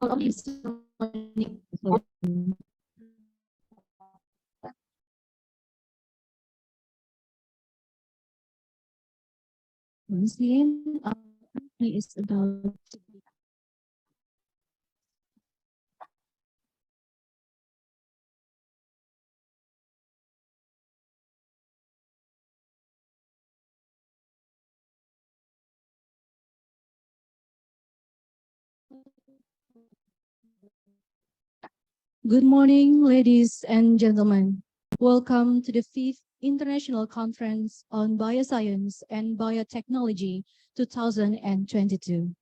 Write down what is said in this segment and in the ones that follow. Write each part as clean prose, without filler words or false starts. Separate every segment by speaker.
Speaker 1: all of these once again, is about to be. Good morning, ladies and gentlemen. Welcome to the 5th International Conference on Bioscience and Biotechnology 2022.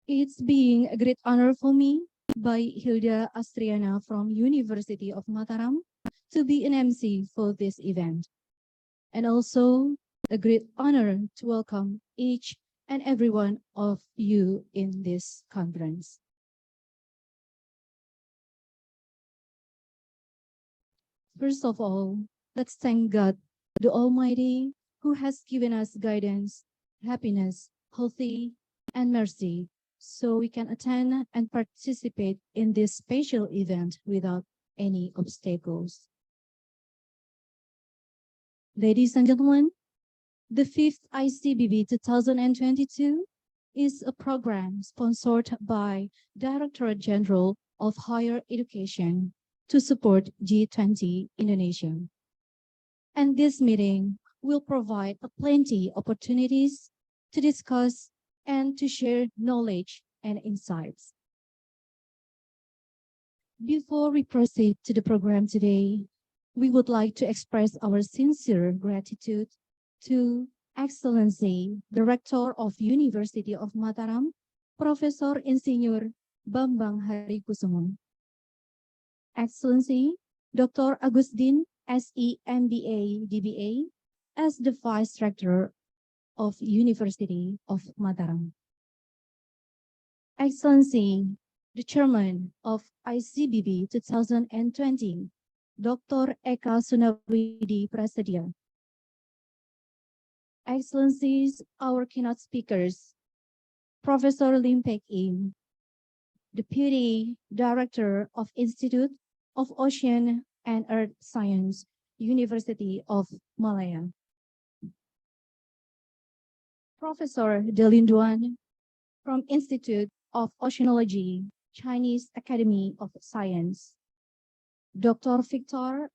Speaker 1: It's being a great honor for me by Hilda Astriana from University of Mataram to be an MC for this event. And also a great honor to welcome each and every one of you in this conference. First of all, let's thank God, the Almighty, who has given us guidance, happiness, healthy, and mercy, so we can attend and participate in this special event without any obstacles. Ladies and gentlemen, the 5th ICBB 2022 is a program sponsored by Directorate General of Higher Education to support G20 Indonesia. And this meeting will provide plenty opportunities to discuss and to share knowledge and insights. Before we proceed to the program today, we would like to express our sincere gratitude to Excellency, the Rector of University of Mataram, Professor Insinyur Bambang Harikusumo. Excellency, Dr. Agustin, SE MBA, DBA, as the Vice Rector of University of Mataram. Excellency, the Chairman of ICBB 2020, Dr. Eka Sunawidi Prasetya. Excellencies, our keynote speakers, Professor Lim Pek Im, Deputy Director of Institute of Ocean and Earth Science, University of Malaya. Professor Delin Duan from Institute of Oceanology, Chinese Academy of Science. Dr. Victor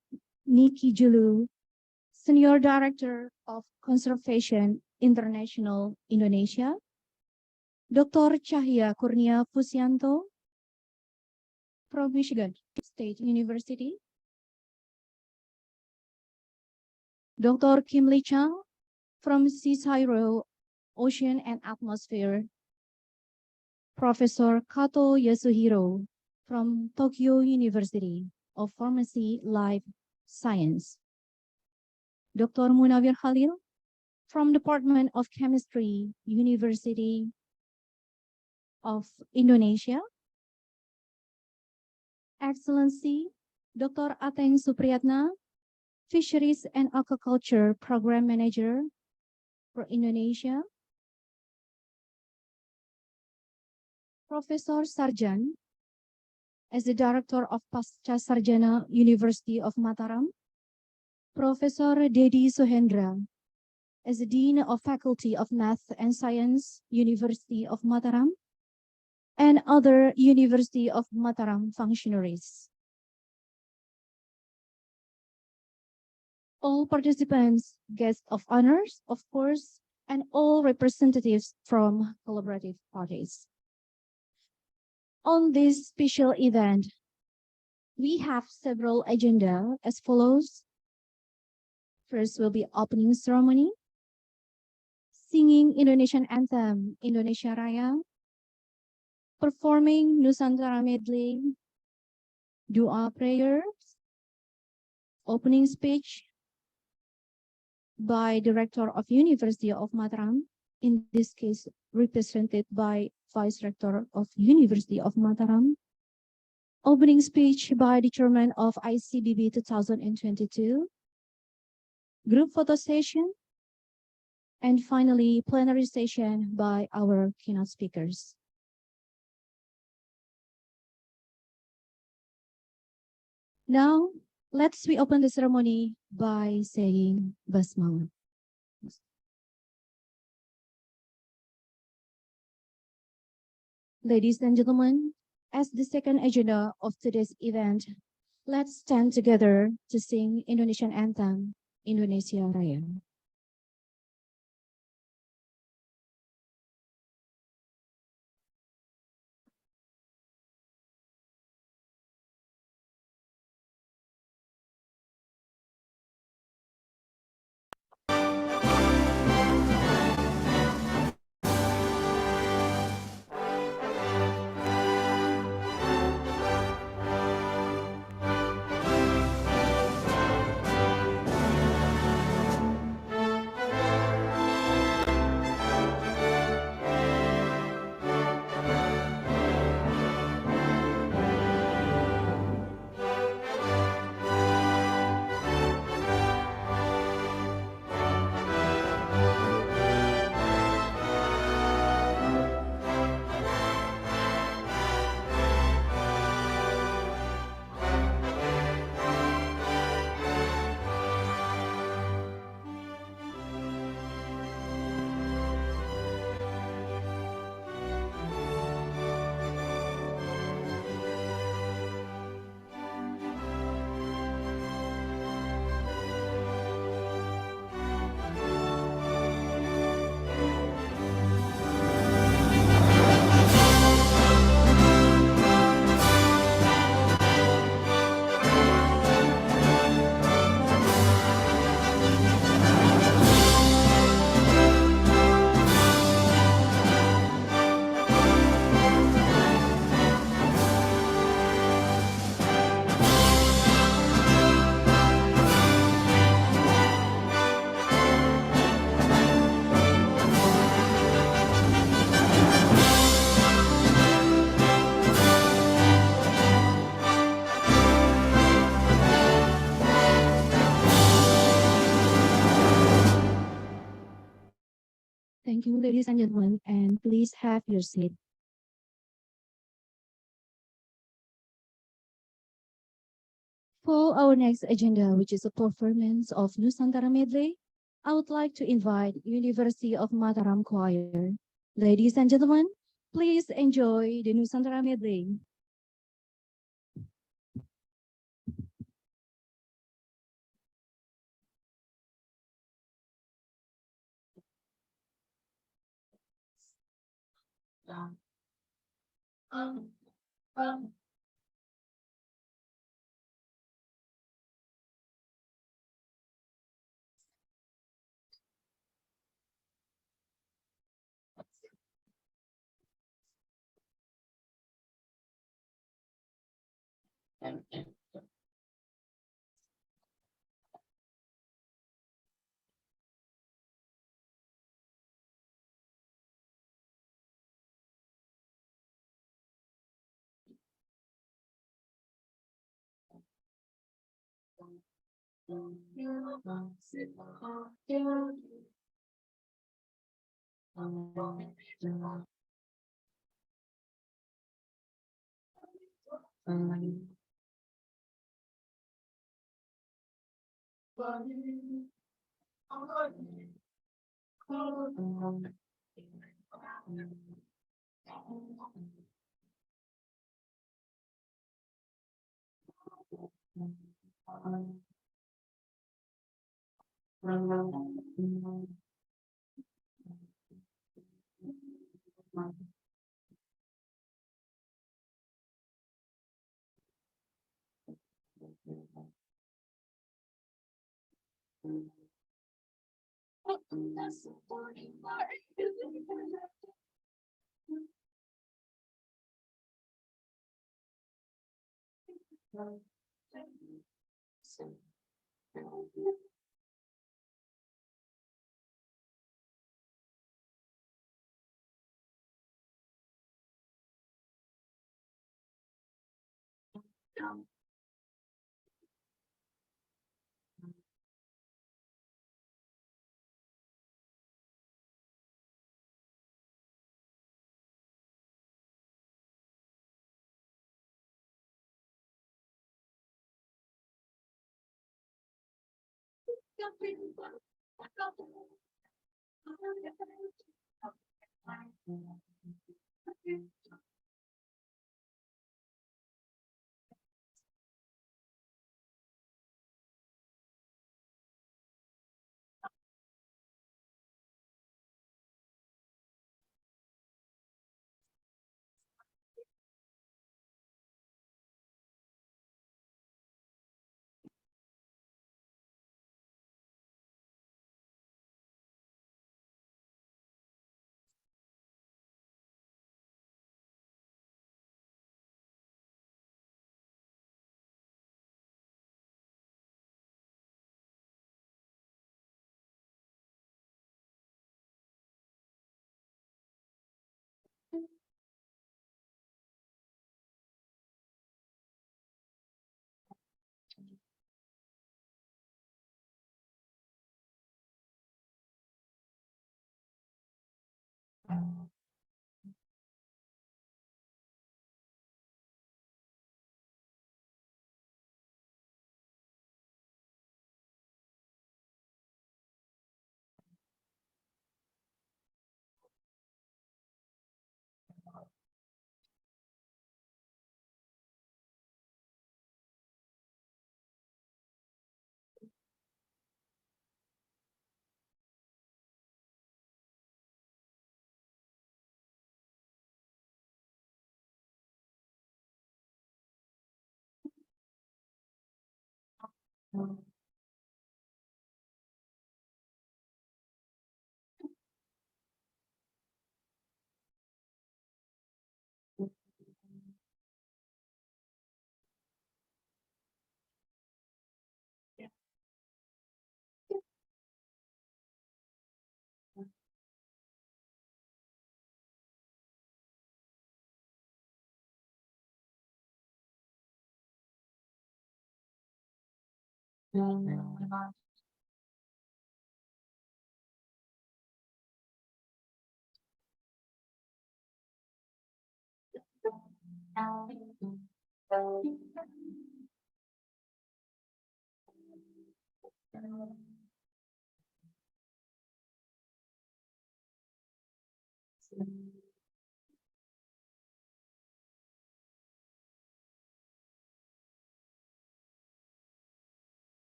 Speaker 1: Niki Julu, Senior Director of Conservation International Indonesia. Dr. Cahya Kurnia Fusianto from Michigan State University. Dr. Kim Lee Chang from CSIRO Ocean and Atmosphere. Professor Kato Yasuhiro from Tokyo University of Pharmacy Life Science. Dr. Munawir Khalil from Department of Chemistry, University of Indonesia. Excellency, Dr. Ateng Supriyatna, Fisheries and Aquaculture Program Manager for Indonesia. Professor Sarjan, as the Director of Pasca Sarjana University of Mataram. Professor Dedi Suhendra, as the Dean of Faculty of Math and Science, University of Mataram, and other University of Mataram functionaries. All participants, guests of honors, of course, and all representatives from collaborative parties. On this special event, we have several agenda as follows. First will be opening ceremony, singing Indonesian anthem, Indonesia Raya, performing Nusantara medley, dua prayers, opening speech by Director of University of Mataram, in this case represented by Vice Rector of University of Mataram, opening speech by the Chairman of ICBB 2022, group photo session, and finally plenary session by our keynote speakers. Now, let's reopen the ceremony by saying Basmala. Ladies and gentlemen, as the second agenda of today's event, let's stand together to sing Indonesian anthem, Indonesia Raya. Thank you, ladies and gentlemen, and please have your seat. For our next agenda, which is a performance of Nusantara Medley, I would like to invite University of Mataram Choir. Ladies and gentlemen, please enjoy the Nusantara Medley.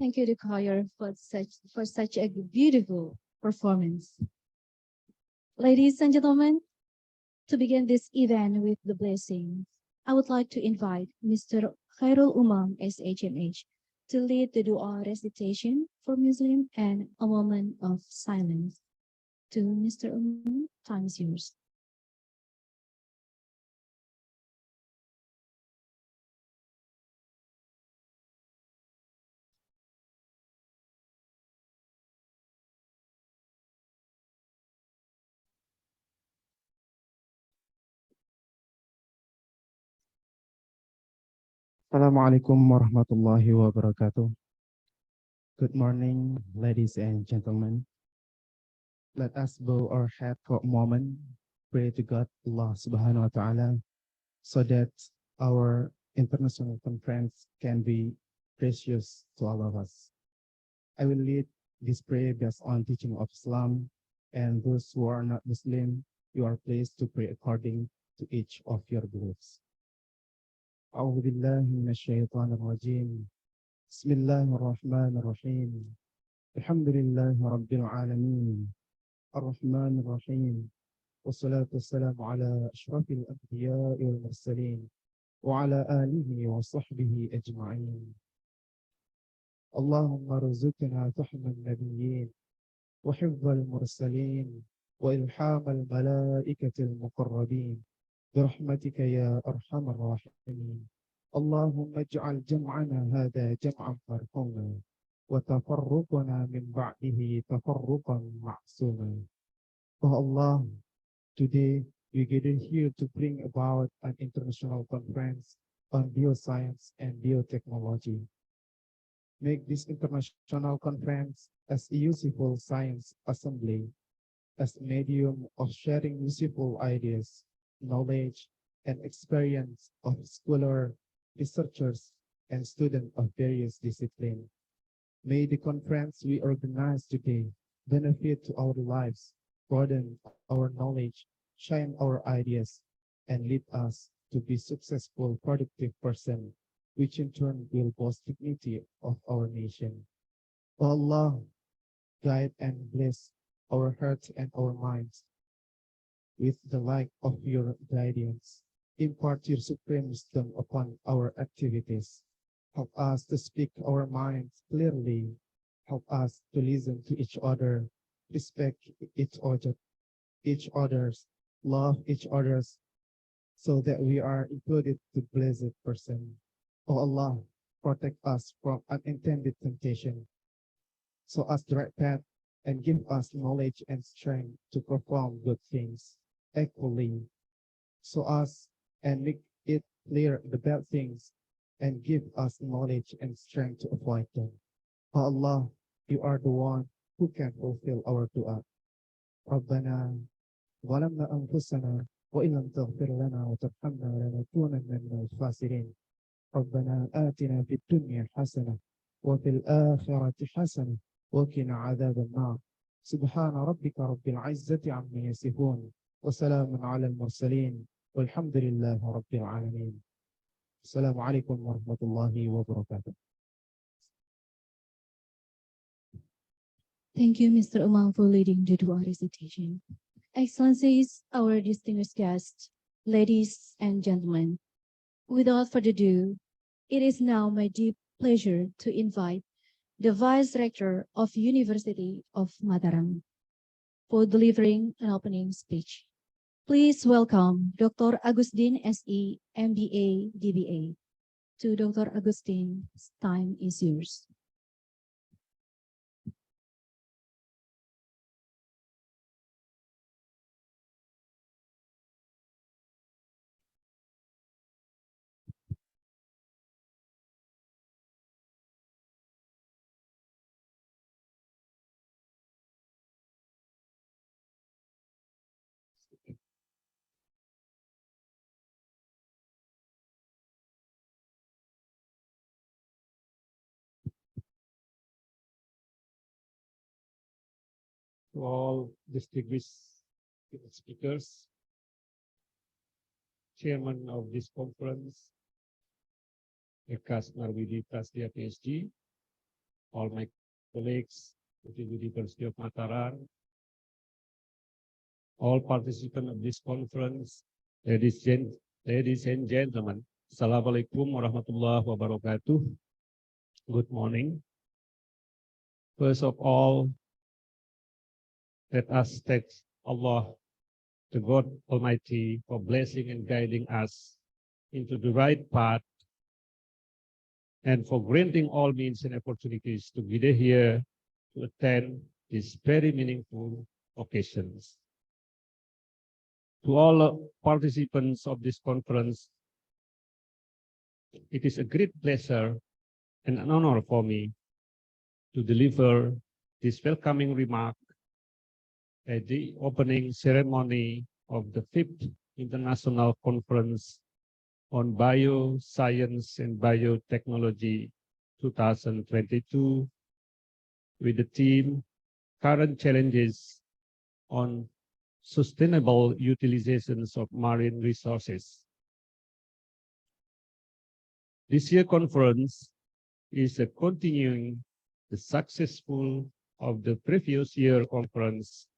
Speaker 1: Thank you, the choir, for such a beautiful performance. Ladies and gentlemen, to begin this event with the blessing, I would like to invite Mr. Khairul Umam, SHMH, to lead the dua recitation for Muslim and a moment of silence. To Mr. Umam, time is yours.
Speaker 2: Assalamualaikum warahmatullahi wabarakatuh. Good morning, ladies and gentlemen. Let us bow our head for a moment, pray to God, Allah subhanahu wa ta'ala, so that our international conference can be precious to all of us. I will lead this prayer based on teaching of Islam, and those who are not Muslim, you are pleased to pray according to each of your beliefs. أعوذ بالله من الشيطان الرجيم. بسم الله الرحمن الرحيم. الحمد لله رب العالمين الرحمن الرحيم والصلاة والسلام على أشرف الأنبياء والمرسلين وعلى آله وصحبه أجمعين. اللهم ارزقنا فهم النبيين وحفظ المرسلين وإلحام الملائكة المقربين برحمتك يا أرحم الراحمين. اللهم اجعل جمعنا هذا جمعا مرحوما وتفرقنا من بعده تفرقا معصوما. Oh Allah, today we gather here to bring about an international conference on bioscience and biotechnology. Make this international conference as a useful science assembly, as a medium of sharing useful ideas, knowledge, and experience of scholars, researchers, and students of various disciplines. May the conference we organize today benefit to our lives, broaden our knowledge, shine our ideas, and lead us to be successful, productive person, which in turn will boast dignity of our nation. O Allah, guide and bless our hearts and our minds with the light of your guidance. Impart your supreme wisdom upon our activities. Help us to speak our minds clearly. Help us to listen to each other, respect each other's, love each other's, so that we are included to blessed person. O Allah, protect us from unintended temptation, so as the right path, and give us knowledge and strength to perform good things equally, so as and make it clear the bad things, and give us knowledge and strength to avoid them. O Allah, you are the one who can fulfill our dua. ربنا ظلمنا أنفسنا وإن لم تغفر لنا وترحمنا لنكونن من الخاسرين. ربنا آتنا في الدنيا حسنة وفي الآخرة حسنة وقنا عذاب النار. سبحان ربك رب العزة عما يصفون وسلام على المرسلين والحمد لله رب العالمين. السلام عليكم ورحمة الله وبركاته.
Speaker 1: Thank you, Mr. Umam, for leading the dua recitation. Excellencies, our distinguished guests, ladies and gentlemen, without further ado, it is now my deep pleasure to invite the Vice Rector of University of Mataram for delivering an opening speech. Please welcome Dr. Agustin SE, MBA, DBA. To Dr. Agustin, time is yours.
Speaker 3: To all distinguished speakers, chairman of this conference, Ekas Narwidi Prastia PhD, all my colleagues at the University of Mataram, all participants of this conference, ladies and gentlemen, Assalamualaikum warahmatullahi wabarakatuh. Good morning. First of all, let us thank Allah, the God Almighty, for blessing and guiding us into the right path and for granting all means and opportunities to be here to attend these very meaningful occasions. To all participants of this conference, it is a great pleasure and an honor for me to deliver this welcoming remark at the opening ceremony of the 5th International Conference on Bioscience and Biotechnology 2022 with the theme Current Challenges on Sustainable Utilizations of Marine Resources. This year's conference is a continuing the successful of the previous year conference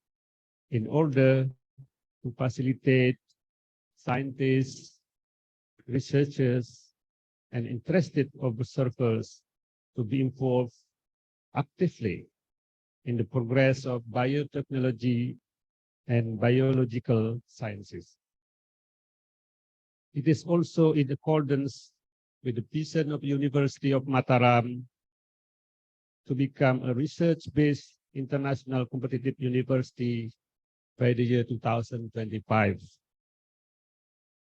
Speaker 3: in order to facilitate scientists, researchers, and interested observers to be involved actively in the progress of biotechnology and biological sciences. It is also in accordance with the vision of University of Mataram to become a research-based international competitive university by the year 2025.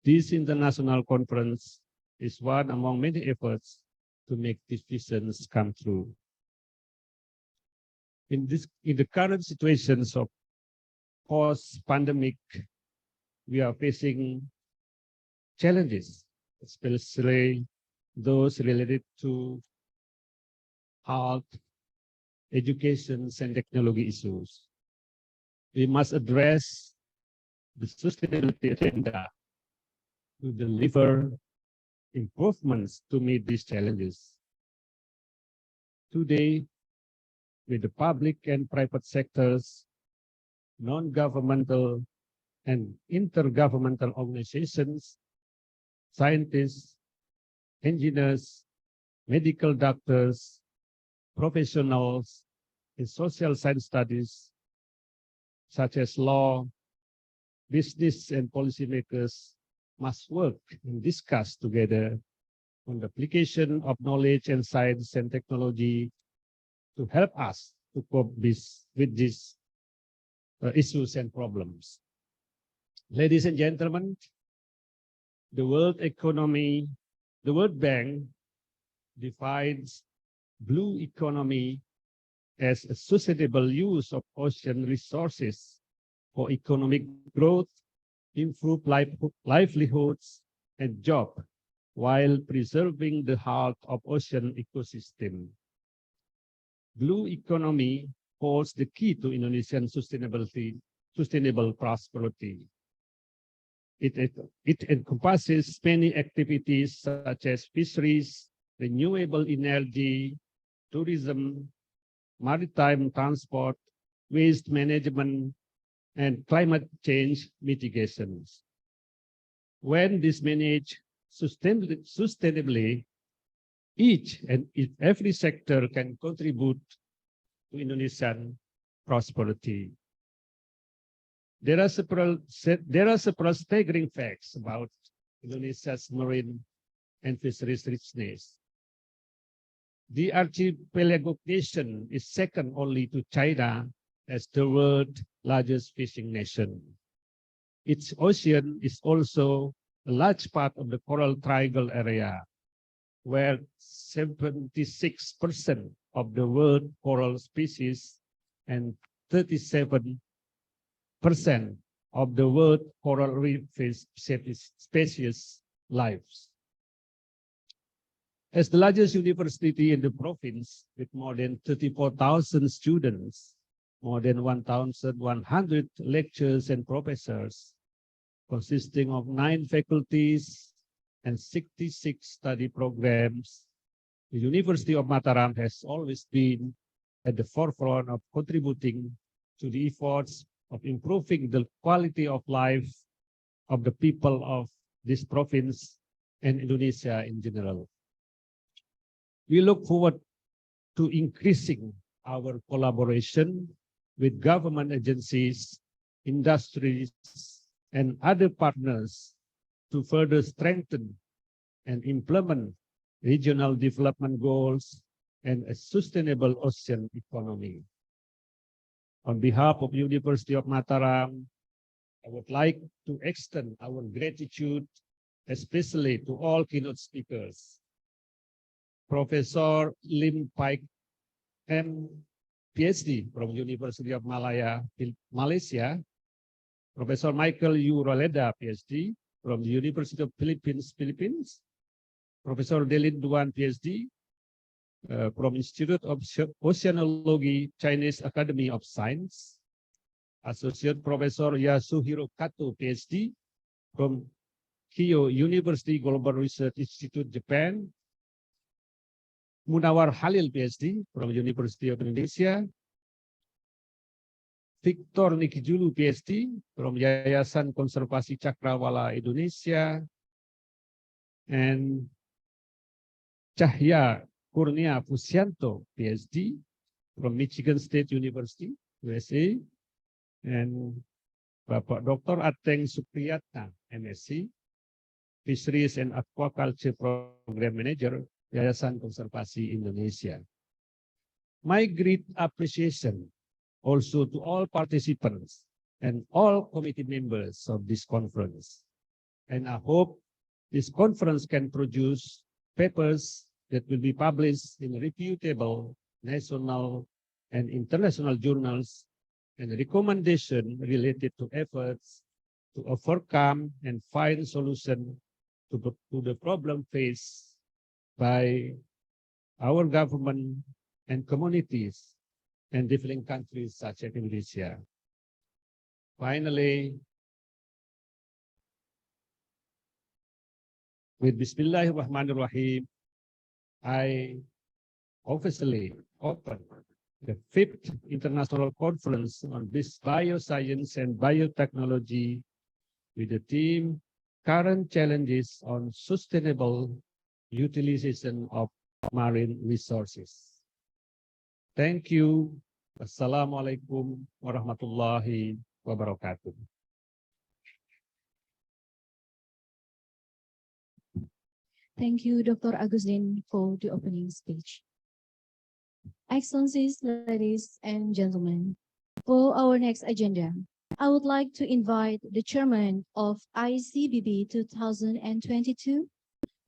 Speaker 3: This international conference is one among many efforts to make these visions come true. In the current situations of post-pandemic, we are facing challenges, especially those related to health, education, and technology issues. We must address the sustainability agenda to deliver improvements to meet these challenges. Today, with the public and private sectors, non-governmental and intergovernmental organizations, scientists, engineers, medical doctors, professionals in social science studies, such as law, business, and policymakers must work and discuss together on the application of knowledge and science and technology to help us to cope with these issues and problems. Ladies and gentlemen, the World Bank defines blue economy as a sustainable use of ocean resources for economic growth, improved livelihoods, and jobs, while preserving the health of ocean ecosystem. Blue economy holds the key to Indonesian sustainable prosperity. It encompasses many activities such as fisheries, renewable energy, tourism, maritime transport, waste management, and climate change mitigations. When this managed sustainably, each and every sector can contribute to Indonesian prosperity. There are several staggering facts about Indonesia's marine and fisheries richness. The archipelago nation is second only to China as the world's largest fishing nation. Its ocean is also a large part of the Coral Triangle area, where 76% of the world coral species and 37% of the world coral reef species lives. As the largest university in the province with more than 34,000 students, more than 1,100 lectures and professors, consisting of 9 faculties and 66 study programs. The University of Mataram has always been at the forefront of contributing to the efforts of improving the quality of life of the people of this province and Indonesia in general. We look forward to increasing our collaboration with government agencies, industries, and other partners to further strengthen and implement regional development goals and a sustainable ocean economy. On behalf of University of Mataram, I would like to extend our gratitude, especially to all keynote speakers. Professor Lim Paik M, PhD from University of Malaya, Malaysia. Professor Michael U. Roleda, PhD from the University of Philippines. Professor Delin Duan, PhD from Institute of Oceanology, Chinese Academy of Science. Associate Professor Yasuhiro Kato, PhD from Keio University Global Research Institute, Japan. Munawar Halil, PhD from University of Indonesia. Victor Nikijulu, PhD from Yayasan Konservasi Cakrawala, Indonesia. And Cahya Kurnia Fusianto, PhD from Michigan State University, USA. And Bapak Dr. Ateng Supriyatna, MSc, Fisheries and Aquaculture Program Manager, Yayasan Konservasi Indonesia. My great appreciation also to all participants and all committee members of this conference. And I hope this conference can produce papers that will be published in reputable national and international journals and recommendation related to efforts to overcome and find solution to the problem faced by our government and communities and different countries such as Indonesia. Finally, with Bismillahirrahmanirrahim, I officially open the 5th International Conference on Bioscience and Biotechnology with the theme Current Challenges on Sustainable Utilization of Marine Resources. Thank you. Wassalamualaikum warahmatullahi wabarakatuh.
Speaker 1: Thank you, Dr. Agustin, for the opening speech. Excellencies, ladies and gentlemen, for our next agenda, I would like to invite the chairman of ICBB 2022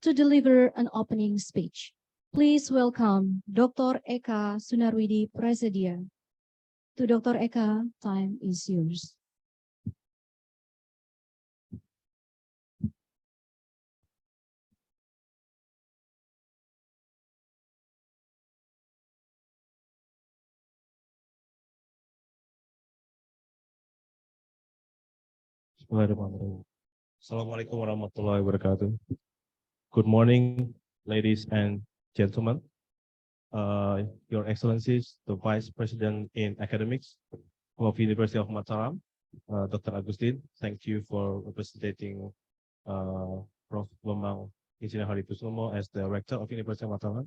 Speaker 1: to deliver an opening speech. Please welcome Dr. Eka Sunarwidi Prasedia. To Dr. Eka, time is yours.
Speaker 4: Assalamualaikum warahmatullahi wabarakatuh. Good morning, ladies and gentlemen. Your Excellencies, the Vice President in Academics of University of Mataram, Dr. Agustin, thank you for representing Prof. Bambang Insinyur Haritosono as the Rector of University of Mataram,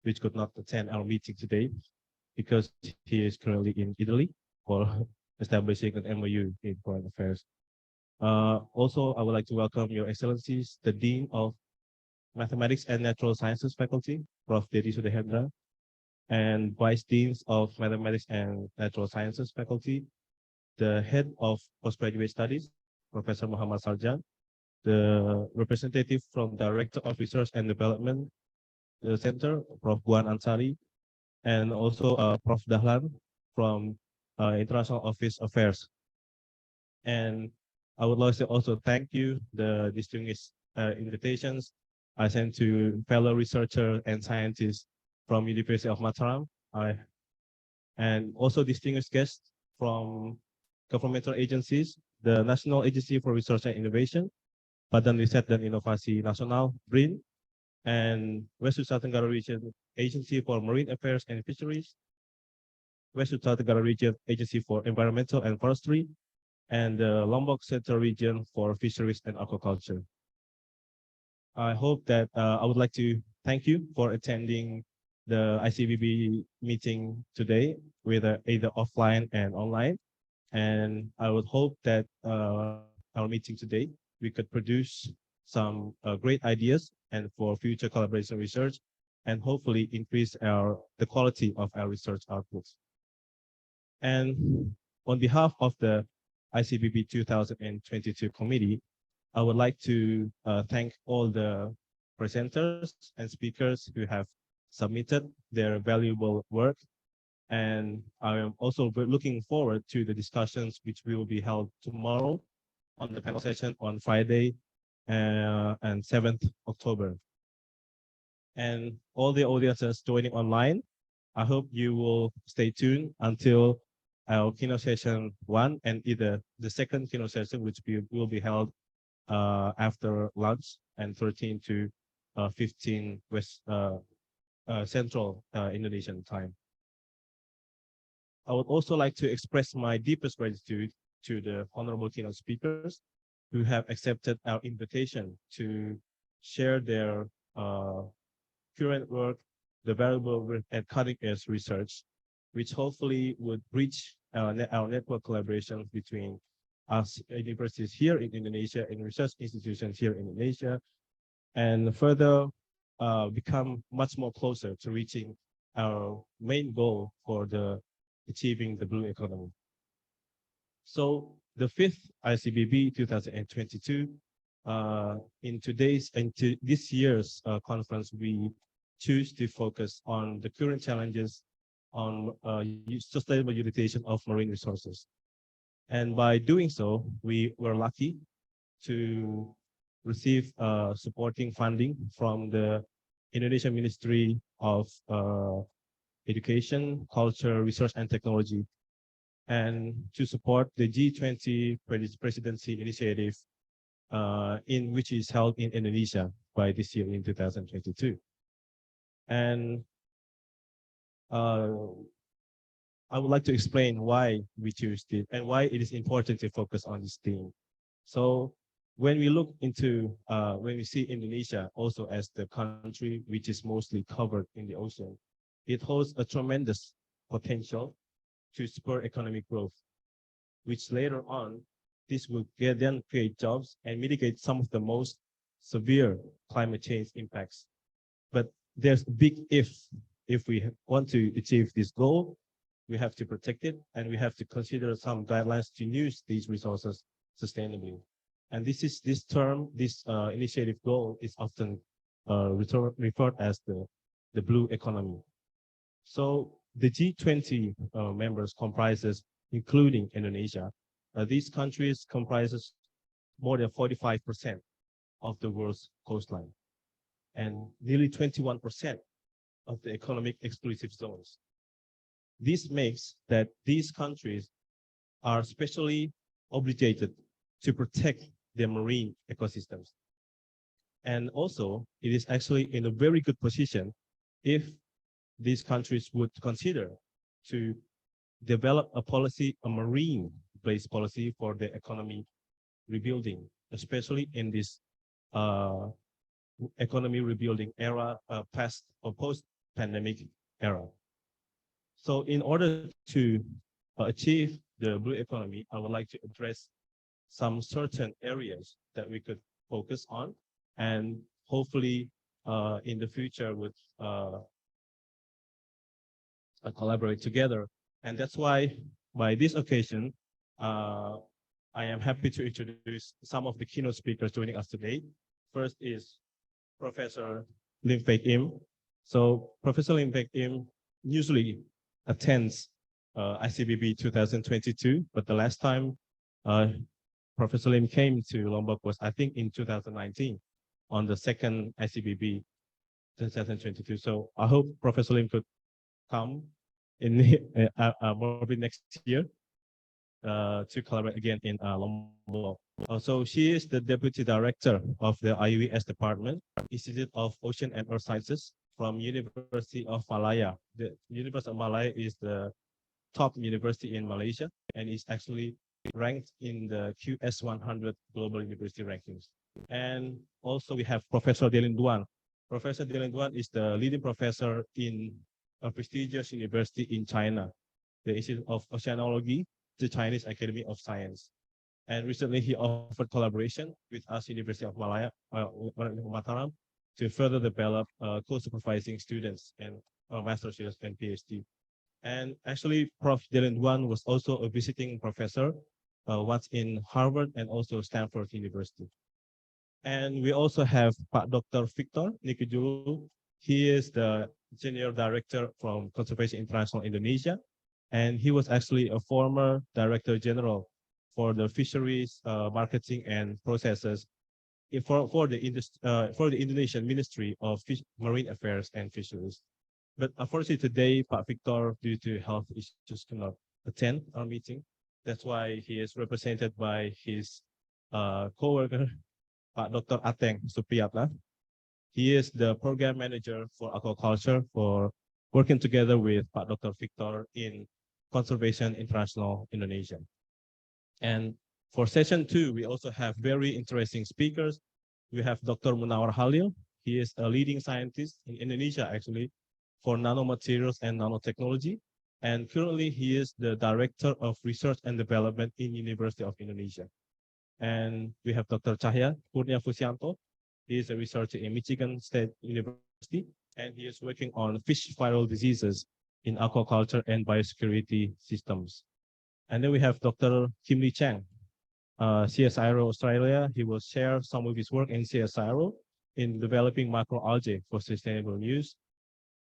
Speaker 4: which could not attend our meeting today because he is currently in Italy for establishing an MOU in foreign affairs. Also, I would like to welcome Your Excellencies, the Dean of Mathematics and Natural Sciences Faculty, Prof. Dedi Sudehendra, and Vice Deans of Mathematics and Natural Sciences Faculty, the Head of Postgraduate Studies, Professor Muhammad Sarjan, the representative from Director of Research and Development Center, Prof. Buan Ansari, and also Prof. Dahlan from International Office Affairs. And I would like to also thank you, the distinguished invitations I sent to fellow researchers and scientists from University of Mataram. and also distinguished guests from governmental agencies, the National Agency for Research and Innovation, Badan Riset dan Inovasi Nasional, BRIN, and West Nusa Tenggara Region Agency for Marine Affairs and Fisheries, West Nusa Tenggara Region Agency for Environmental and Forestry, and the Lombok Central Region for Fisheries and Aquaculture. I hope that I would like to thank you for attending the ICBB meeting today, whether either offline and online. And I would hope that our meeting today, we could produce some great ideas and for future collaboration research, and hopefully increase the quality of our research outputs. And on behalf of the ICBB 2022 committee, I would like to thank all the presenters and speakers who have submitted their valuable work. And I am also looking forward to the discussions which will be held tomorrow on the panel session on Friday and 7th October. And all the audiences joining online, I hope you will stay tuned until our keynote session 1 and either the second keynote session, which will be held after lunch and 13 to 15 West Central Indonesian time. I would also like to express my deepest gratitude to the honorable keynote speakers who have accepted our invitation to share their current work, the valuable work and cutting-edge research, which hopefully would bridge our network collaboration between us universities here in Indonesia and research institutions here in Indonesia, and further become much more closer to reaching our main goal for achieving the blue economy. So the fifth ICBB 2022, in this year's conference, we choose to focus on the current challenges on sustainable utilization of marine resources. And by doing so, we were lucky to receive supporting funding from the Indonesian Ministry of Education, Culture, Research and Technology, and to support the G20 presidency initiative in which is held in Indonesia by this year in 2022. And I would like to explain why we choose this and why it is important to focus on this theme. So when we look into, when we see Indonesia also as the country which is mostly covered in the ocean, it holds a tremendous potential to spur economic growth, which later on, this will then create jobs and mitigate some of the most severe climate change impacts. But there's a big if we want to achieve this goal, we have to protect it and we have to consider some guidelines to use these resources sustainably. And this initiative goal is often referred as the blue economy. So the G20 members comprises, including Indonesia, these countries comprises more than 45% of the world's coastline and nearly 21% of the economic exclusive zones. This makes that these countries are specially obligated to protect their marine ecosystems. And also, it is actually in a very good position if these countries would consider to develop a marine-based policy for the economy rebuilding, especially in this economy rebuilding era, past or post-pandemic era. So in order to achieve the blue economy, I would like to address some certain areas that we could focus on and hopefully in the future would collaborate together. And that's why by this occasion, I am happy to introduce some of the keynote speakers joining us today. First is Professor Lim Pek Im. So Professor Lim Pek Im usually attends ICBB 2022, but the last time Professor Lim came to Lombok was, I think, in 2019 on the second ICBB 2022. So I hope Professor Lim could come probably next year to collaborate again in Lombok. So she is the deputy director of the IUES department, Institute of Ocean and Earth Sciences from University of Malaya. The University of Malaya is the top university in Malaysia and is actually ranked in the QS 100 global university rankings. And also we have Professor Delin Duan. Professor Delin Duan is the leading professor in a prestigious university in China, the Institute of Oceanology, the Chinese Academy of Science. And recently he offered collaboration with us, University of Malaya, Mataram, to further develop co-supervising students and master students and PhD. And actually, Prof. Dylan Duan was also a visiting professor once in Harvard and also Stanford University. And we also have Dr. Victor Nikijulu. He is the Senior Director from Conservation International Indonesia. And he was actually a former Director General for the fisheries, marketing, and processes for the Indonesian Ministry of Marine Affairs and Fisheries. But unfortunately today, Pak Victor, due to health issues, cannot attend our meeting. That's why he is represented by his co-worker, Pak Dr. Ateng Supriyatna. He is the program manager for aquaculture for working together with Pak Dr. Victor in Conservation International Indonesia. And for session 2, we also have very interesting speakers. We have Dr. Munawar Halil. He is a leading scientist in Indonesia, actually, for nanomaterials and nanotechnology. And currently, he is the Director of Research and Development in University of Indonesia. And we have Dr. Cahya Kurnia Fusianto. He is a researcher in Michigan State University, and he is working on fish viral diseases in aquaculture and biosecurity systems. And then we have Dr. Kim Lee Chang, CSIRO Australia. He will share some of his work in CSIRO in developing macroalgae for sustainable use.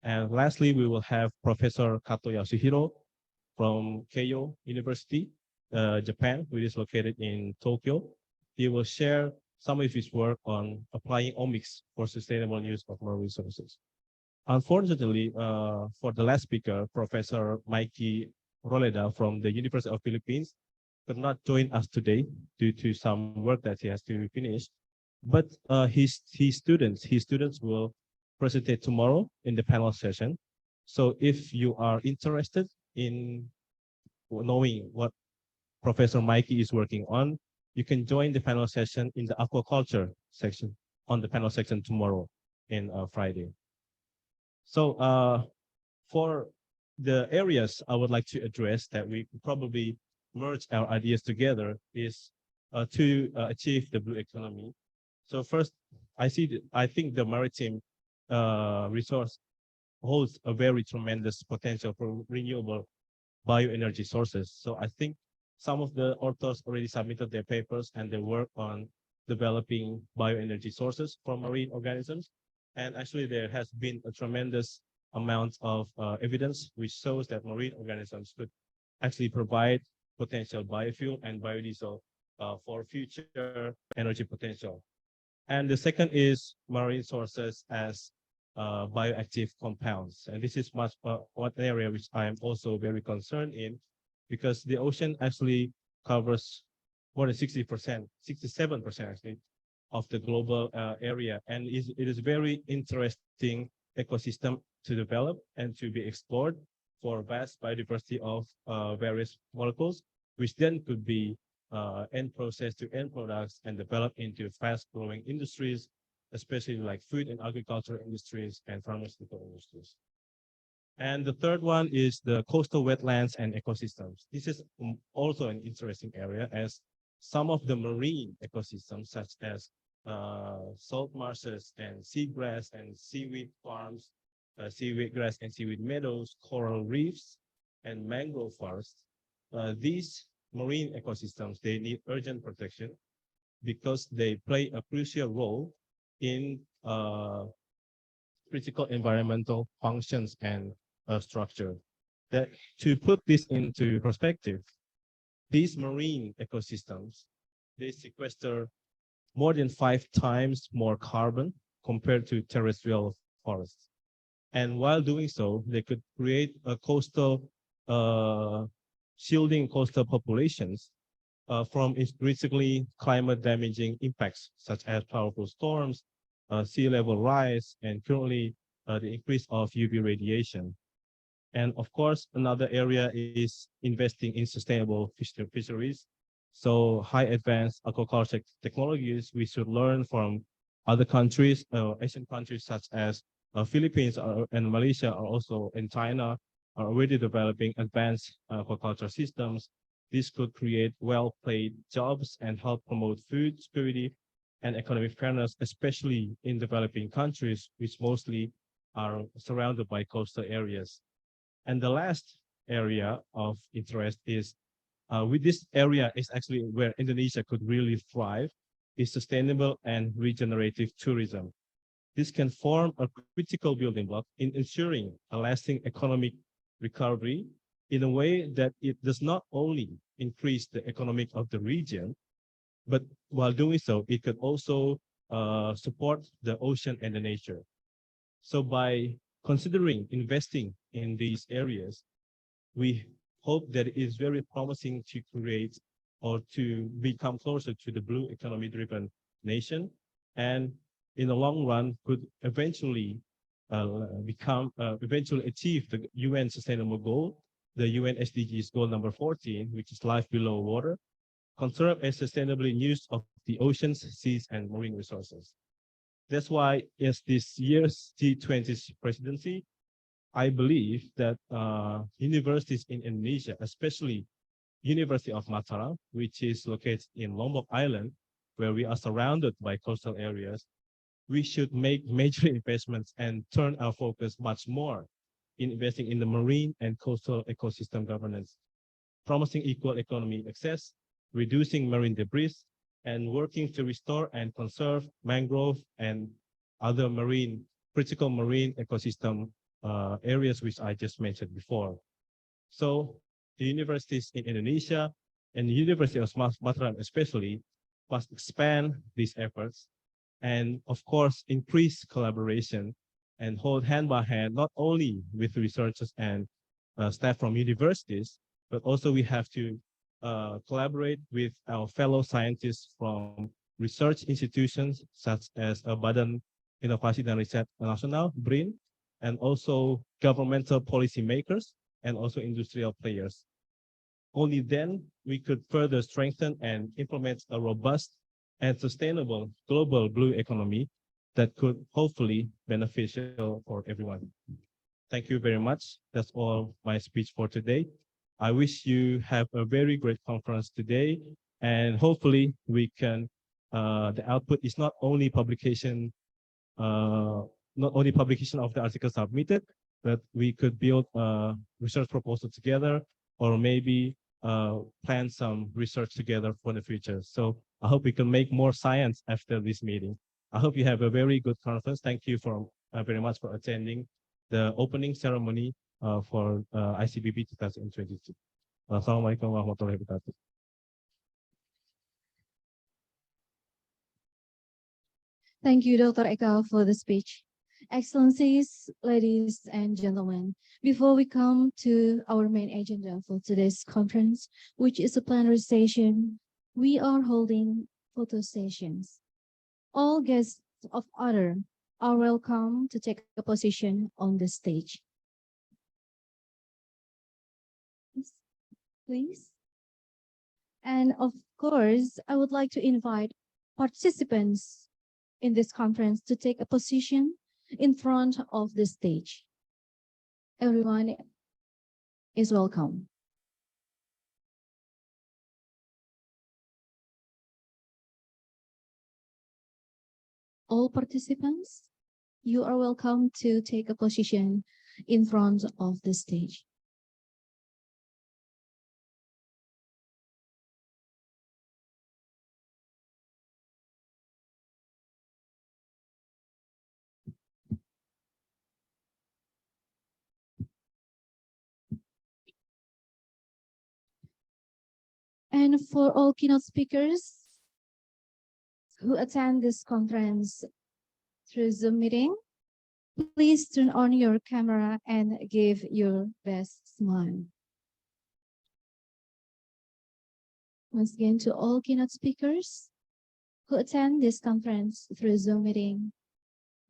Speaker 4: And lastly, we will have Professor Kato Yasuhiro from Keio University, Japan, which is located in Tokyo. He will share some of his work on applying omics for sustainable use of marine resources. Unfortunately, for the last speaker, Professor Mikey Roleda from the University of Philippines could not join us today due to some work that he has to finish. But his students will present tomorrow in the panel session. So if you are interested in knowing what Professor Mikey is working on, you can join the panel session in the aquaculture section on the panel section tomorrow in Friday. So for the areas I would like to address that we probably merge our ideas together is to achieve the blue economy. So first, I think the maritime resource holds a very tremendous potential for renewable bioenergy sources. So I think some of the authors already submitted their papers and their work on developing bioenergy sources from marine organisms. And actually there has been a tremendous amount of evidence which shows that marine organisms could actually provide potential biofuel and biodiesel for future energy potential. And the second is marine sources as bioactive compounds. And this is one area which I am also very concerned in, because the ocean actually covers more than 60%, 67% actually, of the global area. And it is very interesting ecosystem to develop and to be explored for vast biodiversity of various molecules, which then could be end process to end products and develop into fast growing industries, especially like food and agriculture industries and pharmaceutical industries. And the third one is the coastal wetlands and ecosystems. This is also an interesting area, as some of the marine ecosystems, such as salt marshes and seagrass and seaweed farms, seaweed grass and seaweed meadows, coral reefs, and mangrove forests. These marine ecosystems, they need urgent protection because they play a crucial role in critical environmental functions and structure. That to put this into perspective, these marine ecosystems, they sequester more than 5 times more carbon compared to terrestrial forests. And while doing so, they could create a coastal, shielding coastal populations from increasingly climate damaging impacts, such as powerful storms, sea level rise, and currently the increase of UV radiation. And of course, another area is investing in sustainable fisheries. So high advanced aquaculture technologies we should learn from other countries, Asian countries such as Philippines and Malaysia are also in China are already developing advanced aquaculture systems. This could create well-paid jobs and help promote food security and economic fairness, especially in developing countries, which mostly are surrounded by coastal areas. And the last area of interest is with this area is actually where Indonesia could really thrive is sustainable and regenerative tourism. This can form a critical building block in ensuring a lasting economic recovery in a way that it does not only increase the economic of the region, but while doing so, it could also support the ocean and the nature. So by considering investing in these areas, we hope that it is very promising to create or to become closer to the blue economy driven nation, and in the long run could eventually eventually achieve the UN sustainable goal, the UN SDGs goal number 14, which is life below water, conserve and sustainably use of the oceans, seas, and marine resources. That's why as this year's G20 presidency, I believe that universities in Indonesia, especially University of Mataram, which is located in Lombok Island, where we are surrounded by coastal areas, we should make major investments and turn our focus much more in investing in the marine and coastal ecosystem governance, promising equal economy access, reducing marine debris, and working to restore and conserve mangrove and other critical marine ecosystem areas which I just mentioned before. So the universities in Indonesia and the University of Mataram especially must expand these efforts and of course increase collaboration and hold hand by hand, not only with researchers and staff from universities, but also we have to collaborate with our fellow scientists from research institutions such as Badan Inovasi dan Riset Nasional, BRIN, and also governmental policymakers and also industrial players. Only then we could further strengthen and implement a robust and sustainable global blue economy that could hopefully beneficial for everyone. Thank you very much. That's all my speech for today. I wish you have a very great conference today, and hopefully we can, the output is not only publication of the article submitted, but we could build a research proposal together, or maybe plan some research together for the future. So I hope we can make more science after this meeting. I hope you have a very good conference. Thank you very much for attending the opening ceremony for ICBB 2022. Assalamualaikum warahmatullahi wabarakatuh.
Speaker 1: Thank you, Dr. Eka, for the speech. Excellencies, ladies and gentlemen, before we come to our main agenda for today's conference, which is a plenary session, we are holding photo sessions. All guests of honor are welcome to take a position on the stage. Please. And of course, I would like to invite participants in this conference to take a position in front of the stage. Everyone is welcome. All participants, you are welcome to take a position in front of the stage. And for all keynote speakers who attend this conference through Zoom meeting, Please turn on your camera and give your best smile. Once again, to all keynote speakers who attend this conference through Zoom meeting,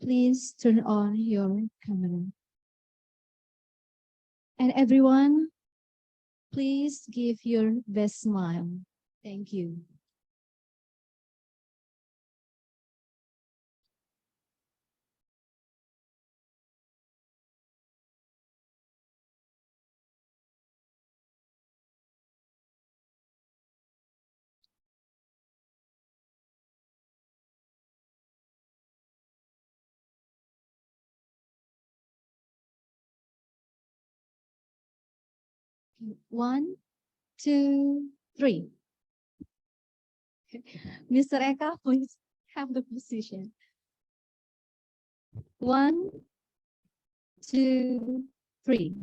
Speaker 1: please turn on your camera. And everyone, please give your best smile. Thank you. One, two, three. Mr. Eka, please have the position. One, two, three.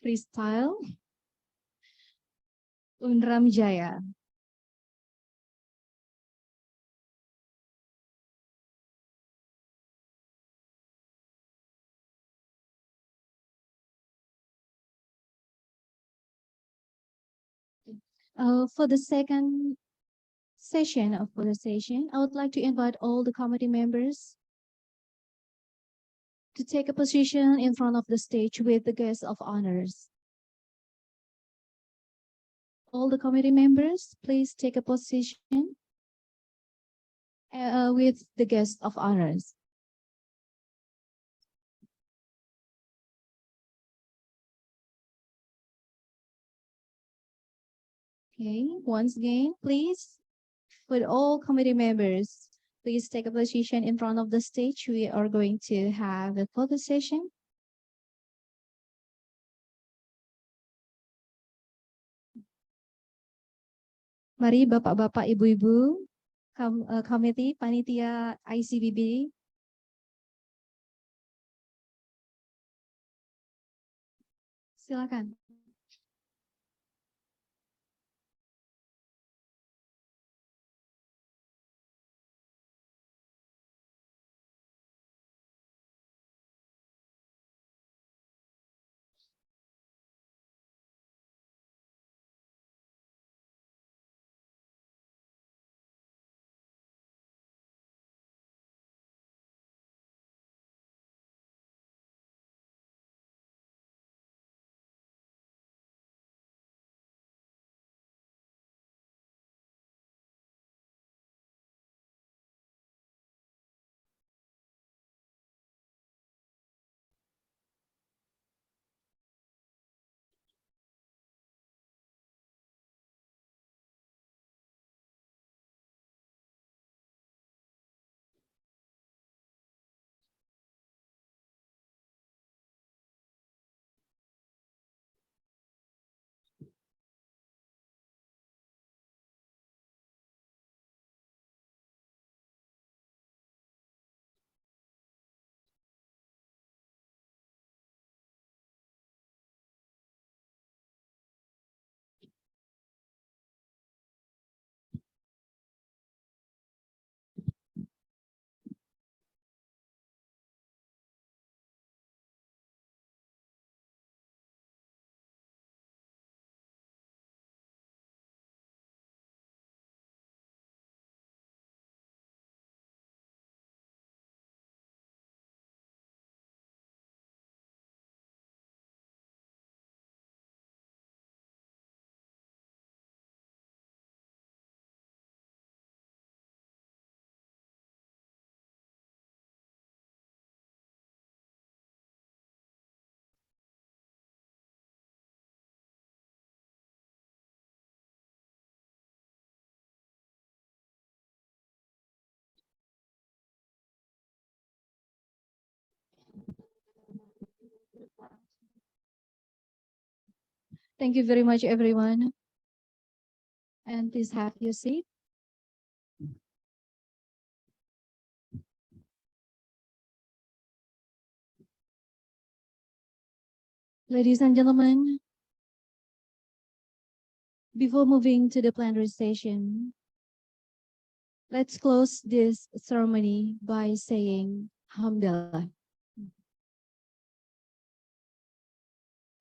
Speaker 1: Freestyle. Undram Jaya. For the second session of conversation, I would like to invite all the committee members to take a position in front of the stage with the guests of honors. All the committee members, please take a position with the guests of honors. Okay, once again, please, with all committee members, please take a position in front of the stage. We are going to have a photo session. Mari Bapak-Bapak, Ibu-Ibu, Komite Panitia ICBB. Silakan. Thank you very much, everyone. And please have your seat. Ladies and gentlemen, before moving to the plenary session, let's close this ceremony by saying Alhamdulillah.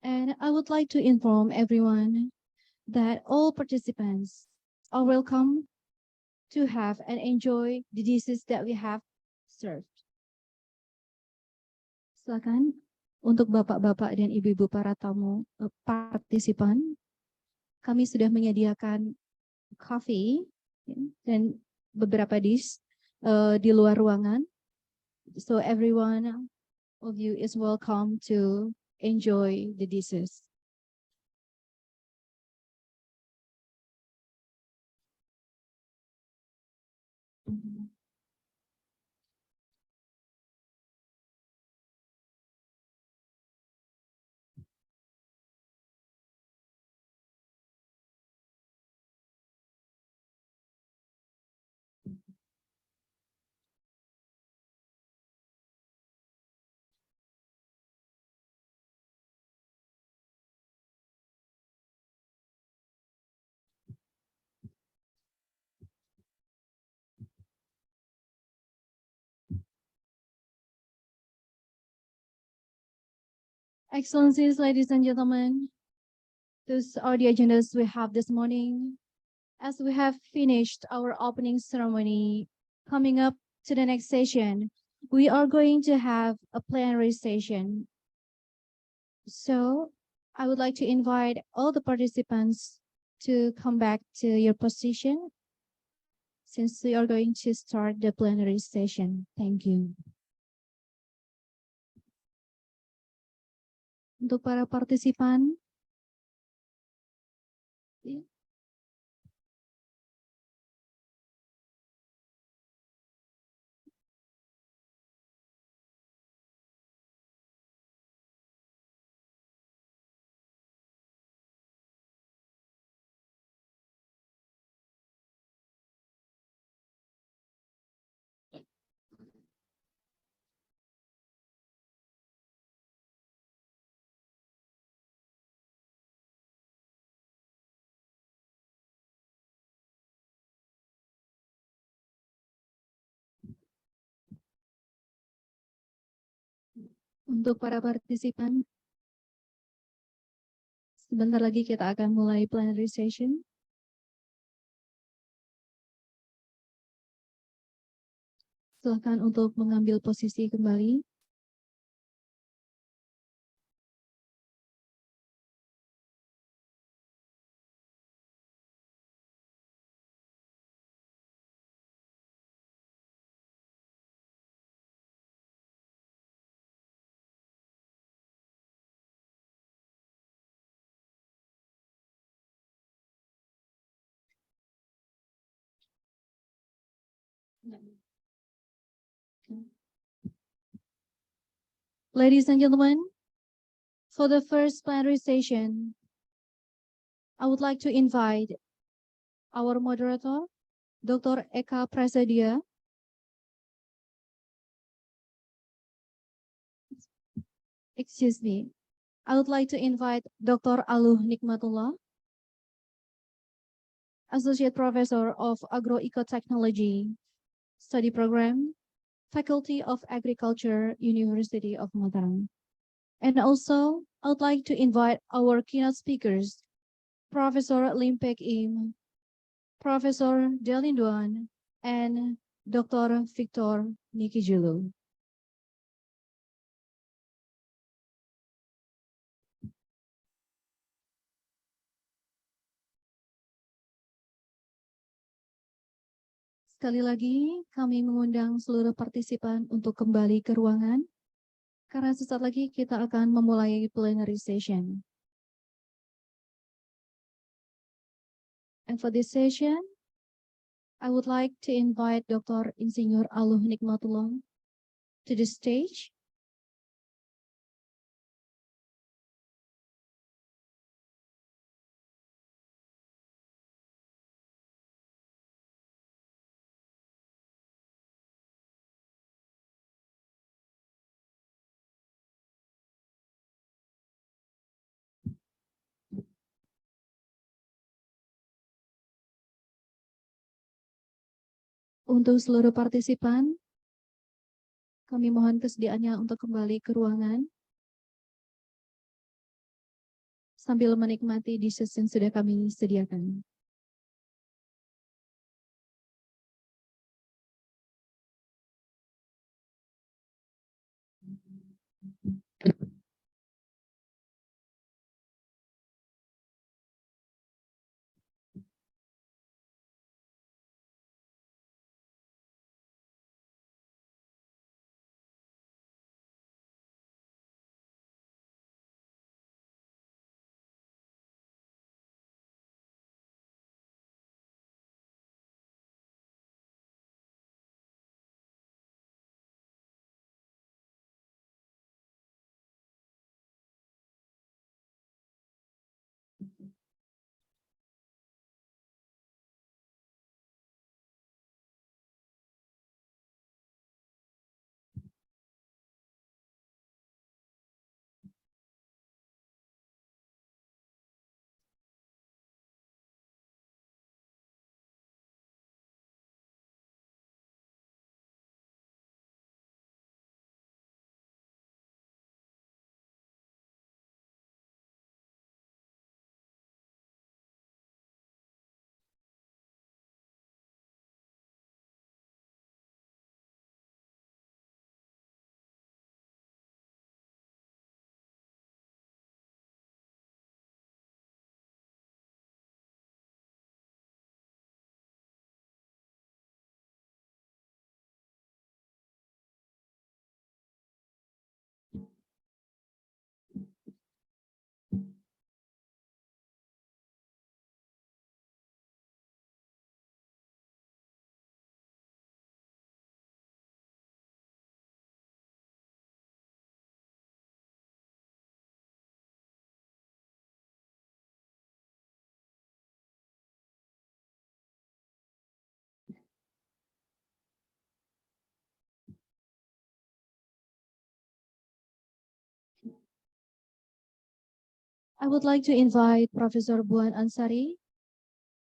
Speaker 1: And I would like to inform everyone that all participants are welcome to have and enjoy the dishes that we have served. Silakan untuk bapak-bapak dan ibu-ibu para tamu partisipan, kami sudah menyediakan coffee dan beberapa dish di luar ruangan. So everyone of you is welcome to enjoy the dishes. Excellencies, ladies and gentlemen, those are the agendas we have this morning. As we have finished our opening ceremony, coming up to the next session, we are going to have a plenary session. So I would like to invite all the participants to come back to your position since we are going to start the plenary session. Thank you. Untuk para partisipan, untuk para partisipan, sebentar lagi kita akan mulai plenary session. Silakan untuk mengambil posisi kembali. Ladies and gentlemen, for the first plenary session, I would like to invite our moderator, Dr. Eka Prasadia. Excuse me. I would like to invite Dr. Aluh Nikmatullah, Associate Professor of Agro-Ecotechnology Study Program, Faculty of Agriculture, University of Mataram. And also, I would like to invite our keynote speakers, Professor Limpek Im, Professor Delinduan, and Dr. Victor Nikijulu. Sekali lagi, kami mengundang seluruh partisipan untuk kembali ke ruangan, karena sesaat lagi kita akan memulai plenary session. And for this session, I would like to invite Dr. Insinyur Aluh Nikmatullah to the stage. Untuk seluruh partisipan, kami mohon kesediaannya untuk kembali ke ruangan sambil menikmati dishes yang sudah kami sediakan. I would like to invite Professor Buan Ansari,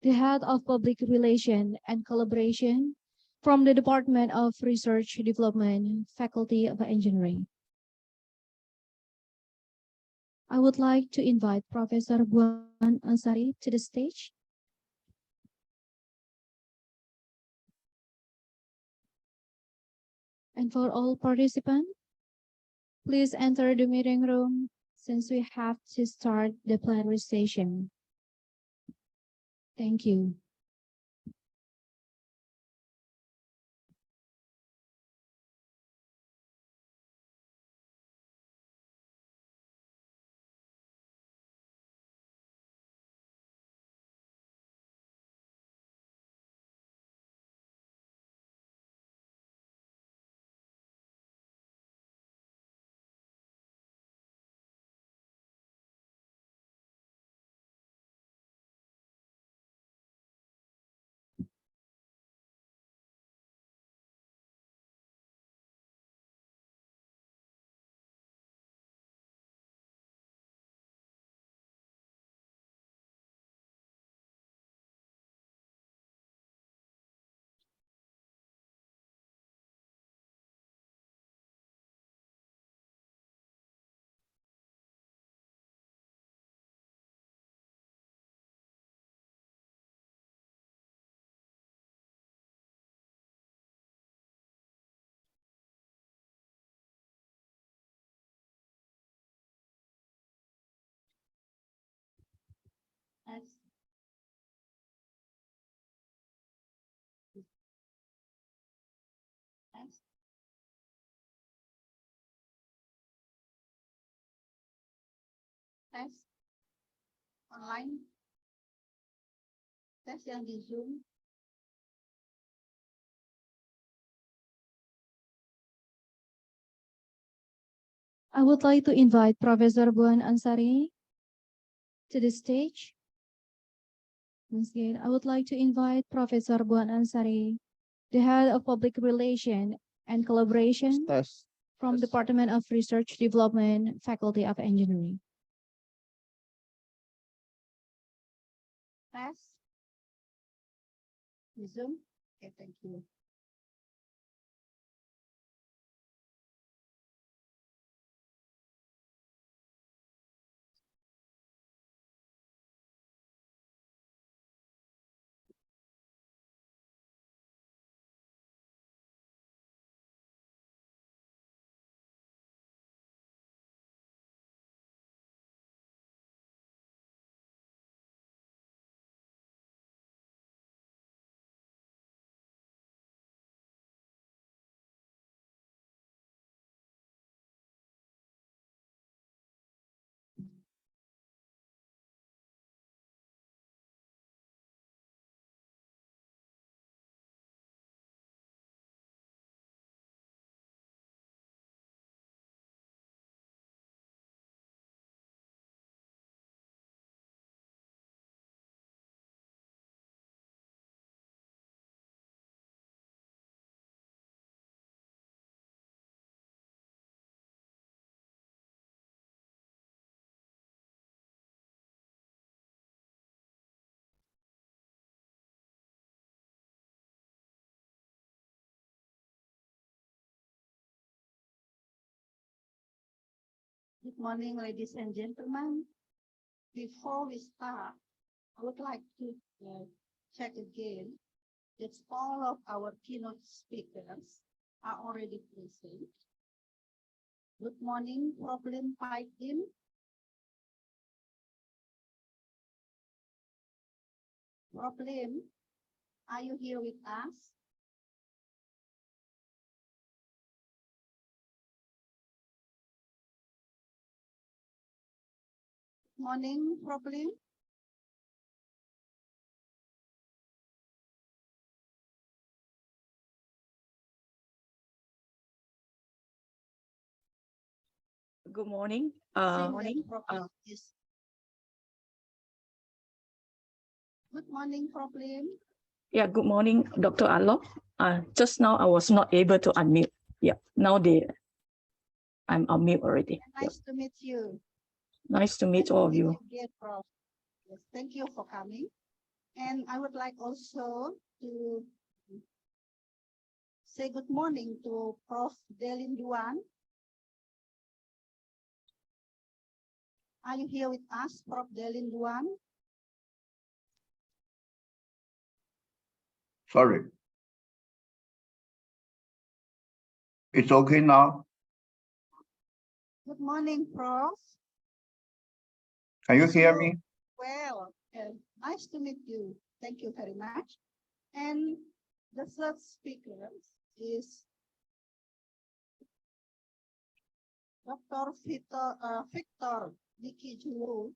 Speaker 1: the Head of Public Relations and Collaboration from the Department of Research Development, Faculty of Engineering. I would like to invite Professor Buan Ansari to the stage. And for all participants, please enter the meeting room since we have to start the plenary session. Thank you. Tes online, tes yang di Zoom. I would like to invite Professor Buan Ansari to the stage. Once again, I would like to invite Professor Buan Ansari, the Head of Public Relations and Collaboration from Department of Research Development, Faculty of Engineering. Tes. Zoom. Okay, thank you.
Speaker 5: Good morning, ladies and gentlemen. Before we start, I would like to check again that all of our keynote speakers are already present. Good morning, problem pipe in. Problem, are you here with us? Morning, problem.
Speaker 6: Good morning.
Speaker 5: Yes. Good morning, problem.
Speaker 6: Yeah, good morning, Dr. Alok. Just now I was not able to unmute. Yeah, now I'm unmute already.
Speaker 5: Nice to meet you.
Speaker 6: Nice to meet all of you.
Speaker 5: Again, Prof. Yes, thank you for coming. And I would like also to say good morning to Prof. Delin Duan. Are you here with us, Prof. Delin Duan?
Speaker 7: Sorry. It's okay now.
Speaker 5: Good morning, Prof.
Speaker 7: Can you hear me?
Speaker 5: Well, nice to meet you. Thank you very much. And the third speaker is Dr. Victor Diki Juru,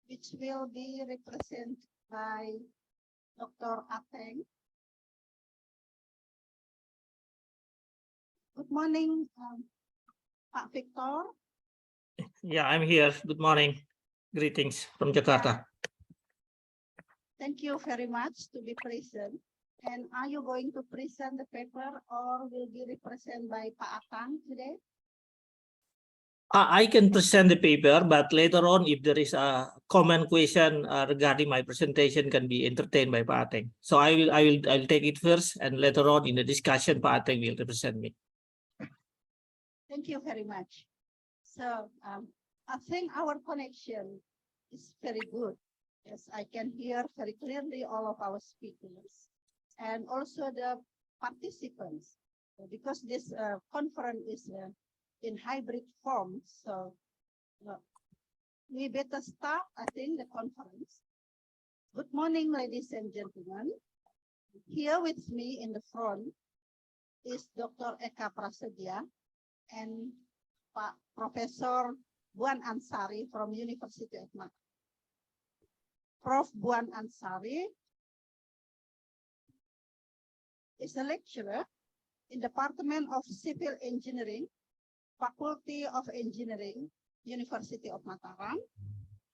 Speaker 5: which will be represented by Dr. Ateng. Good morning, Pak Victor.
Speaker 8: Yeah, I'm here. Good morning. Greetings from Jakarta.
Speaker 5: Thank you very much to be present. And are you going to present the paper or will be represented by Pak Atang today?
Speaker 8: I can present the paper, but later on, if there is a comment question regarding my presentation, can be entertained by Pak Ateng. So I'll take it first, and later on in the discussion, Pak Ateng will represent me.
Speaker 5: Thank you very much. So I think our connection is very good. Yes, I can hear very clearly all of our speakers and also the participants, because this conference is in hybrid form. So we better start, I think, the conference. Good morning, ladies and gentlemen. Here with me in the front is Dr. Eka Prasetya and Professor Buan Ansari from University of Makassar. Prof. Buan Ansari is a lecturer in Department of Civil Engineering, Faculty of Engineering, University of Mataram.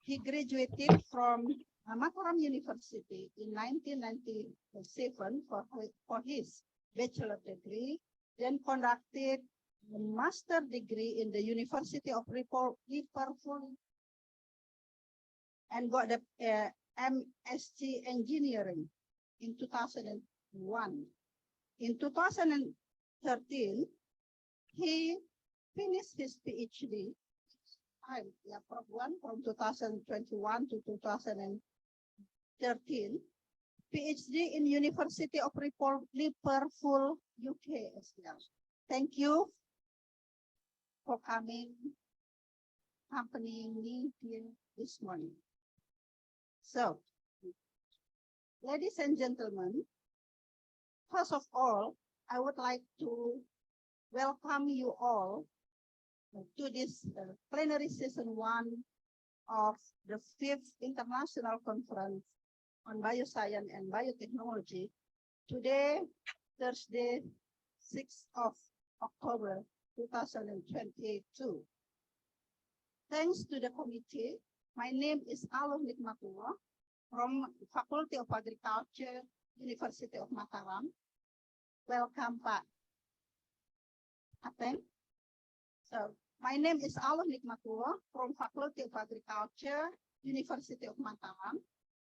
Speaker 5: He graduated from Mataram University in 1997 for his bachelor degree, then conducted a master degree in the University of Liverpool and got the MSc Engineering in 2001. In 2013, he finished his PhD from 2021 to 2013, PhD in University of Liverpool, UK as well. Thank you for coming, accompanying me here this morning. So, ladies and gentlemen, first of all, I would like to welcome you all to this plenary session 1 of the 5th International Conference on Bioscience and Biotechnology. Today, Thursday, 6th of October, 2022. Thanks to the committee, my name is Aloh Nikmatullah from Faculty of Agriculture, University of Mataram. Welcome, Pak Ateng. So, my name is Aloh Nikmatullah from Faculty of Agriculture, University of Mataram,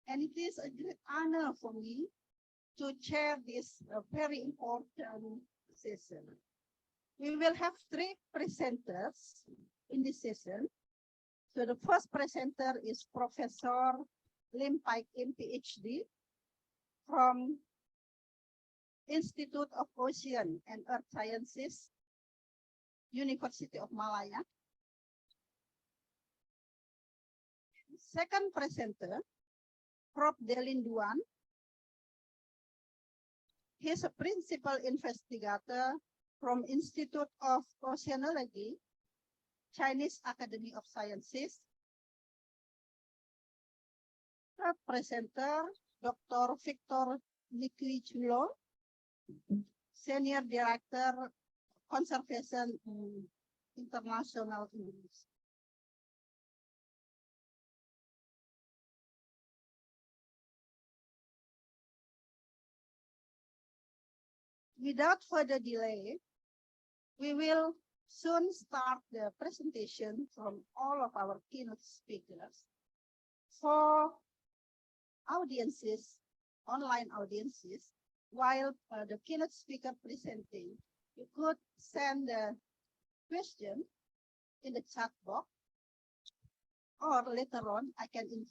Speaker 5: and it is a great honor for me to chair this very important session. We will have 3 presenters in this session. So the first presenter is Professor Lim Pai Kim, PhD, from Institute of Ocean and Earth Sciences, University of Malaya. Second presenter, Prof. Delin Duan. He's a principal investigator from Institute of Oceanology, Chinese Academy of Sciences. Third presenter, Dr. Victor Nikichulo, Senior Director Conservation International Indonesia. Without further delay, we will soon start the presentation from all of our keynote speakers. For audiences, online audiences, while the keynote speaker presenting, you could send a question in the chat box, or later on,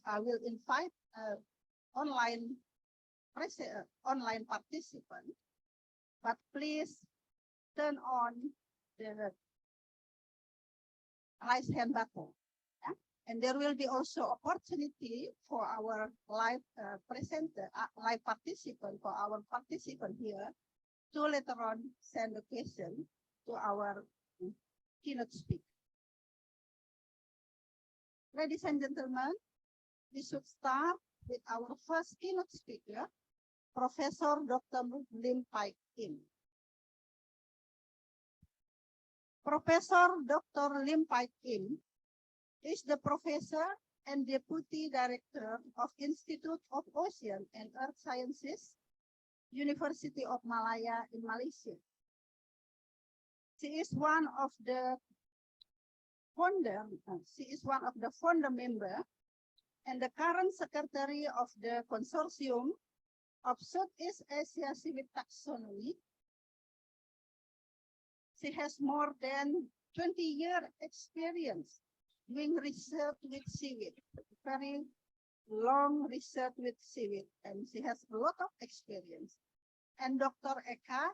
Speaker 5: I will invite online participant, but please turn on the raise hand button. Yeah? And there will be also opportunity for our live participant, for our participant here, to later on send a question to our keynote speaker. Ladies and gentlemen, we should start with our first keynote speaker, Professor Dr. Lim Pai Kim. Professor Dr. Lim Pai Kim is the professor and deputy director of Institute of Ocean and Earth Sciences, University of Malaya in Malaysia. She is one of the founder member and the current secretary of the consortium of Southeast Asia Seaweed Taxonomy. She has more than 20-year experience doing research with seaweed, very long research with seaweed, and she has a lot of experience. And Dr. Eka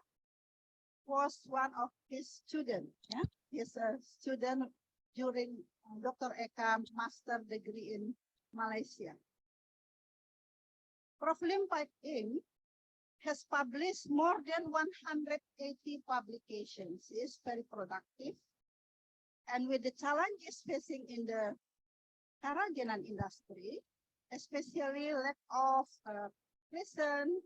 Speaker 5: was one of his students. Yeah? He's a student during Dr. Eka master degree in Malaysia. Prof. Lim Pai Kim has published more than 180 publications. He is very productive. And with the challenges facing in the kerajinan industry, especially lack of present,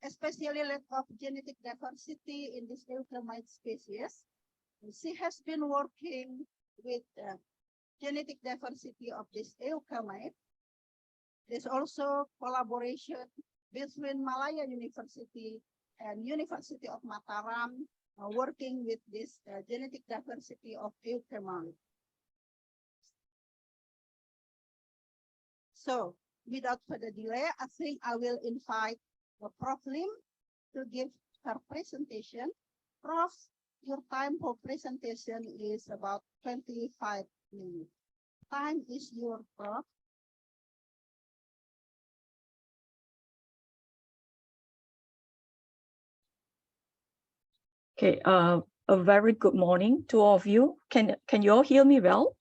Speaker 5: especially lack of genetic diversity in this eukaryote species, she has been working with genetic diversity of this eukaryote. There's also collaboration between Malaya University and University of Mataram, working with this genetic diversity of eukaryote. So, without further delay, I think I will invite Prof. Lim to give her presentation. Prof, your time for presentation is about 25 minutes. Time is your, Prof.
Speaker 6: Okay, a very good morning to all of you. Can you all hear me well?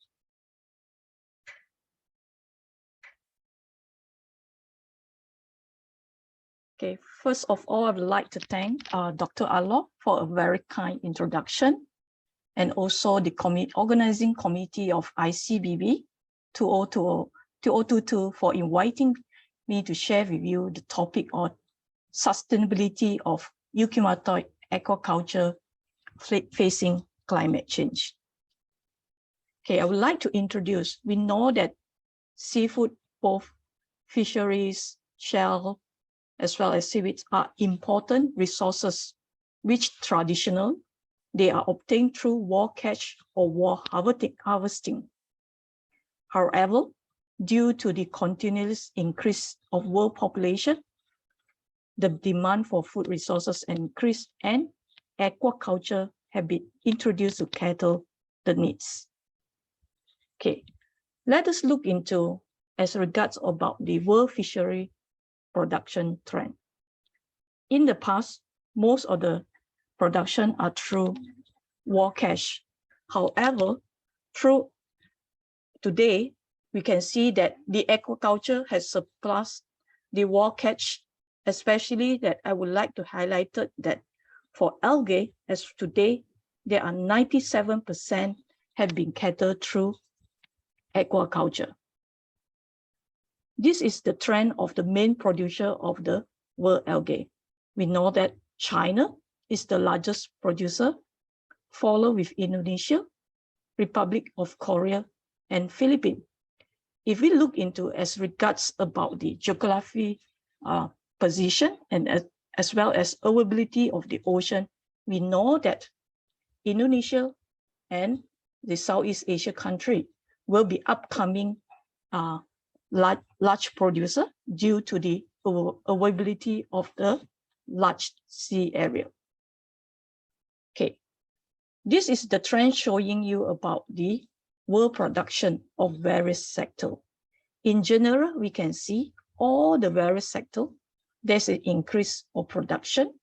Speaker 6: Okay, first of all, I would like to thank Dr. Allah for a very kind introduction, and also the organizing committee of ICBB 2022 for inviting me to share with you the topic on sustainability of eukaryote aquaculture facing climate change. Okay, I would like to introduce, we know that seafood, both fisheries, shell, as well as seaweeds are important resources, which traditional, they are obtained through wall catch or wall harvesting. However, due to the continuous increase of world population, the demand for food resources increased, and aquaculture have been introduced to cater the needs. Okay, let us look into as regards about the world fishery production trend. In the past, most of the production are through war catch. However, through today, we can see that the aquaculture has surpassed the war catch, especially that I would like to highlight that for algae, as today, there are 97% have been catered through aquaculture. This is the trend of the main producer of the world algae. We know that China is the largest producer, followed with Indonesia, Republic of Korea, and Philippines. If we look into as regards about the geography position and as well as availability of the ocean, we know that Indonesia and the Southeast Asia country will be upcoming large producer due to the availability of the large sea area. Okay, this is the trend showing you about the world production of various sectors. In general, we can see all the various sectors, there's an increase of production,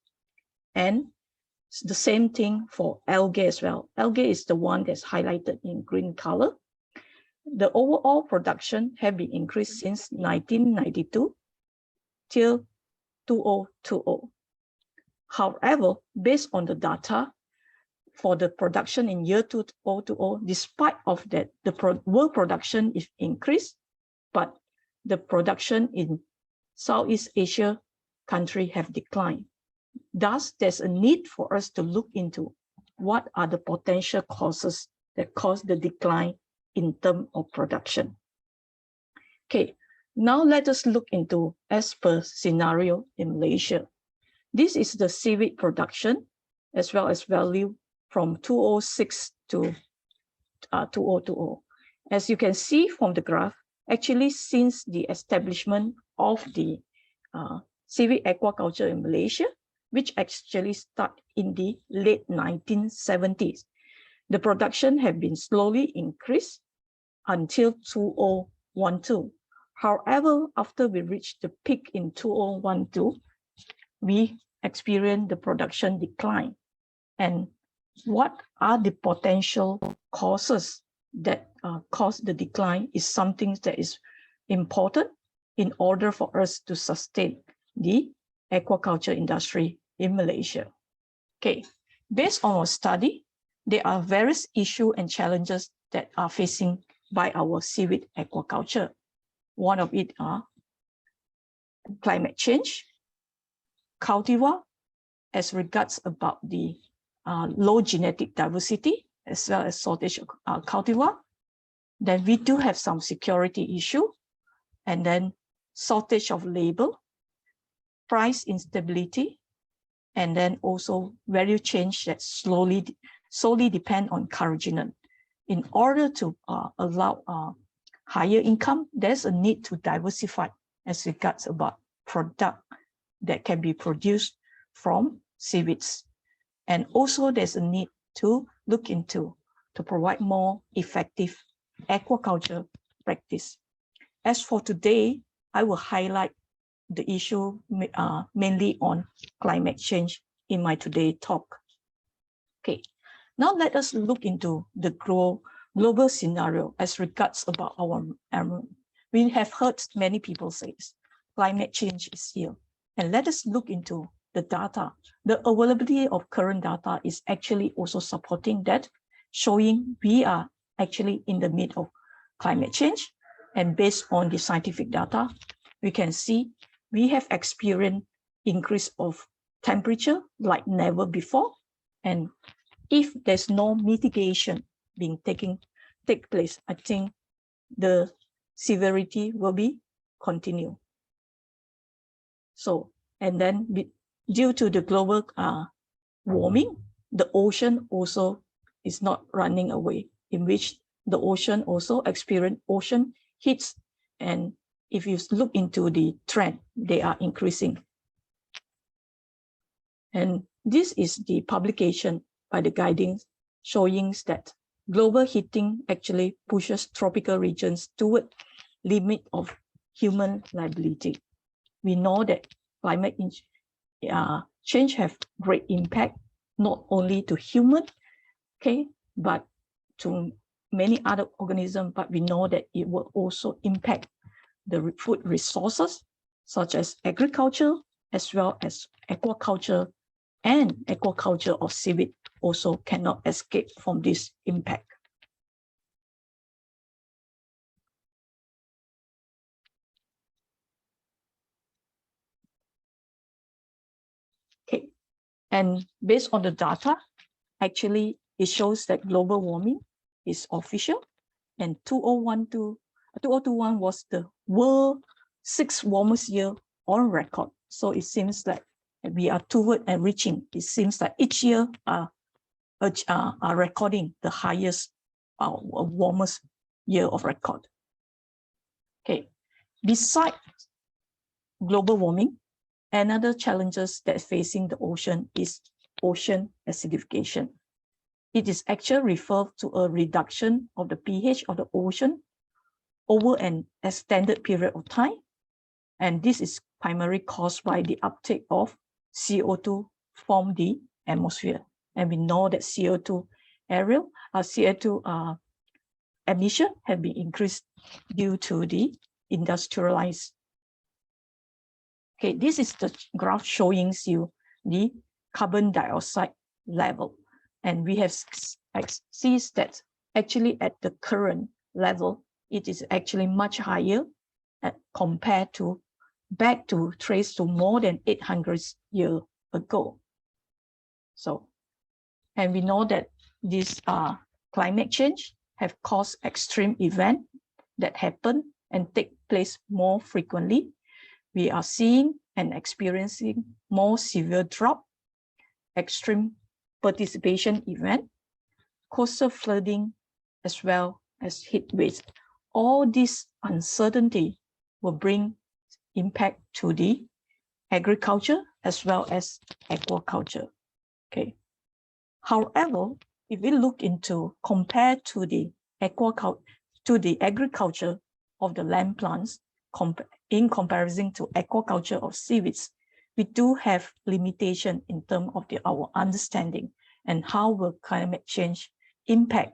Speaker 6: and the same thing for algae as well. Algae is the one that's highlighted in green color. The overall production have been increased since 1992 till 2020. However, based on the data for the production in year 2020, despite of that, the world production is increased, but the production in Southeast Asia country have declined. Thus, there's a need for us to look into what are the potential causes that cause the decline in terms of production. Okay, now let us look into as per scenario in Malaysia. This is the seaweed production as well as value from 2006 to 2020. As you can see from the graph, actually since the establishment of the seaweed aquaculture in Malaysia, which actually started in the late 1970s, the production have been slowly increased until 2012. However, after we reached the peak in 2012, we experienced the production decline. And what are the potential causes that cause the decline is something that is important in order for us to sustain the aquaculture industry in Malaysia. Okay, based on our study, there are various issues and challenges that are facing by our seaweed aquaculture. One of it are climate change, cultivar, as regards about the low genetic diversity, as well as shortage of cultivar. Then we do have some security issue, and then shortage of labor, price instability, and then also value change that solely depend on carcinogen. In order to allow higher income, there's a need to diversify as regards about product that can be produced from seaweeds. And also there's a need to look into to provide more effective aquaculture practice. As for today, I will highlight the issue mainly on climate change in my today talk. Okay, now let us look into the global scenario as regards about our environment. We have heard many people say climate change is here, and let us look into the data. The availability of current data is actually also supporting that, showing we are actually in the midst of climate change. And based on the scientific data, we can see we have experienced increase of temperature like never before. And if there's no mitigation being take place, I think the severity will be continue. So, and then due to the global warming, the ocean also is not running away, in which the ocean also experience ocean heats. And if you look into the trend, they are increasing. And this is the publication by the guiding showing that global heating actually pushes tropical regions toward limit of human liability. We know that climate change have great impact, not only to human, okay, but to many other organisms, but we know that it will also impact the food resources, such as agriculture, as well as aquaculture, and aquaculture of seaweed also cannot escape from this impact. Okay, and based on the data, actually it shows that global warming is official, and 2021 was the world 6th warmest year on record. So it seems like we are toward and reaching. It seems that each year are recording the highest warmest year of record. Okay, besides global warming, another challenges that facing the ocean is ocean acidification. It is actually referred to a reduction of the pH of the ocean over an extended period of time. And this is primarily caused by the uptake of CO2 from the atmosphere. And we know that CO2 emission have been increased due to the industrialized. Okay, this is the graph showing you the carbon dioxide level. And we have seen that actually at the current level, it is actually much higher compared to back to trace to more than 800 years ago. So, and we know that this climate change have caused extreme events that happen and take place more frequently. We are seeing and experiencing more severe drought, extreme participation event, coastal flooding, as well as heat waves. All this uncertainty will bring impact to the agriculture as well as aquaculture. Okay. However, if we look into compared to the aquaculture, to the agriculture of the land plants, in comparison to aquaculture of seaweeds, we do have limitation in terms of our understanding and how will climate change impact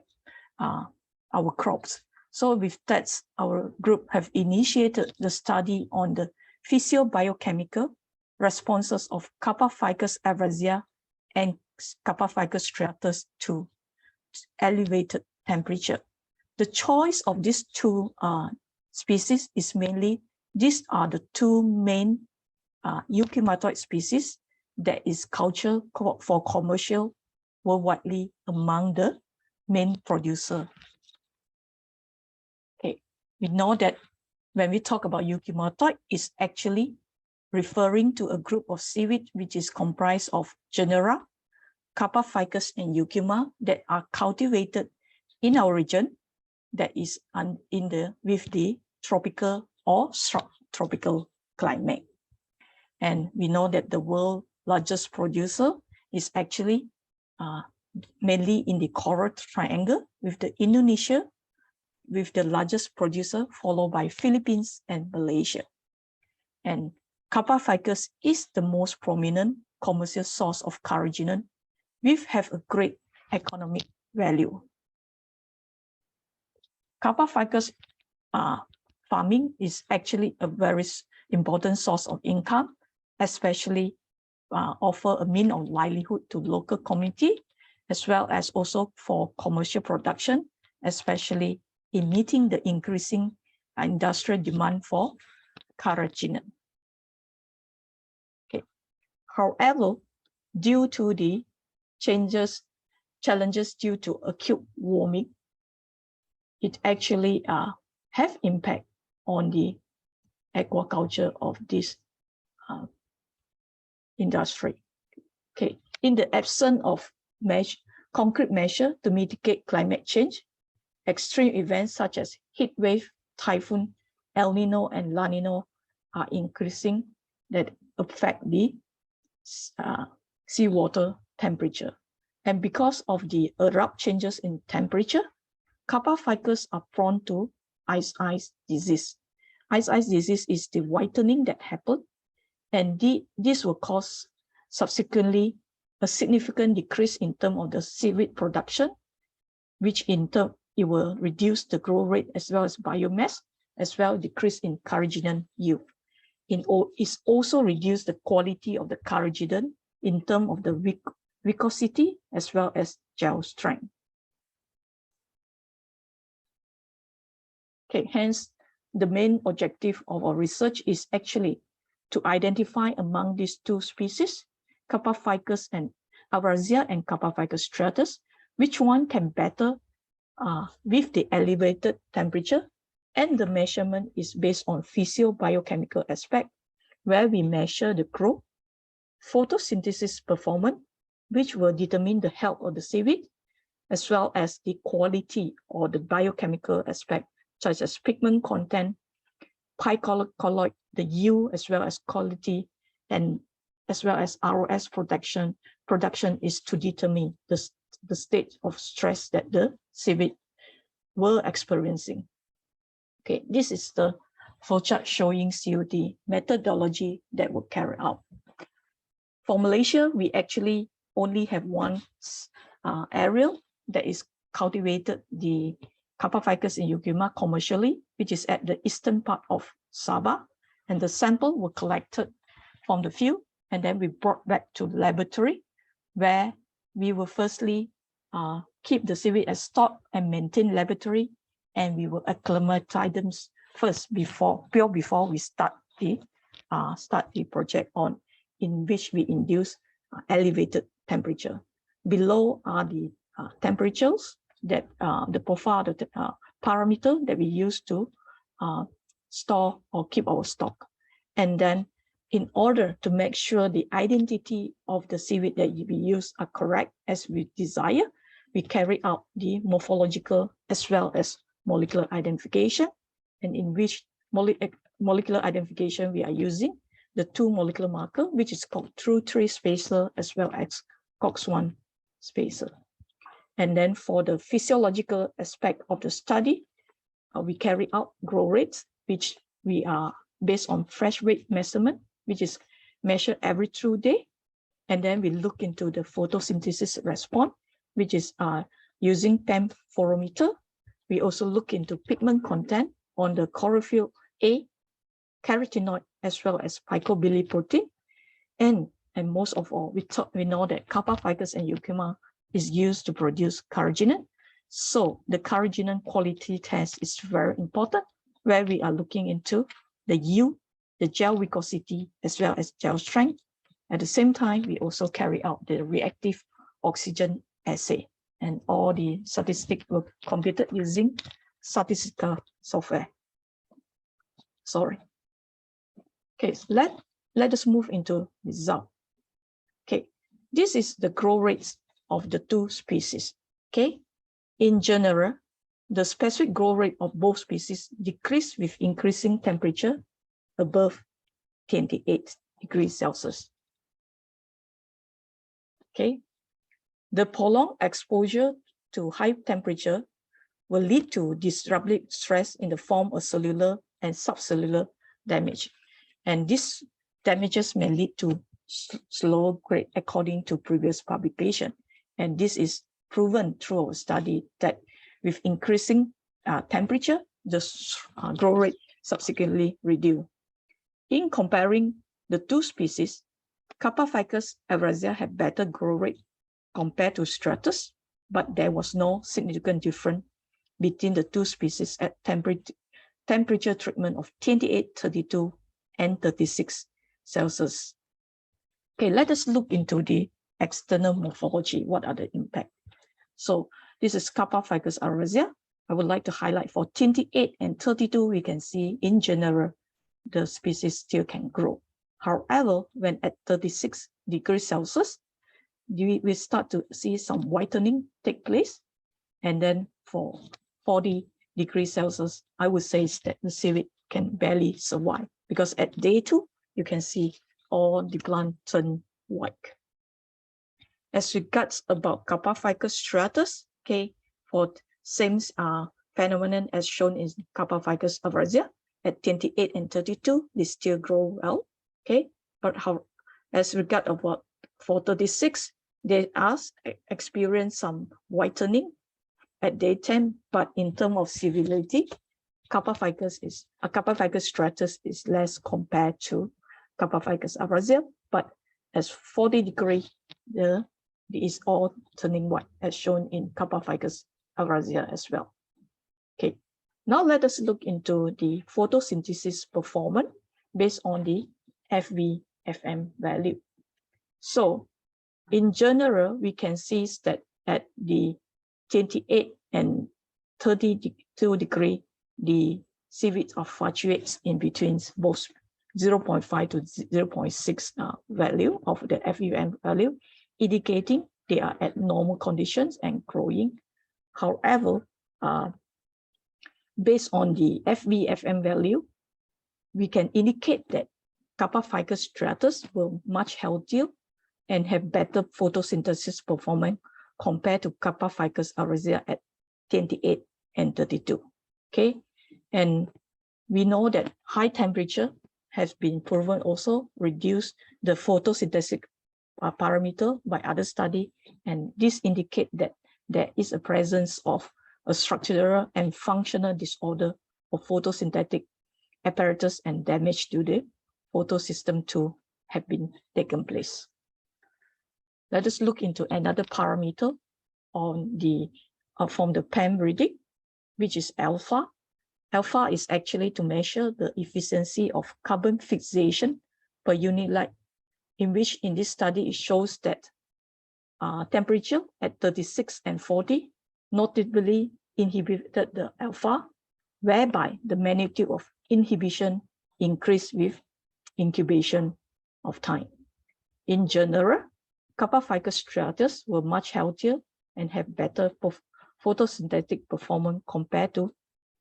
Speaker 6: our crops. So with that, our group have initiated the study on the physiobiochemical responses of Kappa ficus avrasea and Kappa ficus striatus to elevated temperature. The choice of these two species is mainly, these are the two main eukymatoid species that is cultured for commercial worldwide among the main producer. Okay, we know that when we talk about eukymatoid, it's actually referring to a group of seaweed which is comprised of genera, Kappa ficus and eukyma, that are cultivated in our region that is with the tropical or subtropical climate. And we know that the world's largest producer is actually mainly in the Coral Triangle, with the Indonesia with the largest producer, followed by Philippines and Malaysia. And Kappa ficus is the most prominent commercial source of carrageenan, which have a great economic value. Kappa ficus farming is actually a very important source of income, especially offer a means of livelihood to local community, as well as also for commercial production, especially in meeting the increasing industrial demand for carrageenan. Okay. However, due to the challenges due to acute warming, it actually have impact on the aquaculture of this industry. Okay, in the absence of concrete measure to mitigate climate change, extreme events such as heat wave, typhoon, El Nino, and La Nino are increasing that affect the seawater temperature. And because of the abrupt changes in temperature, Kappa ficus are prone to ice disease. Ice disease is the whitening that happened, and this will cause subsequently a significant decrease in terms of the seaweed production, which in turn it will reduce the growth rate as well as biomass, as well as decrease in carrageenan yield. It's also reduce the quality of the carrageenan in terms of the viscosity as well as gel strength. Okay, hence the main objective of our research is actually to identify among these two species, Kappa ficus and Avrassia and Kappa ficus striatus, which one can better with the elevated temperature, and the measurement is based on physio-biochemical aspect, where we measure the growth, photosynthesis performance, which will determine the health of the seaweed, as well as the quality or the biochemical aspect, such as pigment content, colloid, the yield, as well as quality, and as well as ROS production is to determine the state of stress that the seaweed were experiencing. Okay, this is the flowchart showing COD methodology that were carried out. For Malaysia, we actually only have one area that is cultivated the Kappa ficus in Eucuma commercially, which is at the eastern part of Sabah, and the sample were collected from the field, and then we brought back to the laboratory, where we will firstly keep the seaweed as stock and maintain laboratory, and we will acclimatize them first before we start the project on, in which we induce elevated temperature. Below are the temperatures that the profile, the parameter that we use to store or keep our stock. And then in order to make sure the identity of the seaweed that we use are correct as we desire, we carry out the morphological as well as molecular identification, and in which molecular identification we are using the two molecular marker, which is called true 3 spacer as well as COX-1 spacer. And then for the physiological aspect of the study, we carry out growth rates, which we are based on fresh weight measurement, which is measured every 2 days. And then we look into the photosynthesis response, which is using temp photometer. We also look into pigment content on the chlorophyll A, carotenoid, as well as phycobilirubin. And most of all, we know that Kappa ficus and Eucuma is used to produce carrageenan. So the carrageenan quality test is very important, where we are looking into the yield, the gel viscosity, as well as gel strength. At the same time, we also carry out the reactive oxygen assay, and all the statistics were computed using statistical software. Sorry. Okay, so let us move into result. Okay, this is the growth rates of the two species. Okay, in general, the specific growth rate of both species decreased with increasing temperature above 28 degrees Celsius. Okay, the prolonged exposure to high temperature will lead to disruptive stress in the form of cellular and subcellular damage. And these damages may lead to slow grade according to previous publication. And this is proven through our study that with increasing temperature, the growth rate subsequently reduced. In comparing the two species, Kappa ficus Avrassia had better growth rate compared to Striatus, but there was no significant difference between the two species at temperature treatment of 28, 32, and 36 Celsius. Okay, let us look into the external morphology. What are the impact? So this is Kappa ficus Avrassia. I would like to highlight for 28 and 32, we can see in general, the species still can grow. However, when at 36 degrees Celsius, we start to see some whitening take place. And then for 40 degrees Celsius, I would say that the seaweed can barely survive, because at day 2, you can see all the plant turn white. as regards about Kappa ficus striatus, okay, for same phenomenon as shown in Kappa ficus ovrsia at 28 and 32, they still grow well, okay. But how, as regard about for 36, they experience some whitening at daytime, but in terms of severity, Kappa ficus striatus is less compared to Kappa ficus ovrsia, but as 40 degree, it is all turning white as shown in Kappa ficus ovrsia as well. Okay, now let us look into the photosynthesis performance based on the FV-FM value. So in general, we can see that at the 28 and 32 degree, the series of fluctuates in between both 0.5 to 0.6 value of the FVM value, indicating they are at normal conditions and growing. However, based on the FVFM value, we can indicate that Kappa ficus striatus will much healthier and have better photosynthesis performance compared to Kappa ficus ovrsia at 28 and 32. Okay, and we know that high temperature has been proven also reduce the photosynthetic parameter by other study, and this indicate that there is a presence of a structural and functional disorder of photosynthetic apparatus and damage to the photosystem to have been taken place. Let us look into another parameter on the from the PEM reading, which is alpha. Alpha is actually to measure the efficiency of carbon fixation per unit light, in which in this study it shows that temperature at 36 and 40 notably inhibited the alpha, whereby the magnitude of inhibition increased with incubation of time. In general, Kappa ficus striatus were much healthier and have better photosynthetic performance compared to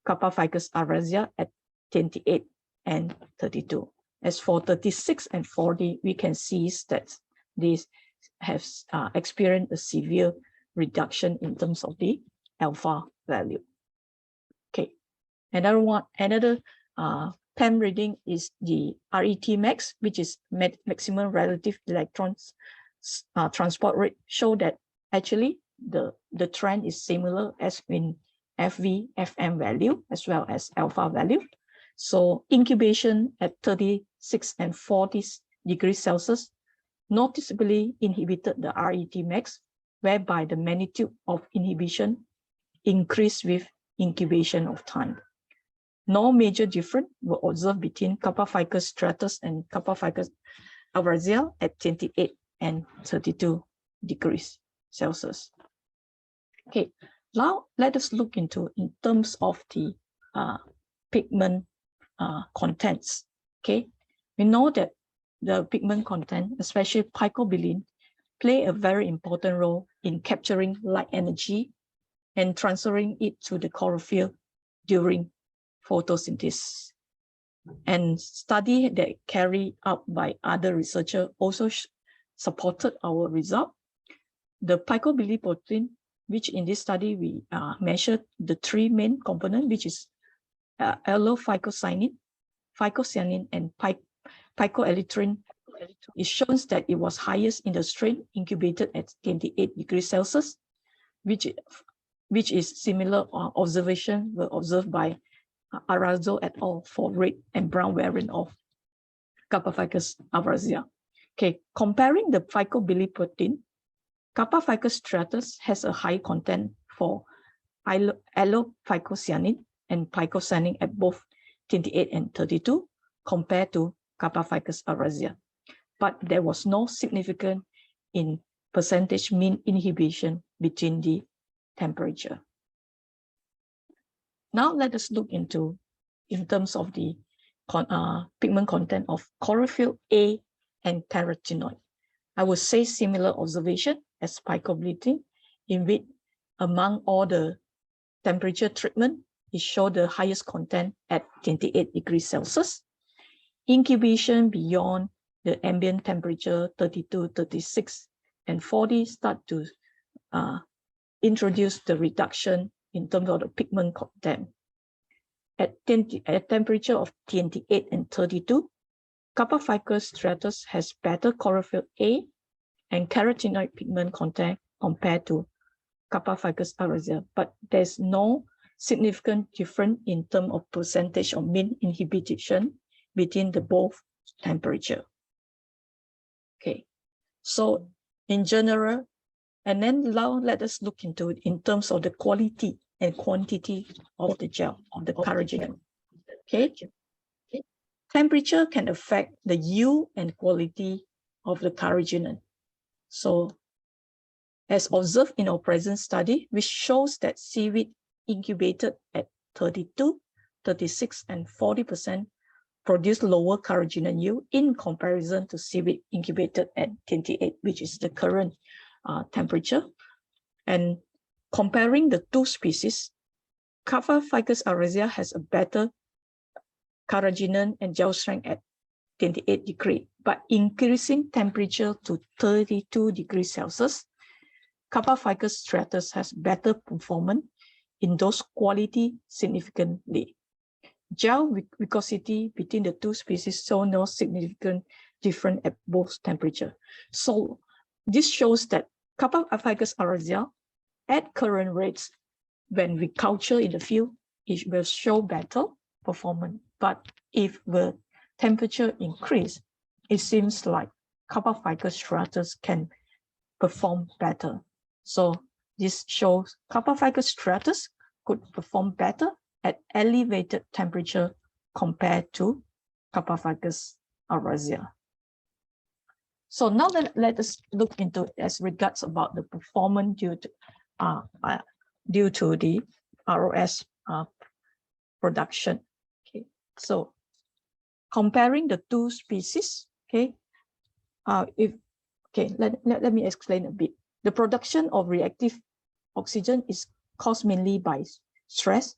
Speaker 6: Kappa ficus ovrsia at 28 and 32. As for 36 and 40, we can see that these have experienced a severe reduction in terms of the alpha value. Okay, another PEM reading is the RET max, which is maximum relative electrons transport rate, show that actually the trend is similar as in FV-FM value as well as alpha value. So incubation at 36 and 40 degrees Celsius noticeably inhibited the RET max, whereby the magnitude of inhibition increased with incubation of time. No major difference were observed between Kappa ficus striatus and Kappa ficus ovrsia at 28 and 32 degrees Celsius. Okay, now let us look into in terms of the pigment contents. Okay, we know that the pigment content, especially picobilin, play a very important role in capturing light energy and transferring it to the chlorophyll during photosynthesis. And study that carried out by other researchers also supported our result. The picobilin protein, which in this study we measured the three main components, which is allophycocyanin, phycocyanin, and picoerythrin. It shows that it was highest in the strain incubated at 28 degrees Celsius, which is similar observation were observed by Arazo et al. For red and brown variant of Kappa ficus ovrsia. Okay, comparing the picobilin protein, Kappa ficus striatus has a high content for allophycocyanin and phycocyanin at both 28 and 32 compared to Kappa ficus ovrsia. But there was no significant in percentage mean inhibition between the temperature. Now let us look into in terms of the pigment content of chlorophyll A and carotenoid. I would say similar observation as picobilin, in which among all the temperature treatment, it showed the highest content at 28 degrees Celsius. Incubation beyond the ambient temperature 32, 36 and 40 start to introduce the reduction in terms of the pigment content. At temperature of 28 and 32, Kappa ficus striatus has better chlorophyll A and carotenoid pigment content compared to Kappa ficus aureusea, but there's no significant difference in terms of percentage of mean inhibition between the both temperature. Okay, so in general, and then now let us look into it in terms of the quality and quantity of the gel, of the carrageenan. Okay, temperature can affect the yield and quality of the carrageenan. So as observed in our present study, which shows that seaweed incubated at 32, 36, and 40% produce lower carrageenan yield in comparison to seaweed incubated at 28, which is the current temperature. And comparing the two species, Kappa ficus aureusea has a better carrageenan and gel strength at 28 degrees, but increasing temperature to 32 degrees Celsius, Kappa ficus striatus has better performance in those quality significantly. Gel viscosity between the two species show no significant difference at both temperature. So this shows that Kappa ficus aureusea at current rates, when we culture in the field, it will show better performance. But if the temperature increase, it seems like Kappa ficus striatus can perform better. So this shows Kappa ficus striatus could perform better at elevated temperature compared to Kappa ficus aureusea. So now let us look into as regards about the performance due to the ROS production. Okay, so comparing the two species. Okay, let me explain a bit. The production of reactive oxygen is caused mainly by stress,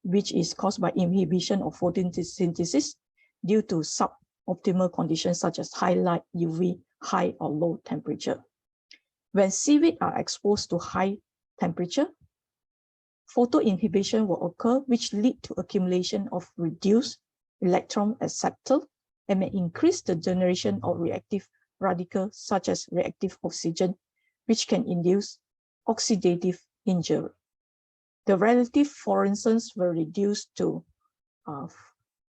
Speaker 6: which is caused by inhibition of photosynthesis due to suboptimal conditions such as high light, UV, high or low temperature. When seaweed are exposed to high temperature, photoinhibition will occur, which lead to accumulation of reduced electron acceptor and may increase the generation of reactive radicals such as reactive oxygen, which can induce oxidative injury. The relative fluorescence will reduce to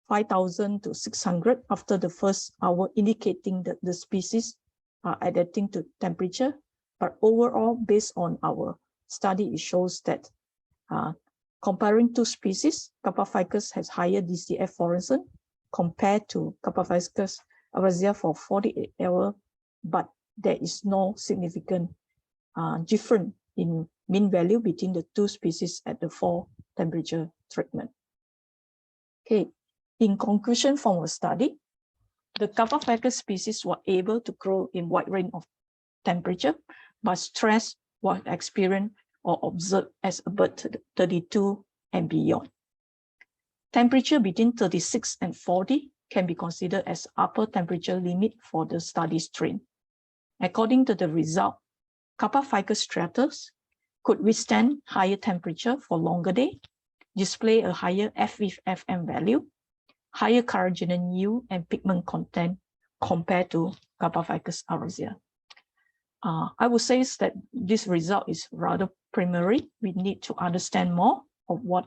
Speaker 6: 5,000 to 600 after the first hour, indicating that the species are adapting to temperature. But overall, based on our study, it shows that comparing two species, Kappa ficus has higher DCF fluorescence compared to Kappa ficus aureusea for 48 hours, but there is no significant difference in mean value between the two species at the 4 temperature treatment. Okay, in conclusion from our study, the Kappa ficus species were able to grow in wide range of temperature, but stress was experienced or observed as above 32 and beyond. Temperature between 36 and 40 can be considered as upper temperature limit for the study strain. According to the result, Kappa ficus striatus could withstand higher temperature for longer day, display a higher F-FM value, higher carrageenan yield and pigment content compared to Kappa ficus aureusea. I would say that this result is rather preliminary. We need to understand more of what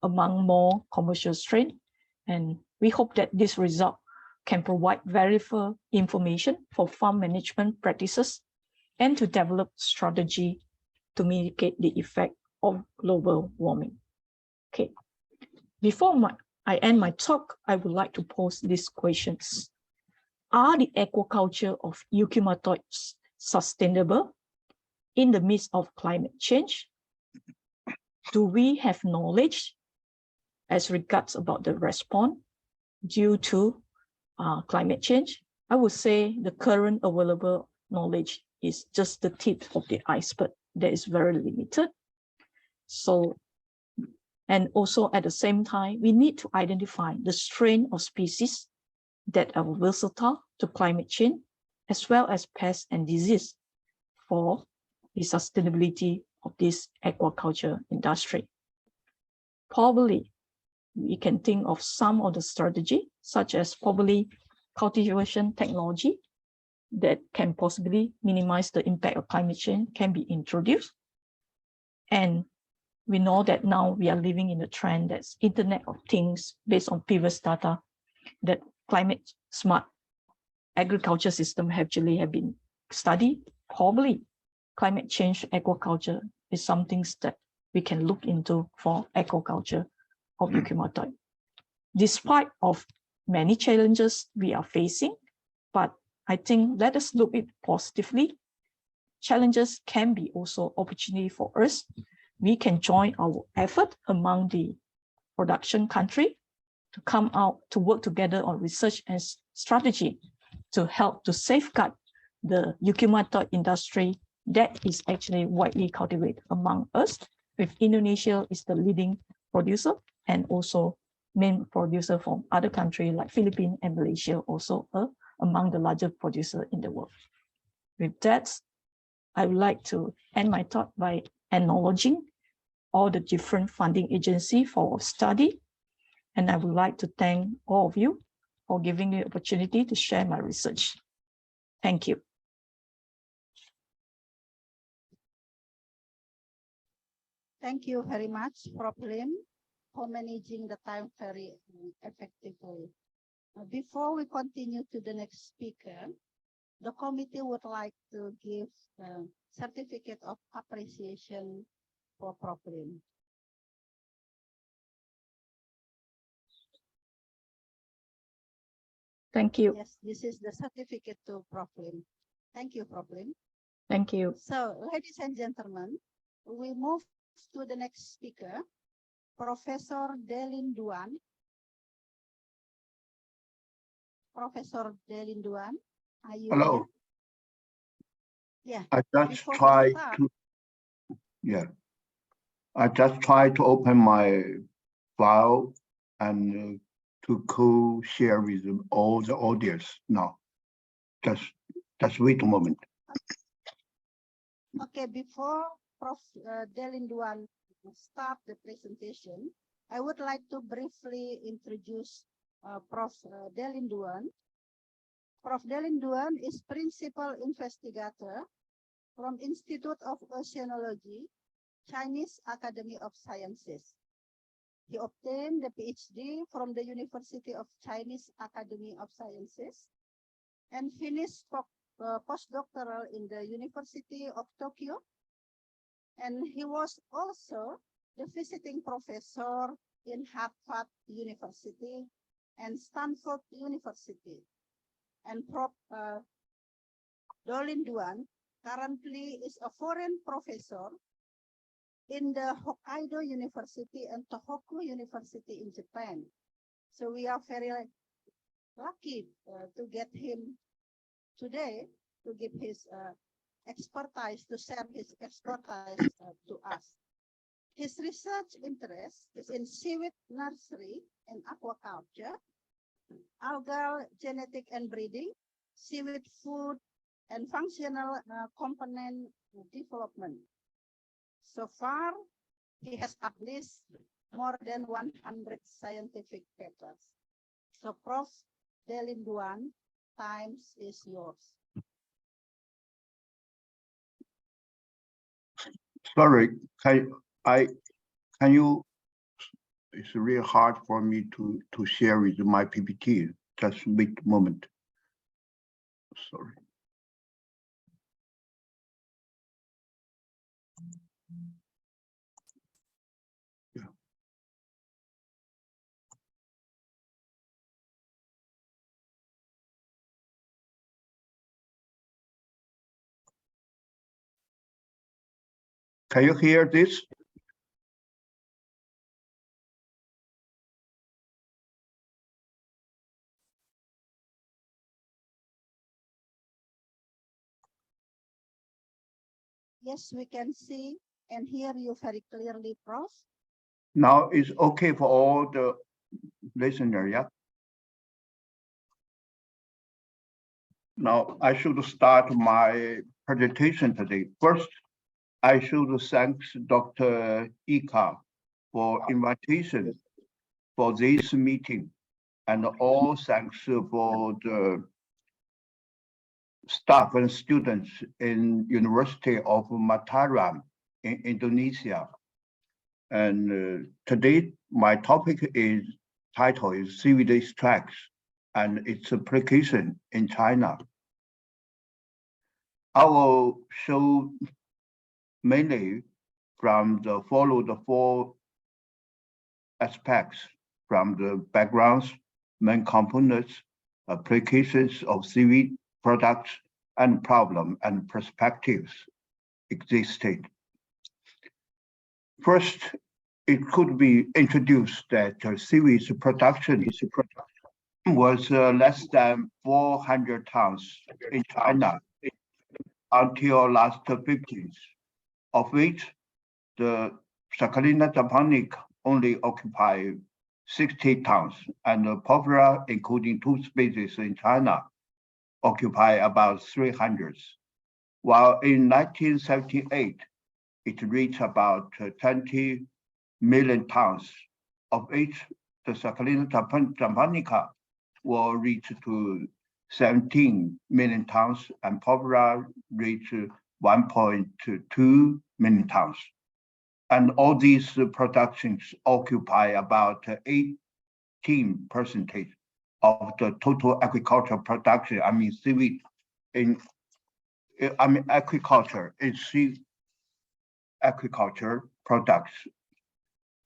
Speaker 6: among more commercial strain, and we hope that this result can provide valuable information for farm management practices and to develop strategy to mitigate the effect of global warming. Okay, before I end my talk, I would like to pose these questions. Are the aquaculture of euchymatoids sustainable in the midst of climate change? Do we have knowledge as regards about the response due to climate change? I would say the current available knowledge is just the tip of the iceberg. That is very limited. So, and also at the same time, we need to identify the strain of species that are versatile to climate change, as well as pests and disease, for the sustainability of this aquaculture industry. Probably we can think of some of the strategy, such as probably cultivation technology that can possibly minimize the impact of climate change can be introduced. And we know that now we are living in a trend that's Internet of Things based on previous data that climate smart agriculture system actually have been studied. Probably climate change aquaculture is something that we can look into for aquaculture of eukaryotic. Despite of many challenges we are facing, but I think let us look at it positively. Challenges can be also opportunity for us. We can join our effort among the production country to come out to work together on research and strategy to help to safeguard the eukaryotic industry that is actually widely cultivated among us, with Indonesia is the leading producer and also main producer from other countries like Philippines and Malaysia also among the largest producer in the world. With that, I would like to end my talk by acknowledging all the different funding agencies for our study. And I would like to thank all of you for giving me the opportunity to share my research. Thank you.
Speaker 5: Thank you very much, Prof. Lim, for managing the time very effectively. Before we continue to the next speaker, the committee would like to give a certificate of appreciation for Prof. Lim.
Speaker 6: Thank you.
Speaker 5: Yes, this is the certificate to Prof. Lim. Thank you, Prof. Lim.
Speaker 6: Thank you.
Speaker 5: So, ladies and gentlemen, we move to the next speaker, Professor Delin Duan. Professor Delin Duan, are you
Speaker 7: Hello.
Speaker 5: here? Yeah.
Speaker 7: I just
Speaker 5: Before we
Speaker 7: tried
Speaker 5: start-
Speaker 7: to, yeah. I just tried to open my file and to co-share with all the audience now. Just wait a moment.
Speaker 5: Okay, before Prof. Delin Duan start the presentation, I would like to briefly introduce Prof. Delin Duan. Prof. Delin Duan is Principal Investigator from Institute of Oceanology, Chinese Academy of Sciences. He obtained the PhD from the University of Chinese Academy of Sciences and finished postdoctoral in the University of Tokyo. And he was also the visiting professor in Harvard University and Stanford University. And Prof. Delin Duan currently is a foreign professor in the Hokkaido University and Tohoku University in Japan. So we are very lucky to get him today to give his expertise, to share his expertise to us. His research interest is in seaweed nursery and aquaculture, algal genetic and breeding, seaweed food, and functional component development. So far, he has published more than 100 scientific papers. So Prof. Delin Duan, time is yours.
Speaker 7: Sorry, can you? It's really hard for me to share with my PPT. Just wait a moment. Sorry. Yeah. Can you hear this?
Speaker 5: Yes, we can see and hear you very clearly, Prof.
Speaker 7: Now it's okay for all the listener, yeah? Now, I should start my presentation today. First, I should thank Dr. Ika for invitation for this meeting, and all thanks for the staff and students in University of Mataram in Indonesia. And today, my topic title is CVD extracts and its application in China. I will show mainly follow the four aspects from the backgrounds, main components, applications of CV products, and problem and perspectives existed. First, it could be introduced that seaweed production was less than 400 tons in China until last 50s, of which the Saccharina japonica only occupy 60 tons, and the Povera, including two species in China, occupy about 300. While in 1978, it reached about 20 million tons, of which the Saccharina japonica will reach to 17 million tons, and Povera reach 1.2 million tons. And all these productions occupy about 18% of the total agricultural production. I mean, seaweed agriculture is agriculture products.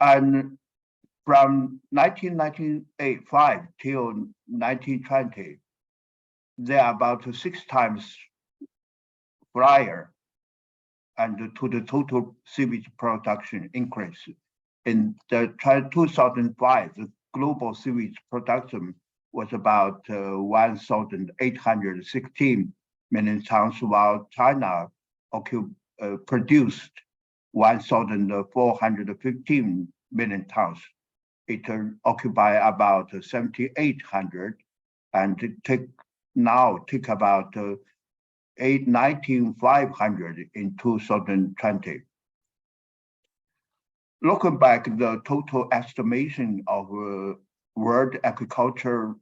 Speaker 7: And from 1995 till 1920, they are about 6 times higher, and to the total seaweed production increase. In the 2005, the global seaweed production was about 1,816 million tons, while China produced 1,415 million tons. It occupy about 7,800, and it take about 19,500 in 2020. Looking back, the total estimation of world agriculture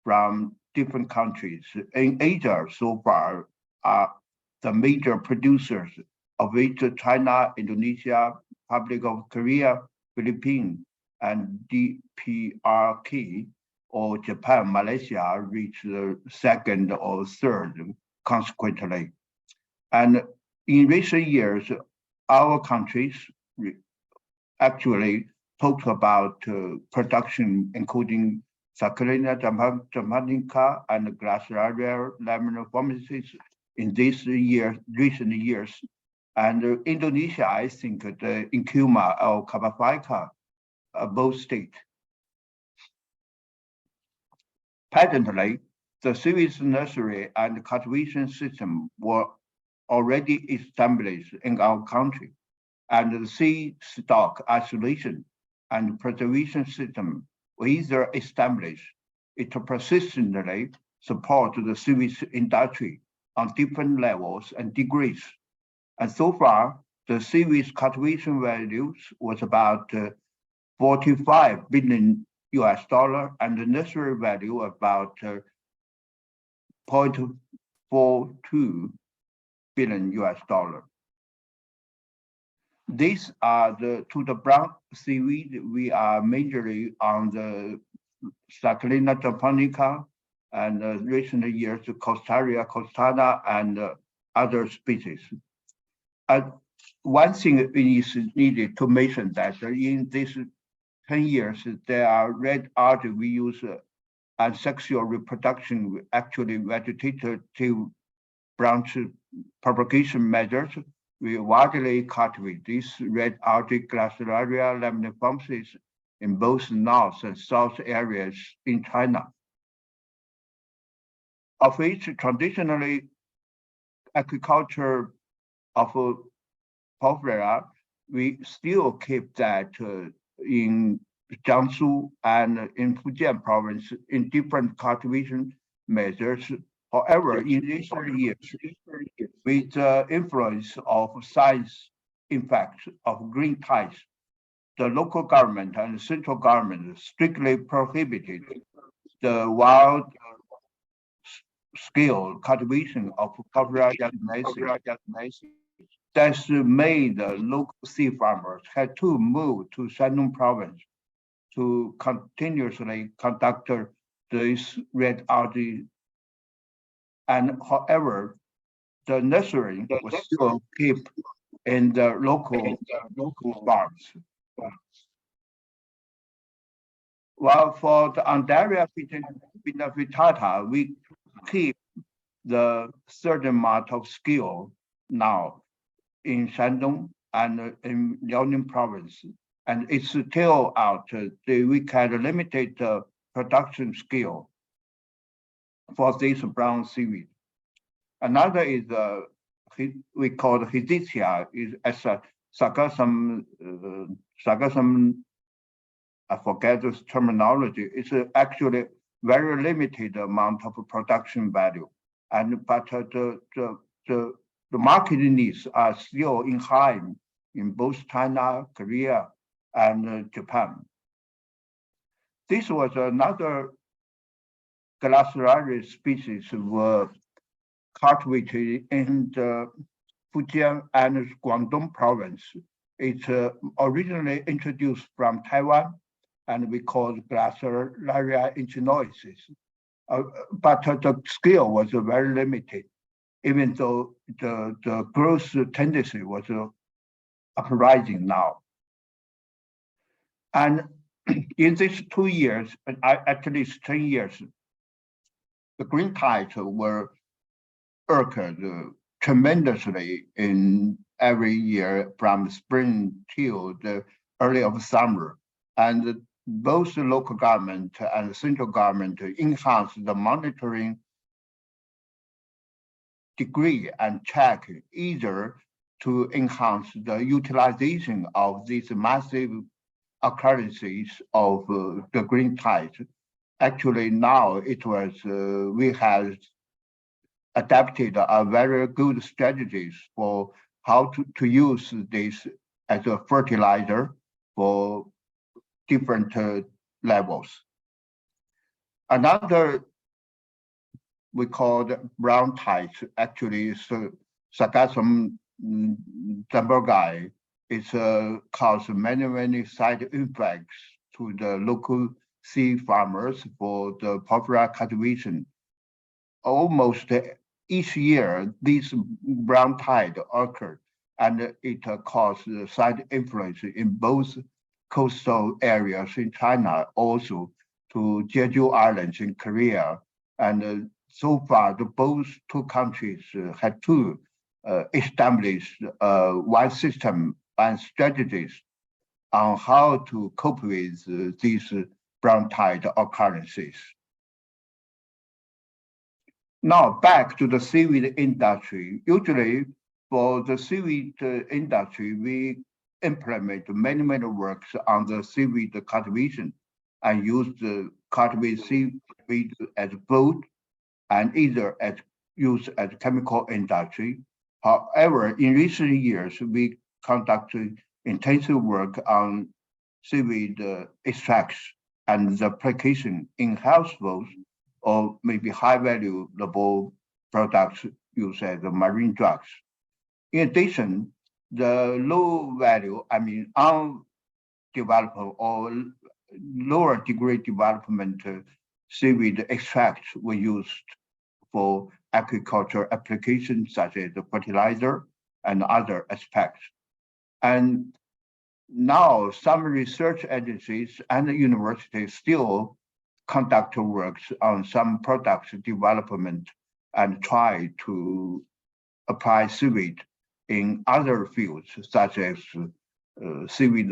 Speaker 7: from different countries in Asia so far are the major producers, of which China, Indonesia, Republic of Korea, Philippines, and DPRK, or Japan, Malaysia, reach the second or third consequently. And in recent years, our countries actually talk about production, including Saccharina japonica and Gracilaria laminiformis in recent years. And Indonesia, I think the Incuma or Cabafica both state. Patently, the seaweed nursery and cultivation system were already established in our country, and the seed stock isolation and preservation system were either established. It persistently supported the seaweed industry on different levels and degrees. And so far, the seaweed cultivation values was about 45 billion US dollar, and the nursery value about 0.42 billion US dollar. These are to the brown seaweed. We are majorly on the Saccharina japonica, and recent years Costaria costata and other species. One thing is needed to mention that in these 10 years, there are red algae we use and sexual reproduction, actually vegetative branch propagation measures. We widely cultivate these red algae Gracilaria laminiformis in both north and south areas in China, of which traditionally agriculture of Povera, we still keep that in Jiangsu and in Fujian province in different cultivation measures However, in recent years, with the influence of science, in fact, of green ties, the local government and central government strictly prohibited the wild-scale cultivation of Papaya jasmine. That's made the local sea farmers had to move to Shandong province to continuously conduct this red algae. And however, the nursery was still kept in the local farms. While for the Undaria vittata, we keep the certain amount of skill now in Shandong and in Liaoning province, and it's still out. We can limit the production skill for this brown seaweed. Another is we call Hydisia, is as a sargassum. I forget this terminology. It's actually very limited amount of production value, and but the market needs are still in high in both China, Korea, and Japan. This was another glaciaria species were cultivated in the Fujian and Guangdong province. It's originally introduced from Taiwan, and we call it Glaciaria ingenoides. But the scale was very limited, even though the growth tendency was uprising now. And in these 2 years, at least 10 years, the green tides were occurred tremendously in every year from spring till the early of summer. And both the local government and the central government enhanced the monitoring degree and check either to enhance the utilization of these massive occurrences of the green tide. Actually, now it was, we have adapted a very good strategies for how to use this as a fertilizer for different levels. Another we call the brown tide, actually is Sargassum zamburgai. It's caused many side effects to the local sea farmers for the popular cultivation. Almost each year, this brown tide occurred, and it caused side influence in both coastal areas in China, also to Jeju Islands in Korea. And so far, both two countries had to establish one system and strategies on how to cope with these brown tide occurrences. Now back to the seaweed industry. Usually for the seaweed industry, we implement many works on the seaweed cultivation and use the cultivate seaweed as food and either as used as chemical industry. However, in recent years, we conducted intensive work on seaweed extracts and the application in households or maybe high valuable products used as marine drugs. In addition, the low value, undeveloped or lower degree development seaweed extracts were used for agriculture applications such as the fertilizer and other aspects. And now some research agencies and universities still conduct works on some products development and try to apply seaweed in other fields, such as seaweed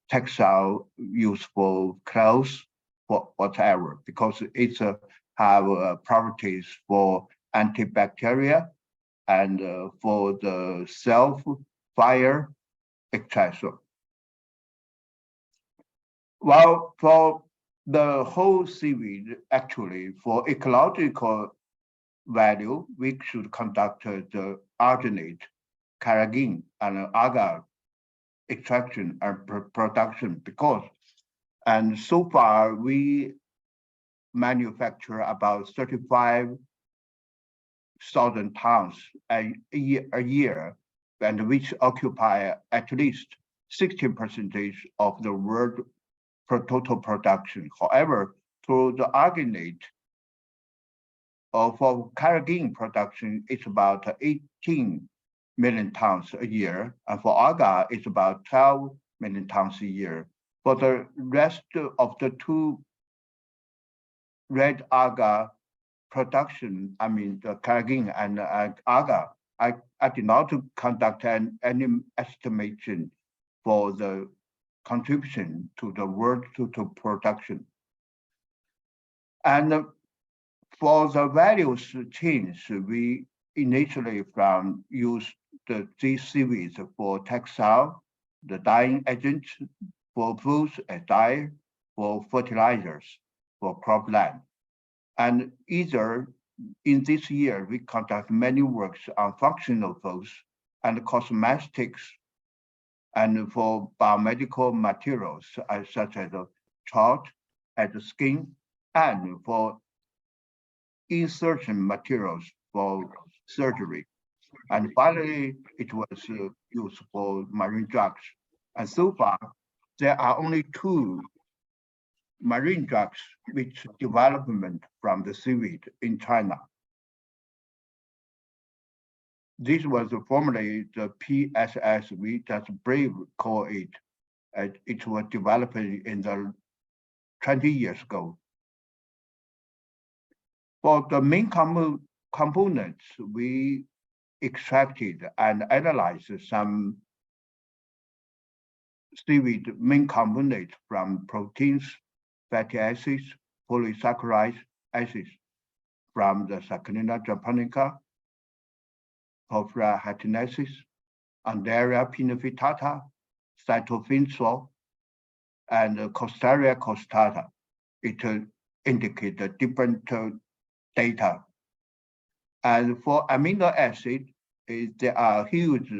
Speaker 7: textile used for clothes, for whatever, because it's have properties for antibacterial and for the self-fire, etc. Well, for the whole seaweed, actually, for ecological value, we should conduct the arginate, carrageen, and agar extraction and production and so far we manufacture about 35,000 tons a year, and which occupy at least 60% of the world total production. However, through the arginate for carrageen production, it's about 18 million tons a year, and for agar, it's about 12 million tons a year. For the rest of the two red agar production, I mean the carrageen and agar, I did not conduct any estimation for the contribution to the world total production. And for the values change, we initially use these seaweeds for textile, the dyeing agents, for foods and dye, for fertilizers, for cropland. And either in this year, we conduct many works on functional foods and cosmetics, and for biomedical materials such as chalk and skin, and for insertion materials for surgery. And finally, it was used for marine drugs. And so far, there are only 2 marine drugs which development from the seaweed in China. This was formerly the PSS, we just brave call it. It was developed in the 20 years ago. For the main components, we extracted and analyzed some seaweed main components from proteins, fatty acids, polysaccharide acids from the Saccharinella japonica, Porphyra hatinensis, Andaria pinophytata, cytophenol, and Costaria costata. It indicates the different data. And for amino acid, there are huge,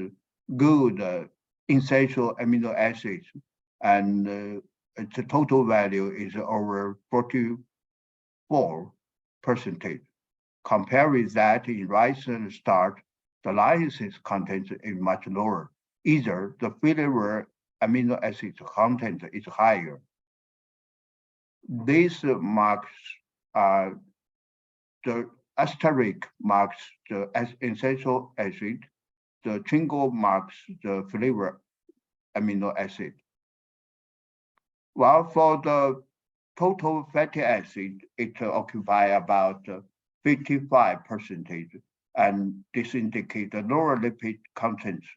Speaker 7: good essential amino acids, and the total value is over 44%. Compare with that in rice and starch, the lysis content is much lower. Either the flavor amino acid content is higher. These marks are the asterisk marks the essential acid, the triangle marks the flavor amino acid. While for the total fatty acid, it occupies about 55%, and this indicates the lower lipid contents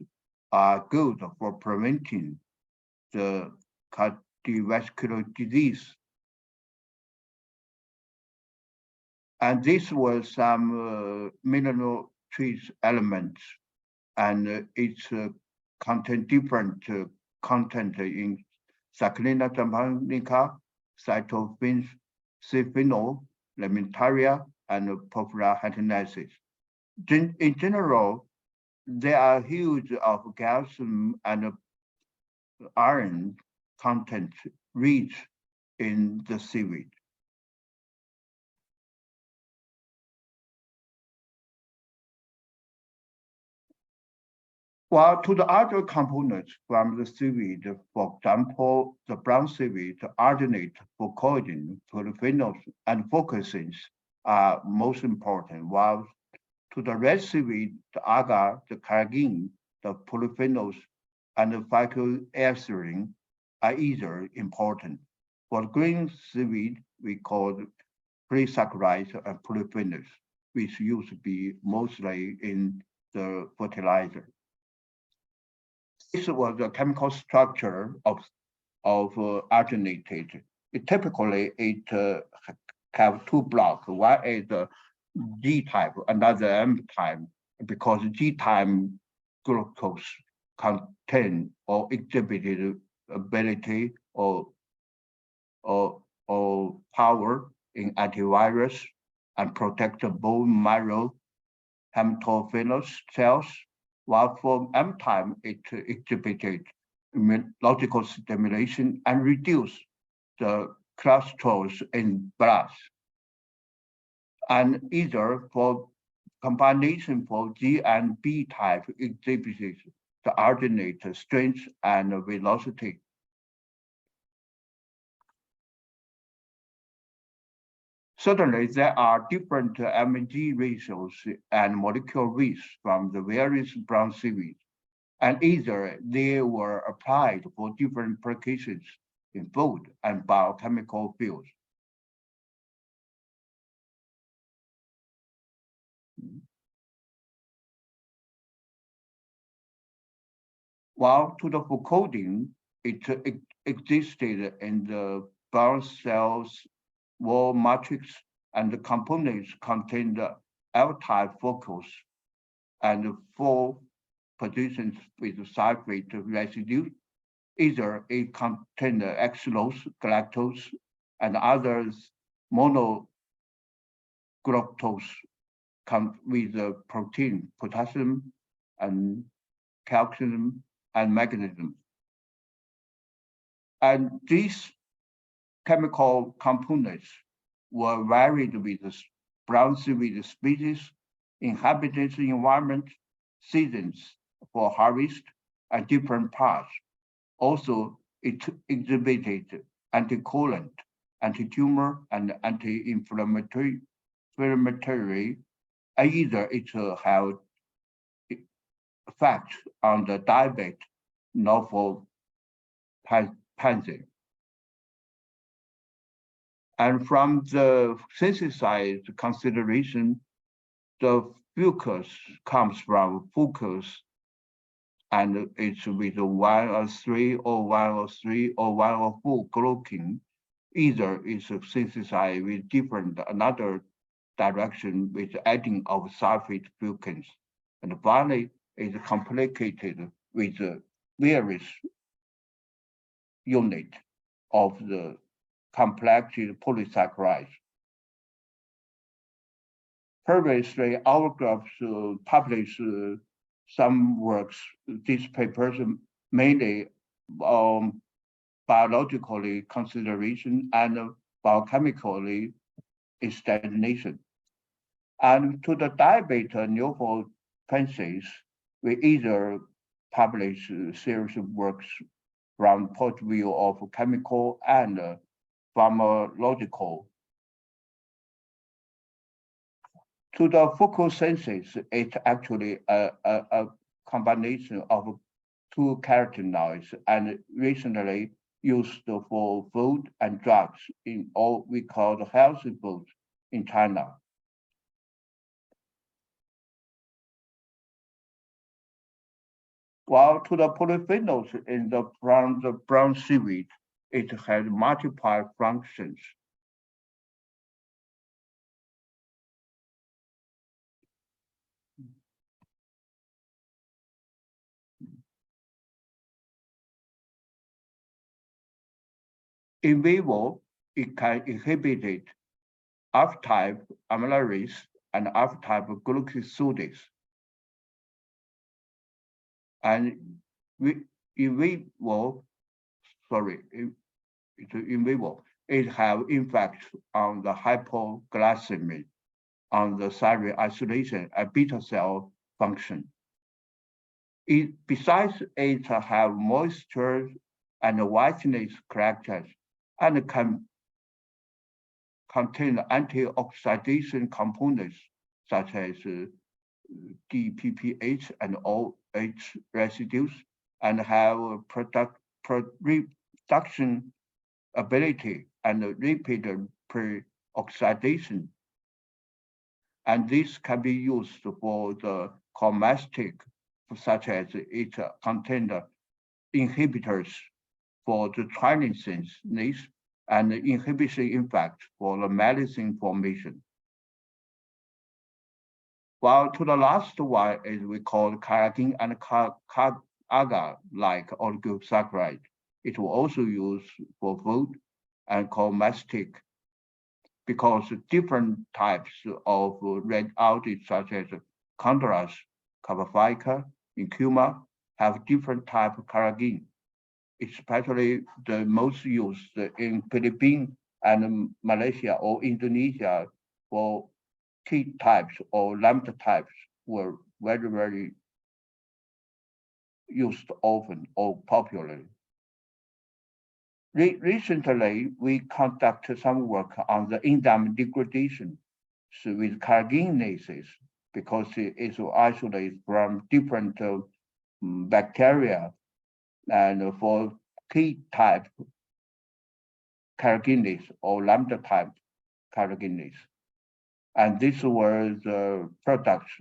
Speaker 7: are good for preventing the cardiovascular disease. And this was some mineral trace elements, and it's contain different content in Saccharinella japonica, cytophenol, lamentaria, and Porphyra hatinensis. In general, there are huge of calcium and iron content rich in the seaweed. While to the other components from the seaweed, for example, the brown seaweed, arginate for collagen, polyphenols, and focusins are most important, while to the red seaweed, the agar, the carrageen, the polyphenols, and the phycoerythrin are either important. For green seaweed, we call polysaccharides and polyphenols, which used to be mostly in the fertilizer. This was the chemical structure of arginated. Typically, it have 2 blocks. One is the G type, another M type, because G type glucose contain or exhibited ability or power in antivirus and protect the bone marrow hematophilus cells, while for M-time it exhibited immunological stimulation and reduced the cholesterol in blood. And either for combination for G and B type exhibits the alternate strength and velocity. Certainly, there are different MG ratios and molecular weights from the various brown seaweeds, and either they were applied for different applications in food and biochemical fields. While to the coding, it existed in the brown cells wall matrix, and the components contain the L-type focus and 4 positions with sulfate residue. Either it contains xylose, galactose, and others monoglucose with the protein, potassium, and calcium, and magnesium. And these chemical components were varied with the brown seaweed species, inhabitants environment, seasons for harvest, and different parts. Also, it exhibited anticoagulant, anti-tumor, and anti-inflammatory. Either it had effect on the diabetic norepinephrine. And from the synthesized consideration, the fucus comes from fucus, and it's with 103 or 103 or 104 glucine. Either it's synthesized with another direction with adding of sulfate fucins. And finally, it's complicated with various units of the complex polysaccharides. Previously, our groups published some works, these papers mainly biologically consideration and biochemically stagnation. And to the diabetic neuropenses, we either publish a series of works from point of view of chemical and pharmacological. To the focal senses, it's actually a combination of 2 carotenoids and recently used for food and drugs in all we call the healthy foods in China. While to the polyphenols in the brown seaweed, it has multiple functions. In vivo, it can inhibit F-type amylase and F-type glucosidase. And in vivo, it have impact on the hypoglycemia, on the thyroid isolation and beta cell function. Besides, it have moisture and whiteness characters and can contain antioxidation components such as DPPH and OH residues, and have reduction ability and rapid pre-oxidation. And this can be used for the cosmetic, such as it contains inhibitors for the trypsin and the inhibition impact for the medicine formation. While to the last one is we call carotene and agar-like oligosaccharide. It will also use for food and cosmetic because different types of red algae, such as Chondrus, Carbaphyca, and Cuma, have different type of carrageen, especially the most used in Philippines and Malaysia or Indonesia for key types or lambda types were very, very used often or popularly. Recently, we conducted some work on the enzyme degradation with carrageenases because it is isolated from different bacteria and for key type carrageenase or lambda type carrageenase. And this was products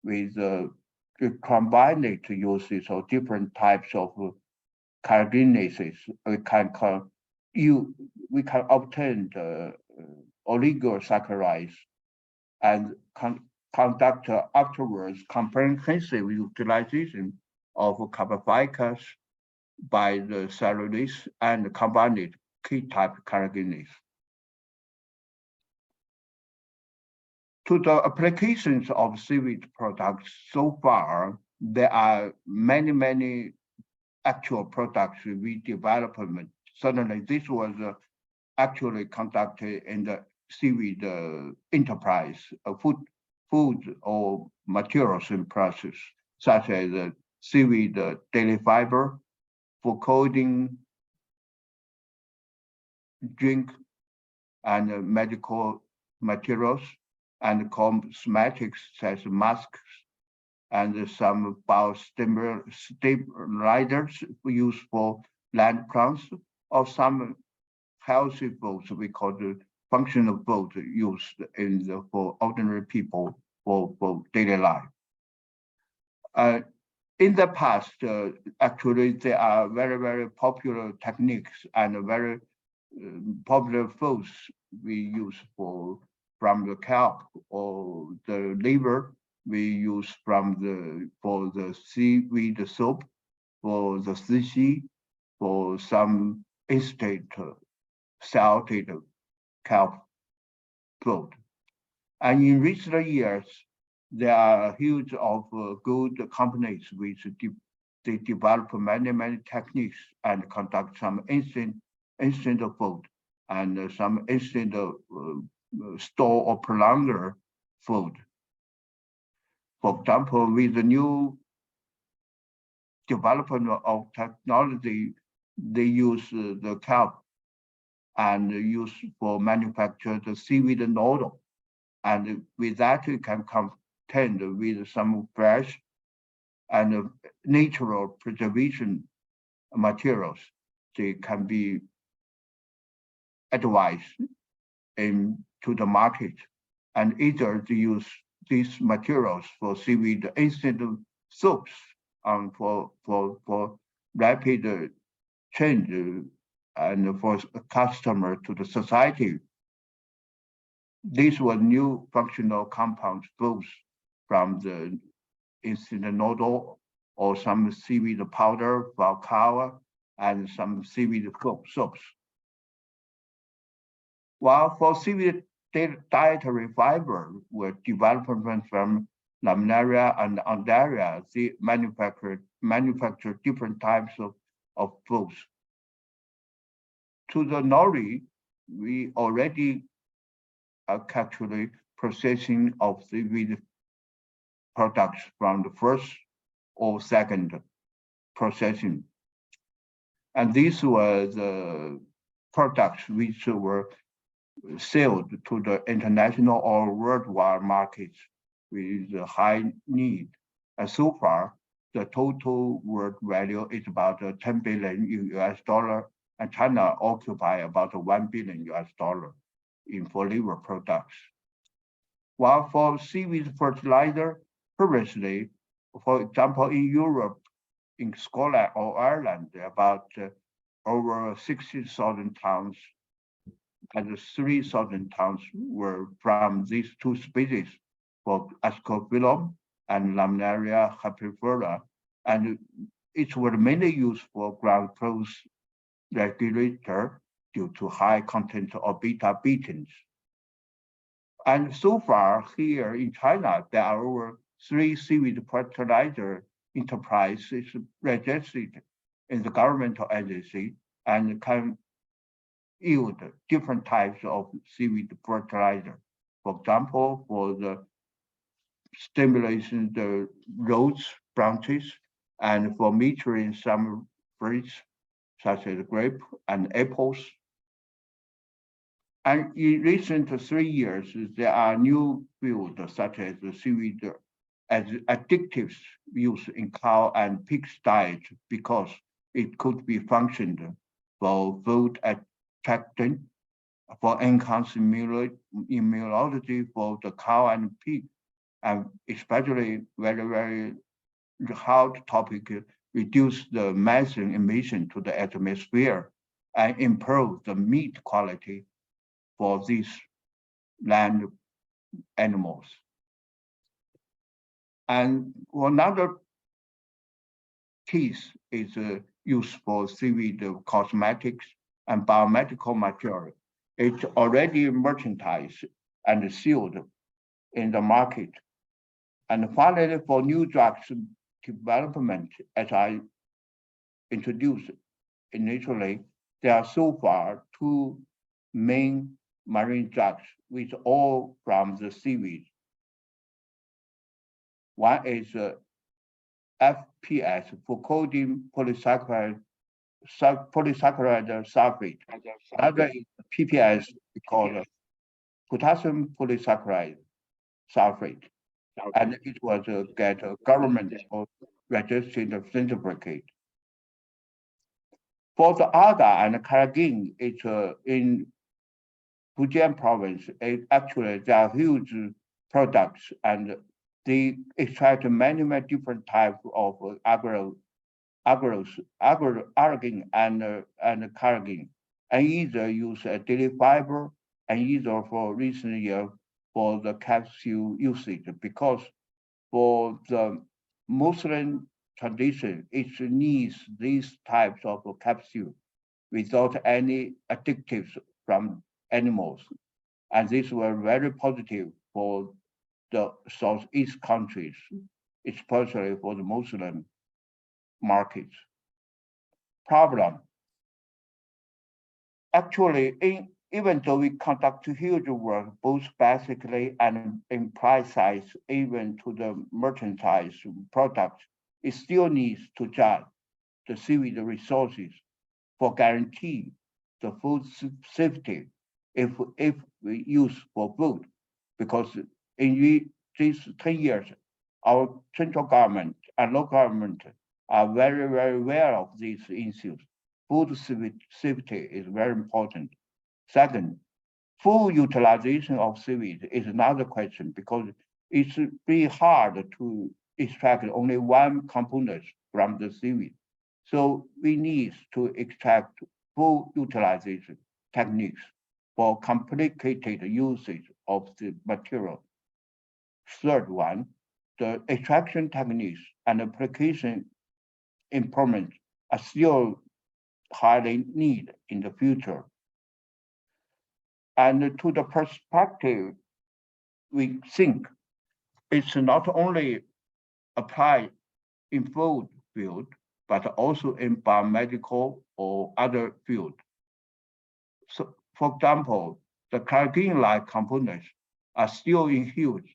Speaker 7: with combined uses of different types of carrageenases. We can obtain the oligosaccharides and conduct afterwards comprehensive utilization of Carbaphycas by the cellulase and combined key type carrageenase. To the applications of seaweed products so far, there are many actual products we development. Certainly, this was actually conducted in the seaweed enterprise, food or materials in process, such as seaweed daily fiber for clothing, drink, and medical materials, and cosmetics such as masks, and some biostabilizers used for land plants, or some healthy foods we call the functional food used for ordinary people for daily life. In the past, actually, there are very popular techniques and very popular foods we use from the kelp or the liver we use for the seaweed soup, for the sushi, for some instant salted kelp food. And in recent years, there are huge of good companies which they develop many techniques and conduct some instant food and some instant store or prolonger food. For example, with the new development of technology, they use the kelp and use for manufacture the seaweed noodle. And with that, you can contend with some fresh and natural preservation materials. They can be advised to the market, and either to use these materials for seaweed instant soups for rapid change and for customer to the society. These were new functional compounds, both from the instant noodle or some seaweed powder, balkawa, and some seaweed soaps. While for seaweed dietary fiber were development from laminaria and undaria, they manufacture different types of foods. To the nori, we already are actually processing of seaweed products from the first or second processing. And these were the products which were sold to the international or worldwide markets with a high need. And so far, the total world value is about 10 billion US dollar, and China occupy about 1 billion US dollar for liver products. While for seaweed fertilizer, previously, for example, in Europe, in Scotland or Ireland, about over 60,000 tons and 3,000 tons were from these two species for Ascophyllum and Laminaria hyperifera, and it was mainly used for ground growth regulator due to high content of beta-beatins. And so far here in China, there are over 3 seaweed fertilizer enterprises registered in the governmental agency and can yield different types of seaweed fertilizer. For example, for the stimulation the roots, branches, and for maturing some fruits such as grape and apples. And in recent 3 years, there are new fields such as the seaweed as additives used in cow and pig's diet because it could be functioned for food attractant, for enhanced immunology for the cow and pig, and especially very, very hot topic, reduce the methane emission to the atmosphere and improve the meat quality for these land animals. And another case is used for seaweed cosmetics and biomedical material. It's already merchandised and sealed in the market. And finally, for new drugs development, as I introduced initially, there are so far 2 main marine drugs, which all from the seaweed. One is FPS, fucodine polysaccharide sulfate. Another is PPS, called potassium polysaccharide sulfate. And it was get a government registered certificate. For the Aga and Karagin, it's in Fujian province. Actually, they are huge products, and they extract many different types of argin and cargin, and either use a daily fiber and either for recent year for the capsule usage, because for the Muslim tradition, it needs these types of capsule without any additives from animals. And this were very positive for the Southeast countries, especially for the Muslim markets. Problem. Actually, even though we conduct huge work, both basically and in price size, even to the merchandise product, it still needs to judge the seaweed resources for guarantee the food safety if we use for food. Because in these 10 years, our central government and local government are very, very aware of these issues. Food safety is very important. Second, full utilization of seaweed is another question because it's very hard to extract only one component from the seaweed. So we need to extract full utilization techniques for complicated usage of the material. Third one, the extraction techniques and application improvements are still highly needed in the future. And to the perspective, we think it's not only applied in food field, but also in biomedical or other field. So, for example, the cargin-like components are still in use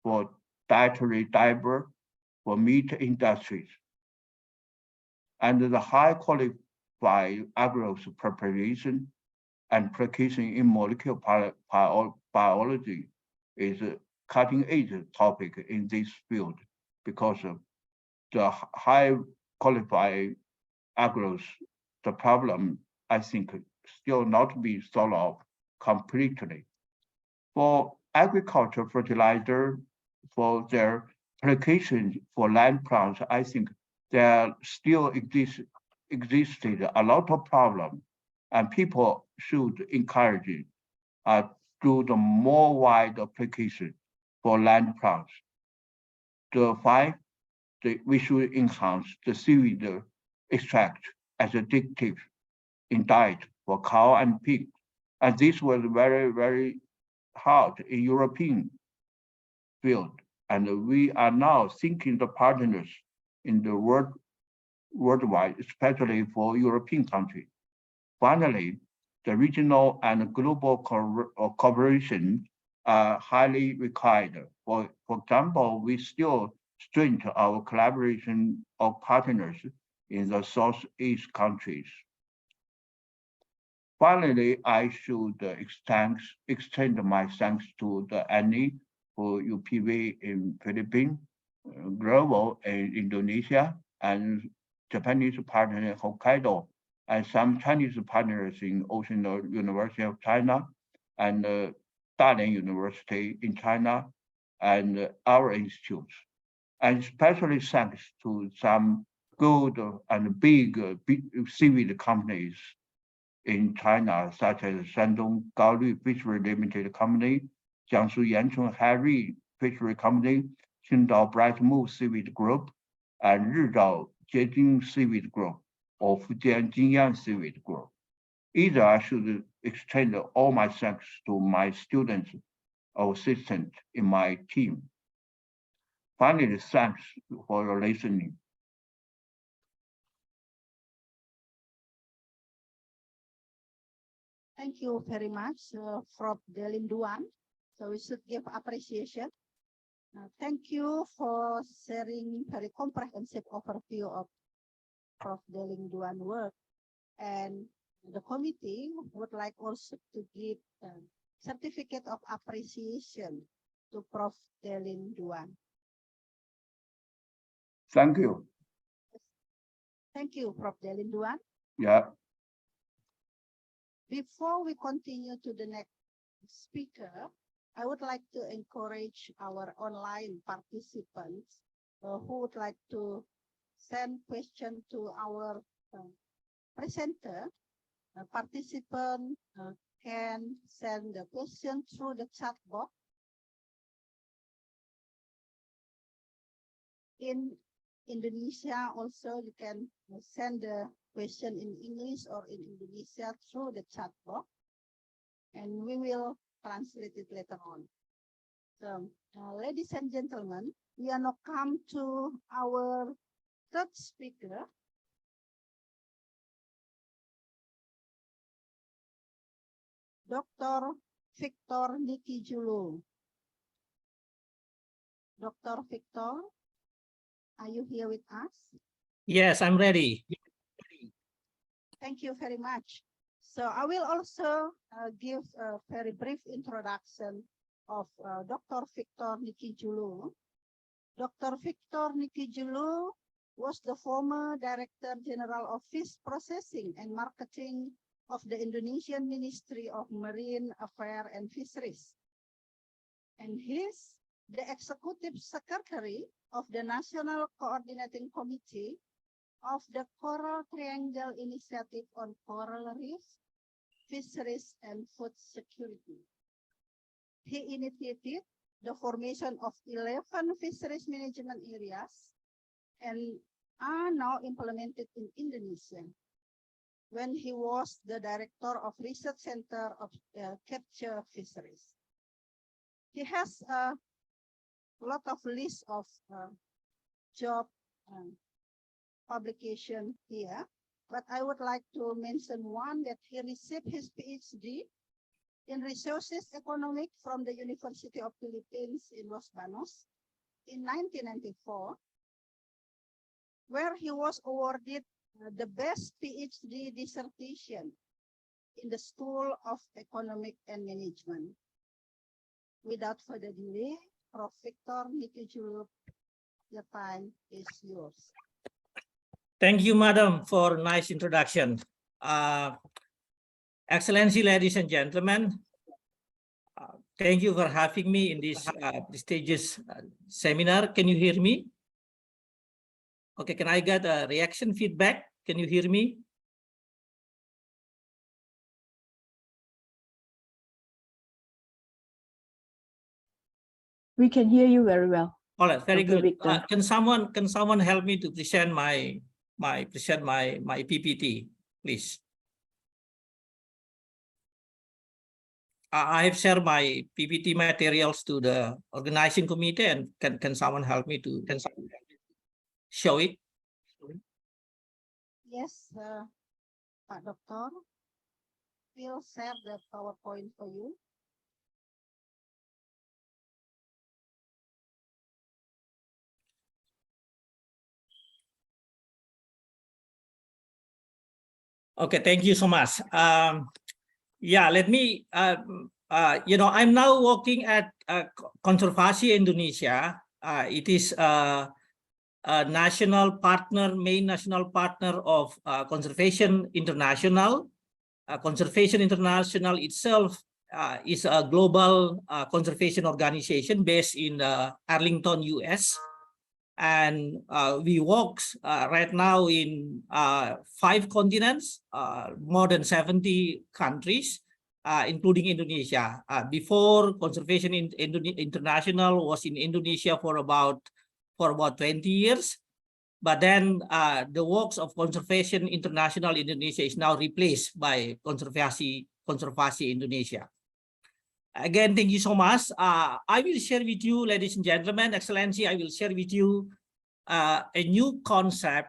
Speaker 7: for dietary fiber, for meat industries, and the high qualified agarose preparation and application in molecular biology is a cutting-edge topic in this field because of the high qualified agarose. The problem, I think, still not be solved completely. For agriculture fertilizer, for their application for land plants, I think there still existed a lot of problems, and people should encourage do the more wide application for land plants. We should enhance the seaweed extract as addictive in diet for cow and pig. And this was very, very hard in European field, and we are now seeking the partners in the worldwide, especially for European countries. Finally, the regional and global cooperation are highly required. For example, we still strengthen our collaboration of partners in the Southeast countries. Finally, I should extend my thanks to the ANI for UPV in Philippines, Global in Indonesia, and Japanese partner in Hokkaido, and some Chinese partners in Ocean University of China, and Dalian University in China, and our institutes. And especially thanks to some good and big civil companies in China, such as Shandong Gaolü Fishery Limited Company, Jiangsu Yanchun Heavy Fishery Company, Qingdao Bright Moon Seaweed Group, and Rizhao Jiejing Seaweed Group, or Fujian Jingyang Seaweed Group. Either I should extend all my thanks to my students or assistants in my team. Finally, thanks for your listening.
Speaker 5: Thank you very much, Prof. Delin Duan. So we should give appreciation. Thank you for sharing very comprehensive overview of Prof. Delin Duan work. And the committee would like also to give a certificate of appreciation to Prof. Delin Duan.
Speaker 7: Thank you.
Speaker 5: Thank you, Prof. Delin Duan.
Speaker 7: Yeah.
Speaker 5: Before we continue to the next speaker, I would like to encourage our online participants who would like to send questions to our presenter. Participant can send the question through the chat box. In Indonesia, also you can send the question in English or in Indonesia through the chat box, and we will translate it later on. So, ladies and gentlemen, we are now come to our third speaker. Dr. Victor Nikijulu. Dr. Victor, are you here with us?
Speaker 8: Yes, I'm ready.
Speaker 5: Thank you very much. So I will also give a very brief introduction of Dr. Victor Nikijulu. Dr. Victor Nikijulu was the former Director General of Fish Processing and Marketing of the Indonesian Ministry of Marine Affairs and Fisheries. And he's the Executive Secretary of the National Coordinating Committee of the Coral Triangle Initiative on Coral Reefs, Fisheries, and Food Security. He initiated the formation of 11 fisheries management areas and are now implemented in Indonesia. When he was the Director of Research Center of Capture Fisheries. He has a lot of list of job publication here, but I would like to mention one that he received his PhD in Resources Economics from the University of Philippines in Los Banos in 1994, where he was awarded the best PhD dissertation in the School of Economic and Management. Without further delay, Prof. Victor Nikijulu, the time is yours.
Speaker 8: Thank you, Madam, for a nice introduction. Excellency, ladies and gentlemen, thank you for having me in this prestigious seminar. Can you hear me? Okay, can I get a reaction feedback? Can you hear me?
Speaker 6: We can hear you very well.
Speaker 8: All right, very
Speaker 6: Dr.
Speaker 8: good.
Speaker 6: Victor.
Speaker 8: Can someone help me to present my PPT, please? I have shared my PPT materials to the organizing committee, and can someone help me to show it?
Speaker 5: Yes, Pak Doctor, we'll share the PowerPoint for you.
Speaker 8: Okay, thank you so much. Yeah, let me, I'm now working at Konservasi Indonesia. It is a national partner, main national partner of Conservation International. Conservation International itself is a global conservation organization based in Arlington, US. And we work right now in 5 continents, more than 70 countries, including Indonesia. Before, Conservation International was in Indonesia for about 20 years. But then the works of Conservation International Indonesia is now replaced by Konservasi Indonesia. Again, thank you so much. I will share with you, ladies and gentlemen, Excellency, I will share with you a new concept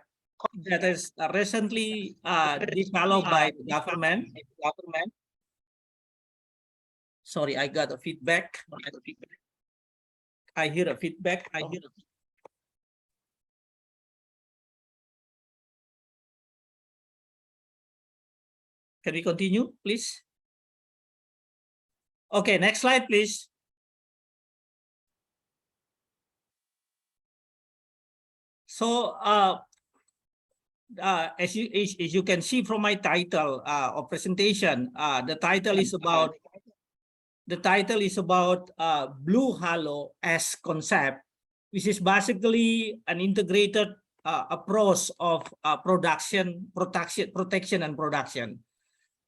Speaker 8: that is recently developed by the government. Sorry, I got a feedback. I hear a feedback. Can we continue, please? Okay, next slide, please. So, as you can see from my title of presentation, the title is about Blue Halo as concept, which is basically an integrated approach of protection and production.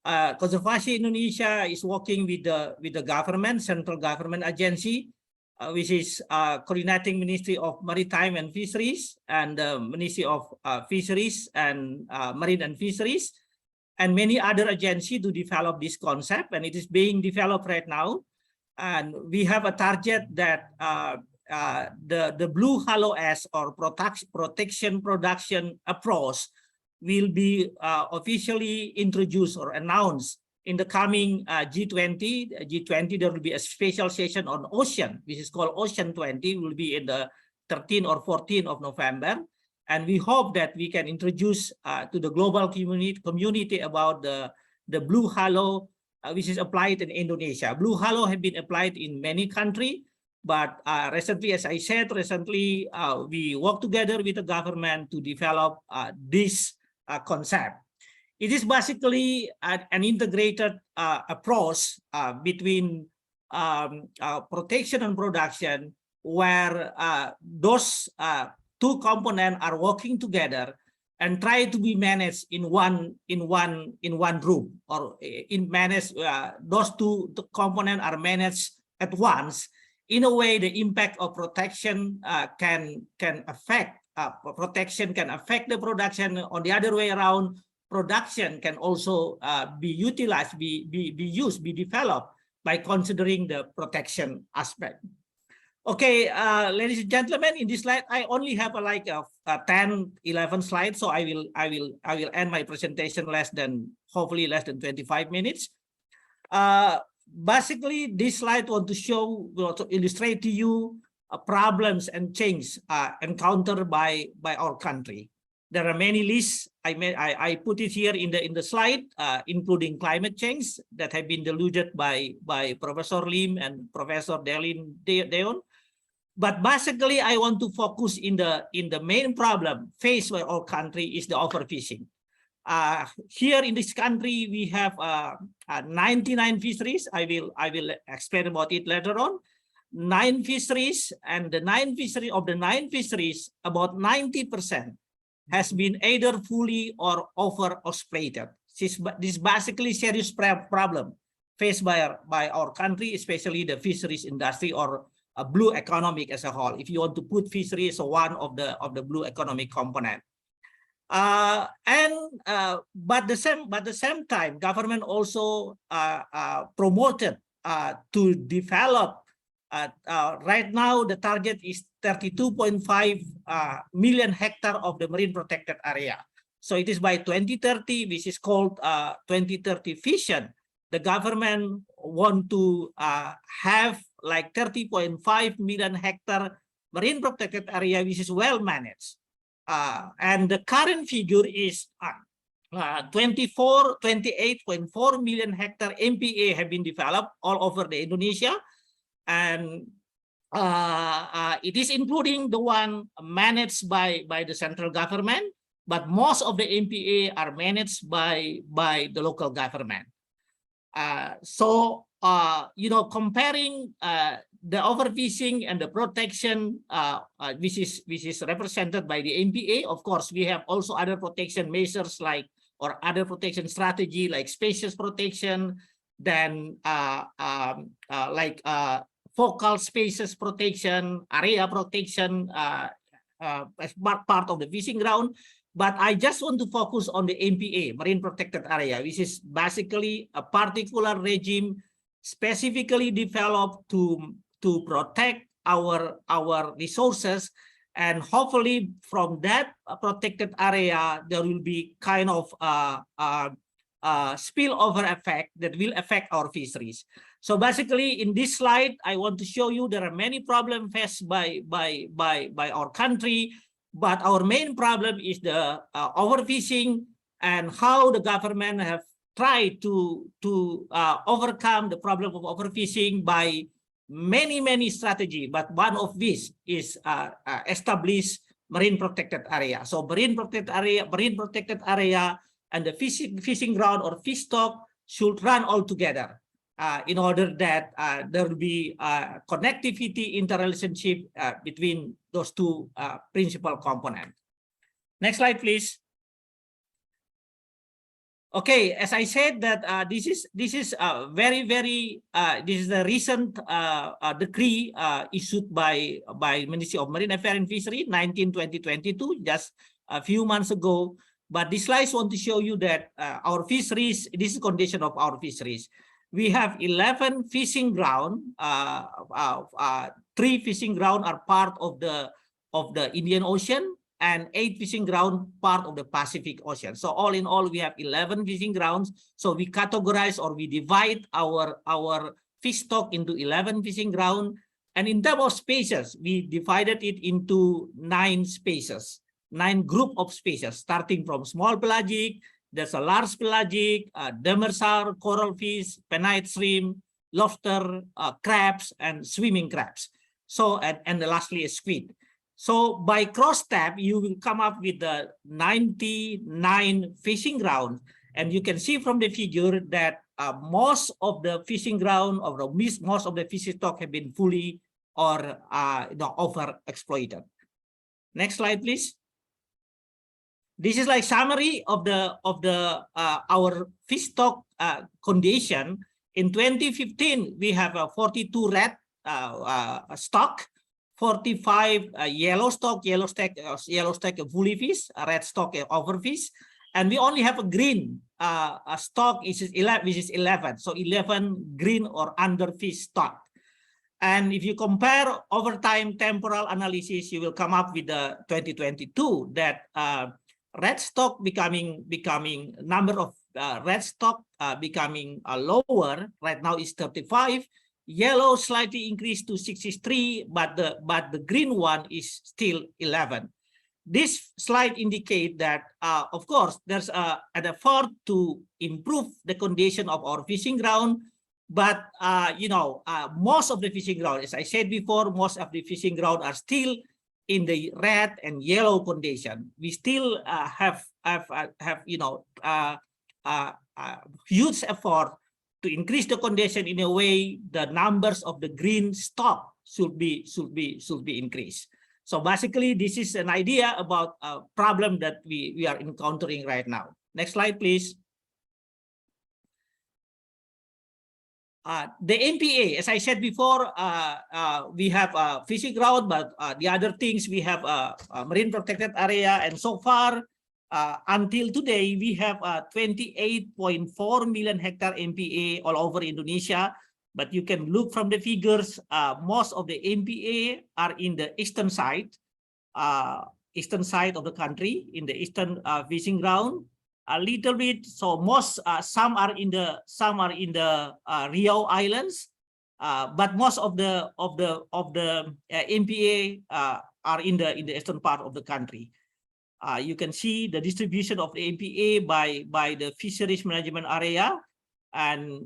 Speaker 8: Konservasi Indonesia is working with the government, central government agency, which is coordinating Ministry of Maritime and Fisheries and Ministry of Fisheries and Marine and Fisheries, and many other agencies to develop this concept, and it is being developed right now. And we have a target that the Blue Halo S or protection production approach will be officially introduced or announced in the coming G20. There will be a special session on ocean, which is called Ocean 20, will be in the 13th or 14th of November. And we hope that we can introduce to the global community about the Blue Halo, which is applied in Indonesia. Blue Halo have been applied in many countries, but recently, as I said, we work together with the government to develop this concept. It is basically an integrated approach between protection and production, where those 2 components are working together and try to be managed in one room, or those two components are managed at once. In a way, the impact of protection can affect the production. On the other way around, production can also be utilized, be developed by considering the protection aspect. Okay, ladies and gentlemen, in this slide, I only have like 10, 11 slides, so I will end my presentation hopefully less than 25 minutes. Basically, this slide want to illustrate to you problems and change encountered by our country. There are many lists. I put it here in the slide, including climate change that have been alluded by Professor Lim and Professor Deon. But basically, I want to focus in the main problem faced by our country is the overfishing. Here in this country, we have 99 fisheries. I will explain about it later on. 9 fisheries, and the 9 fisheries, about 90% has been either fully or over-exploited. This is basically serious problem faced by our country, especially the fisheries industry or a blue economic as a whole. If you want to put fisheries as one of the blue economic component. But the same time, government also promoted to develop. Right now, the target is 32.5 million hectare of the marine protected area. So it is by 2030, which is called 2030 vision. The government want to have like 30.5 million hectare marine protected area, which is well managed. And the current figure is 28.4 million hectare MPA have been developed all over the Indonesia. And it is including the one managed by the central government, but most of the MPA are managed by the local government. So you know, comparing the overfishing and the protection, which is represented by the MPA, of course, we have also other protection measures like, or other protection strategy like species protection, then focal spaces protection, area protection as part of the fishing ground. But I just want to focus on the MPA, Marine Protected Area, which is basically a particular regime specifically developed to protect our resources. And hopefully from that protected area, there will be kind of spillover effect that will affect our fisheries. So basically in this slide, I want to show you there are many problems faced by our country, but our main problem is the overfishing and how the government have tried to overcome the problem of overfishing by many strategy, but one of these is establish marine protected area. So marine protected area and the fishing ground or fish stock should run all together in order that there will be connectivity, interrelationship between those two principal components. Next slide, please. Okay, as I said that this is the recent decree issued by Ministry of Marine Affairs and Fishery 19/2022, just a few months ago. But this slide want to show you that our fisheries, this is condition of our fisheries. We have 11 fishing ground. 3 fishing ground are part of the Indian Ocean, and 8 fishing ground part of the Pacific Ocean. So all in all, we have 11 fishing grounds. So we categorize or we divide our fish stock into 11 fishing ground. And in terms of species, we divided it into 9 species, 9 group of species, starting from small pelagic, there's a large pelagic, demersal, coral fish, penite shrimp, lobster, crabs, and swimming crabs. So, and lastly, a squid. So by cross tab, you will come up with the 99 fishing grounds. And you can see from the figure that most of the fishing ground or most of the fishing stock have been fully or overexploited. Next slide, please. This is like summary of our fish stock condition. In 2015, we have a 42 red stock, 45 yellow stock fully fish, red stock overfish, and we only have a green stock which is 11. So 11 green or underfish stock. And if you compare over time temporal analysis, you will come up with the 2022 that red stock becoming number of red stock becoming lower. Right now is 35. Yellow slightly increased to 63, but the green one is still 11. This slide indicate that, of course, there's an effort to improve the condition of our fishing ground, but most of the fishing ground, as I said before, most of the fishing ground are still in the red and yellow condition. We still have huge effort to increase the condition in a way the numbers of the green stock should be increased. So basically, this is an idea about a problem that we are encountering right now. Next slide, please. The MPA, as I said before, we have fishing ground, but the other things we have a marine protected area, and so far until today, we have 28.4 million hectare MPA all over Indonesia, but you can look from the figures. Most of the MPA are in the eastern side of the country, in the eastern fishing ground. A little bit, so most some are in the Riau Islands, but most of the MPA are in the eastern part of the country. You can see the distribution of the MPA by the fisheries management area, and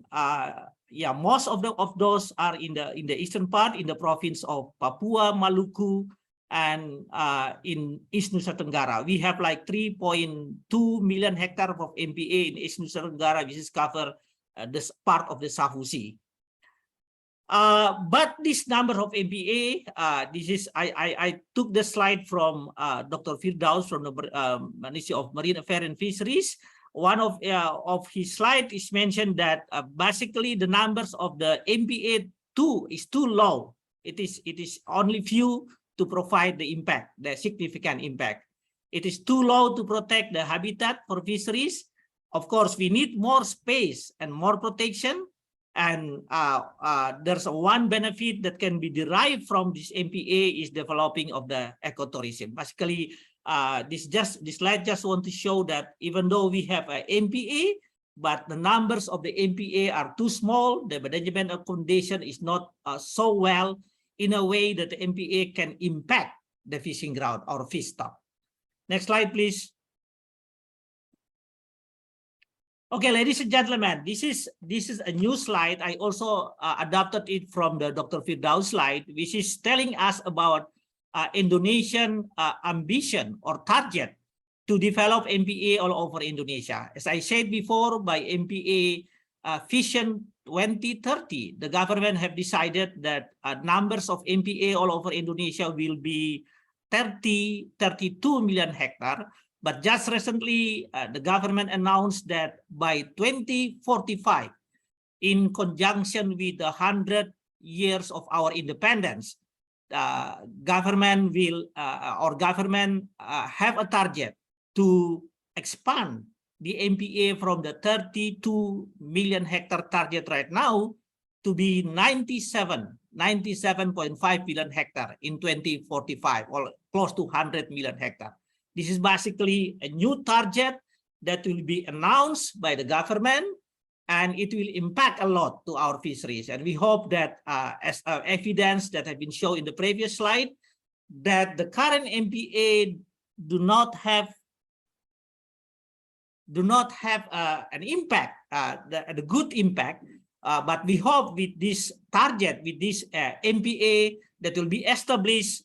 Speaker 8: yeah, most of those are in the eastern part, in the province of Papua, Maluku, and in East Nusa Tenggara. We have like 3.2 million hectares of MPA in East Nusa Tenggara, which is cover this part of the Sahu Sea. But this number of MPA, this is I took the slide from Dr. Firdaus from the Ministry of Marine Affairs and Fisheries. One of his slides is mentioned that basically the numbers of the MPA2 is too low. It is only few to provide the impact, the significant impact. It is too low to protect the habitat for fisheries. Of course, we need more space and more protection. And there's one benefit that can be derived from this MPA is developing of the ecotourism. Basically, this slide just want to show that even though we have an MPA, but the numbers of the MPA are too small, the management accommodation is not so well in a way that the MPA can impact the fishing ground or fish stock. Next slide, please. Okay, ladies and gentlemen, this is a new slide. I also adapted it from the Dr. Firdaus slide, which is telling us about Indonesian ambition or target to develop MPA all over Indonesia. As I said before, by MPA Vision 2030, the government have decided that numbers of MPA all over Indonesia will be 32 million hectares. But just recently, the government announced that by 2045, in conjunction with the 100 years of our independence, government will have a target to expand the MPA from the 32 million hectare target right now to be 97.5 million hectare in 2045, or close to 100 million hectare. This is basically a new target that will be announced by the government, and it will impact a lot to our fisheries. And we hope that as evidence that have been shown in the previous slide, that the current MPA do not have an impact, the good impact, but we hope with this target, with this MPA that will be established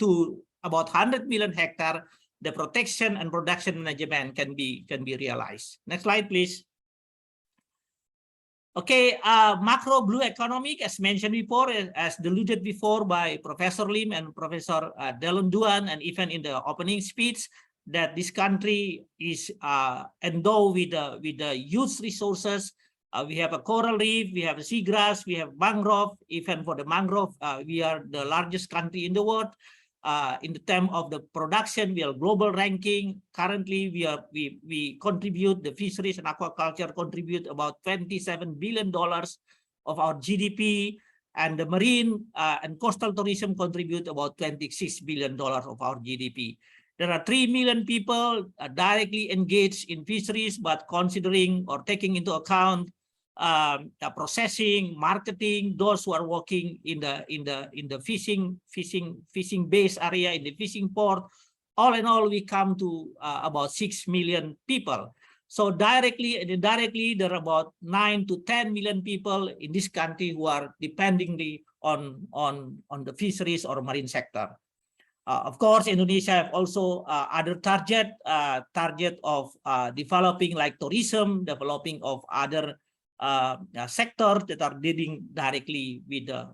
Speaker 8: to about 100 million hectare, the protection and production management can be realized. Next slide, please. Okay, macro blue economic, as mentioned before, as alluded before by Professor Lim and Professor Delon Duan, and even in the opening speech, that this country is endowed with the huge resources. We have a coral reef, we have a seagrass, we have mangrove. Even for the mangrove, we are the largest country in the world. In the term of the production, we are global ranking. Currently, we contribute, the fisheries and aquaculture contribute about $27 billion of our GDP, and the marine and coastal tourism contribute about $26 billion of our GDP. There are 3 million people directly engaged in fisheries, but considering or taking into account processing, marketing, those who are working in the fishing base area, in the fishing port, all in all, we come to about 6 million people. So directly and indirectly, there are about 9 to 10 million people in this country who are dependingly on the fisheries or marine sector. Of course, Indonesia have also other target of developing like tourism, developing of other sectors that are dealing directly with the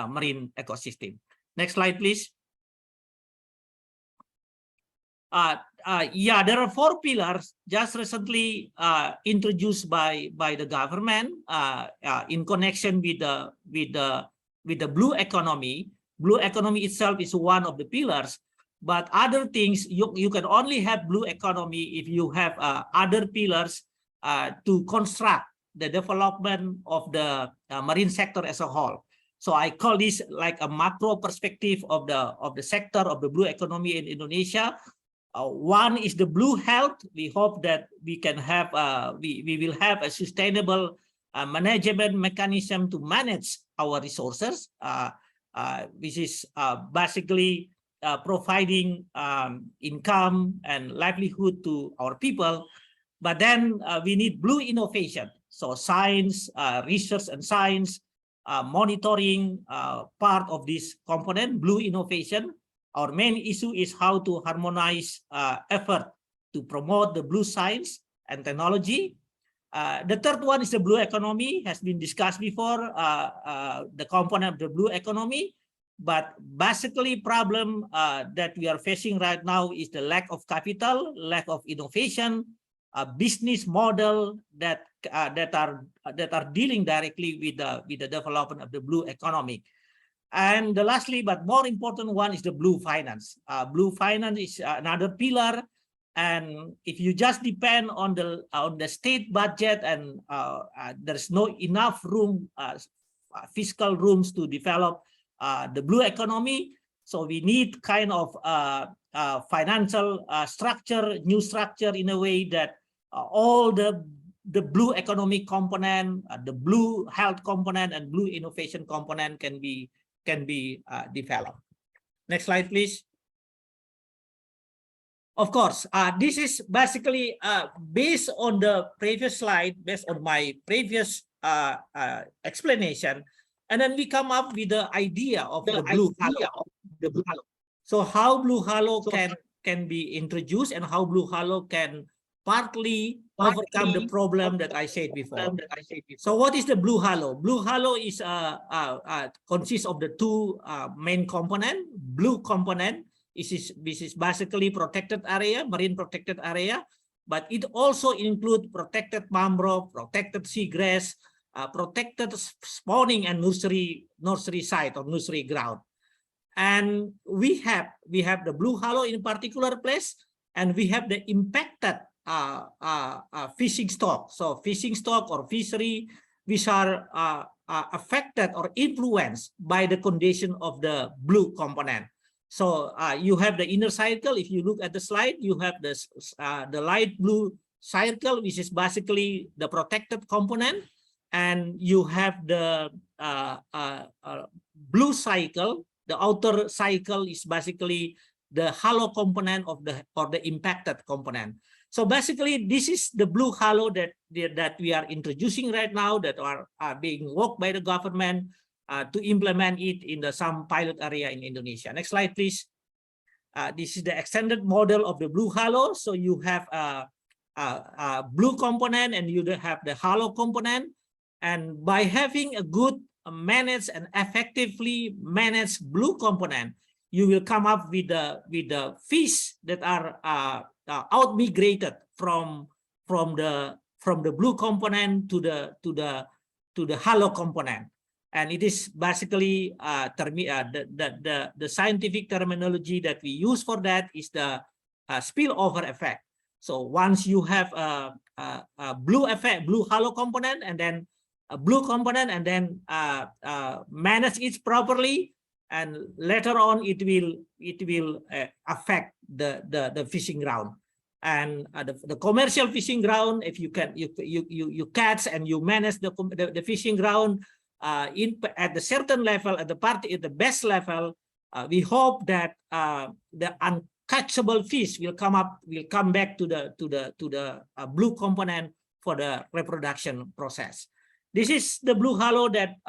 Speaker 8: marine ecosystem. Next slide, please. Yeah, there are 4 pillars just recently introduced by the government in connection with the blue economy. Blue economy itself is one of the pillars, but other things you can only have blue economy if you have other pillars to construct the development of the marine sector as a whole. So I call this like a macro perspective of the sector of the blue economy in Indonesia. One is the blue health. We hope that we can have we will have a sustainable management mechanism to manage our resources, which is basically providing income and livelihood to our people. But then we need blue innovation. So science, research and science, monitoring part of this component, blue innovation. Our main issue is how to harmonize effort to promote the blue science and technology. The third one is the blue economy, has been discussed before, the component of the blue economy. But basically problem that we are facing right now is the lack of capital, lack of innovation, business model that are dealing directly with the development of the blue economy. And the lastly, but more important one is the blue finance. Blue finance is another pillar. And if you just depend on the state budget and there's no enough room, fiscal rooms to develop the blue economy, so we need kind of financial structure, new structure in a way that all the blue economic component, the blue health component, and blue innovation component can be developed. Next slide, please. Of course, this is basically based on the previous slide, based on my previous explanation, and then we come up with the idea of the blue halo. So how blue halo can be introduced and how blue halo can partly overcome the problem that I said before. So what is the blue halo? Blue halo is consists of the two main component. Blue component is basically protected area, marine protected area, but it also includes protected mangrove, protected seagrass, protected spawning and nursery site or nursery ground. And we have the blue halo in a particular place, and we have the impacted fishing stock. So fishing stock or fishery which are affected or influenced by the condition of the blue component. So you have the inner circle. If you look at the slide, you have the light blue circle, which is basically the protected component, and you have the blue cycle. The outer cycle is basically the halo component of the impacted component. So basically, this is the blue halo that we are introducing right now, that are being worked by the government to implement it in some pilot area in Indonesia. Next slide, please. This is the extended model of the blue halo. So you have a blue component and you have the halo component. And by having a good managed and effectively managed blue component, you will come up with the fish that are out migrated from the blue component to the halo component. And it is basically the scientific terminology that we use for that is the spillover effect. So once you have a blue effect, blue halo component, and then a blue component, and then manage it properly, and later on it will affect the fishing ground. And the commercial fishing ground, if you catch and you manage the fishing ground at the certain level, at the best level, we hope that the uncatchable fish will come back to the blue component for the reproduction process. This is the blue halo that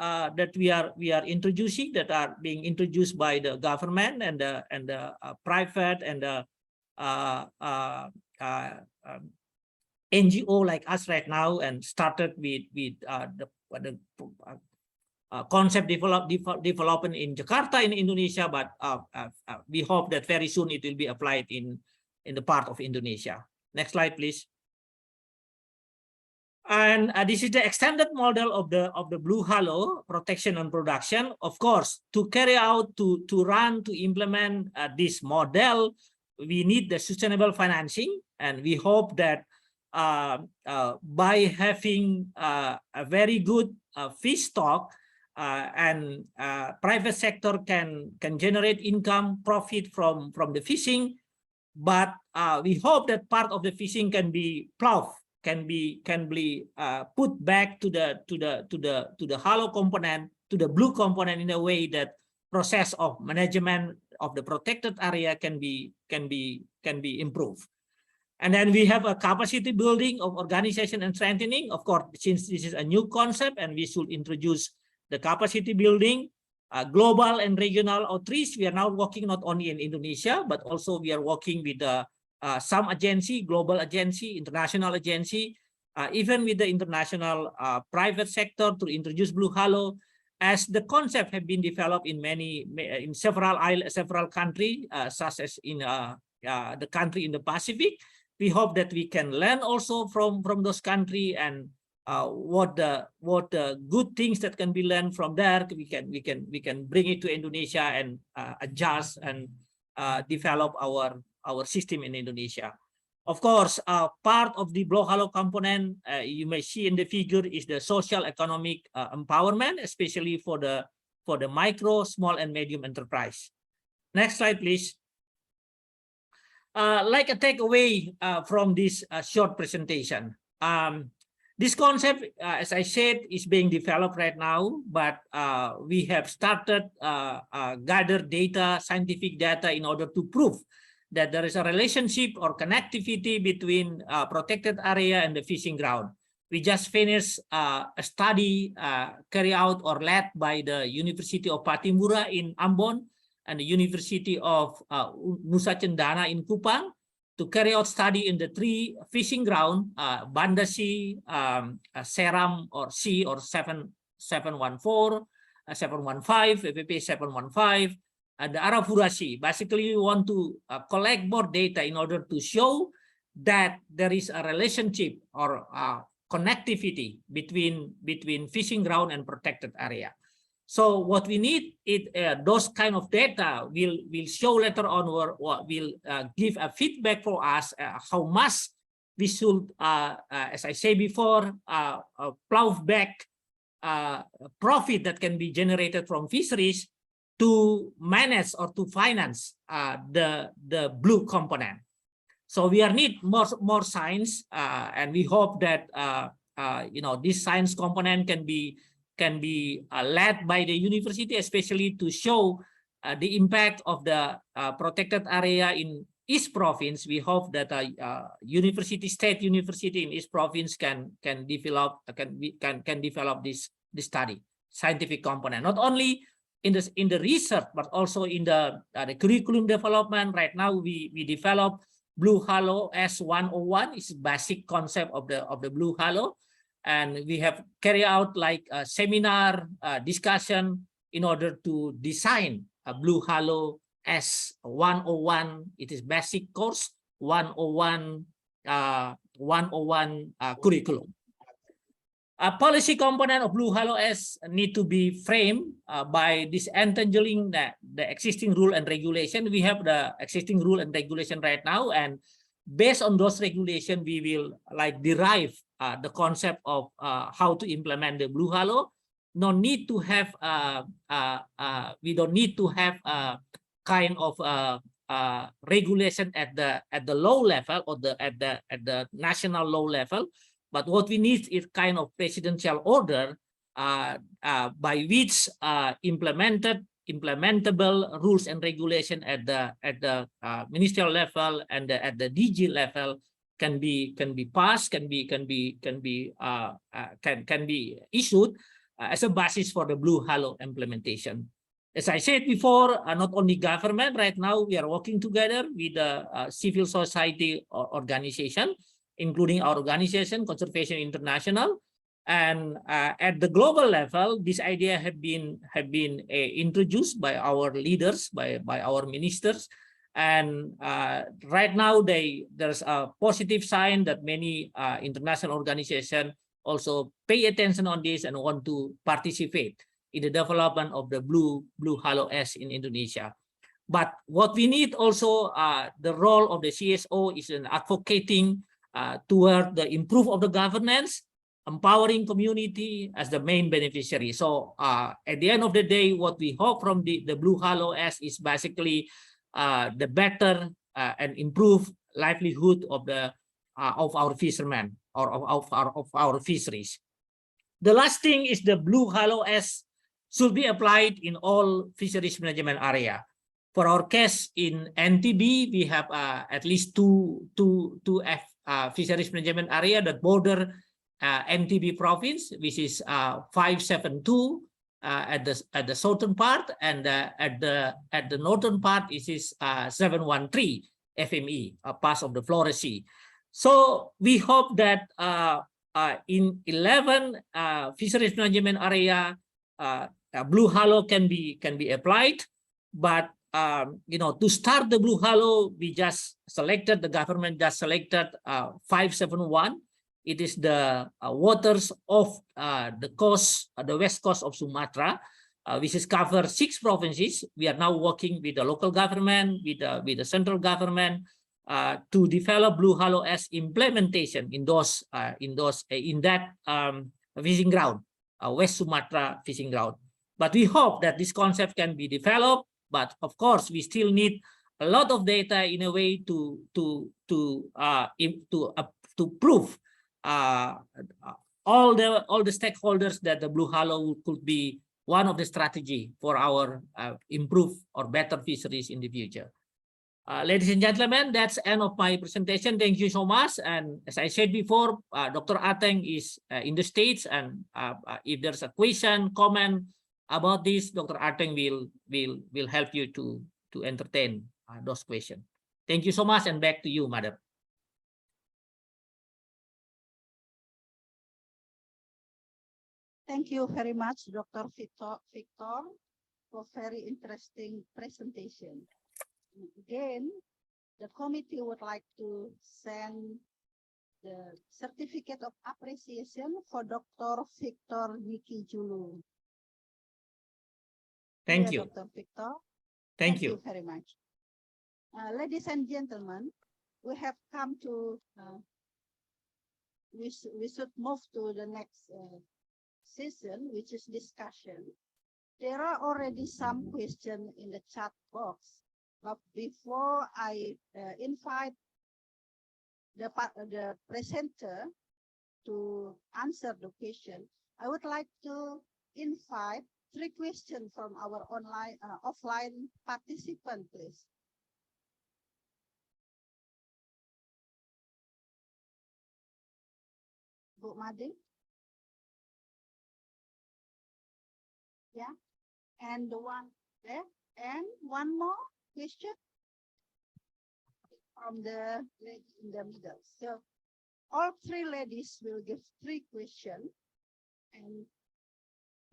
Speaker 8: we are introducing, that are being introduced by the government and the private and the NGO like us right now, and started with the concept development in Jakarta in Indonesia, but we hope that very soon it will be applied in the part of Indonesia. Next slide, please. And this is the extended model of the blue halo protection and production. Of course, to carry out, to implement this model, we need the sustainable financing, and we hope that by having a very good fish stock, and private sector can generate income profit from the fishing, but we hope that part of the fishing can be ploughed, can be put back to the hollow component, to the blue component, in a way that process of management of the protected area can be improved. And then we have a capacity building of organization and strengthening. Of course, since this is a new concept and we should introduce the capacity building, global and regional outreach. We are now working not only in Indonesia, but also we are working with some agency, global agency, international agency, even with the international private sector to introduce Blue Halo, as the concept have been developed in several countries, such as in the country in the Pacific. We hope that we can learn also from those countries, and what the good things that can be learned from there, we can bring it to Indonesia and adjust and develop our system in Indonesia. Of course, part of the Blue Halo component you may see in the figure is the social economic empowerment, especially for the micro, small, and medium enterprise. Next slide, please. Like a takeaway from this short presentation. This concept, as I said, is being developed right now, but we have started gather data, scientific data, in order to prove that there is a relationship or connectivity between protected area and the fishing ground. We just finished a study carried out or led by the University of Patimura in Ambon and the University of Nusa Cendana in Kupang, to carry out study in the 3 fishing ground, Banda Sea, Seram or Sea or 714, 715, VPP 715, and the Arafura Sea. Basically, we want to collect more data in order to show that there is a relationship or connectivity between fishing ground and protected area. So what we need is those kind of data will show later on, or will give a feedback for us how much we should, as I say before, plow back profit that can be generated from fisheries to manage or to finance the blue component. So we need more science, and we hope that this science component can be led by the university, especially to show the impact of the protected area in East Province. We hope that state university in East Province can develop this study, scientific component, not only in the research, but also in the curriculum development. Right now, we develop Blue Halo S101. It's a basic concept of the Blue Halo. And we have carried out like a seminar discussion in order to design a Blue Halo S101. It is basic course 101 curriculum. A policy component of Blue Halo S need to be framed by disentangling the existing rule and regulation. We have the existing rule and regulation right now, and based on those regulations, we will derive the concept of how to implement the Blue Halo. No need to have we don't need to have a kind of regulation at the low level or at the national low level, but what we need is kind of presidential order by which implementable rules and regulation at the ministerial level and at the DG level can be passed, can be issued as a basis for the Blue Halo implementation. As I said before, not only government, right now we are working together with the civil society organization, including our organization, Conservation International. And at the global level, this idea have been introduced by our leaders, by our ministers. And right now, there's a positive sign that many international organizations also pay attention on this and want to participate in the development of the Blue Halo S in Indonesia. But what we need also, the role of the CSO is in advocating toward the improve of the governance, empowering community as the main beneficiary. So at the end of the day, what we hope from the Blue Halo S is basically the better and improved livelihood of our fishermen or of our fisheries. The last thing is the Blue Halo S should be applied in all fisheries management area. For our case in NTB, we have at least two fisheries management area that border NTB province, which is 572 at the southern part, and at the northern part it is 713 FME, a part of the Flores Sea. So we hope that in 11 fisheries management area, Blue Halo can be applied, but to start the Blue Halo, we just selected, the government just selected 571. It is the waters of the west coast of Sumatra, which is cover 6 provinces. We are now working with the local government, with the central government, to develop Blue Halo as implementation in that fishing ground, West Sumatra fishing ground. But we hope that this concept can be developed. But of course, we still need a lot of data in a way to prove all the stakeholders that the Blue Halo could be one of the strategy for our improve or better fisheries in the future. Ladies and gentlemen, that's the end of my presentation. Thank you so much. And as I said before, Dr. Ateng is in the States, and if there's a question, comment about this, Dr. Ateng will help you to entertain those questions. Thank you so much, and back to you, Madam.
Speaker 5: Thank you very much, Dr. Victor, for very interesting presentation. Again, the committee would like to send the certificate of appreciation for Dr. Victor Wiki Julu.
Speaker 8: Thank you.
Speaker 5: Dr. Victor.
Speaker 8: Thank you
Speaker 5: very much. Ladies and gentlemen, we have come to, we should move to the next session, which is discussion. There are already some questions in the chat box, but before I invite the presenter to answer the question, I would like to invite 3 questions from our offline participant, please. Bu Made? Yeah, and the one there, and one more question from the lady in the middle. So all 3 ladies will give 3 questions, and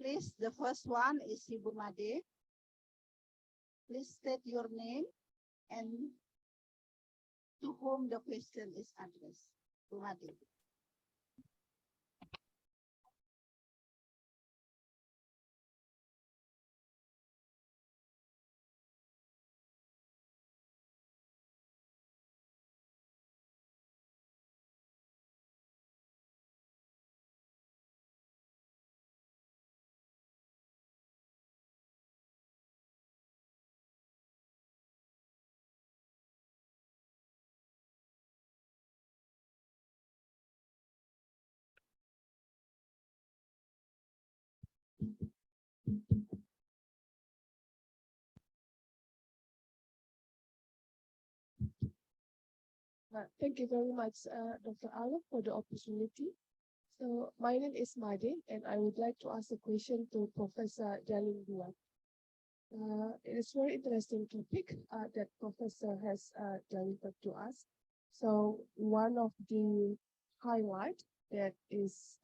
Speaker 5: please, the first one is Ibu Made. Please state your name and to whom the question is addressed. Ibu Made.
Speaker 9: Thank you very much, Dr. Alam, for the opportunity. So my name is Made, and I would like to ask a question to Professor Jalil Duan. It is very interesting topic that Professor has delivered to us. So one of the highlight that is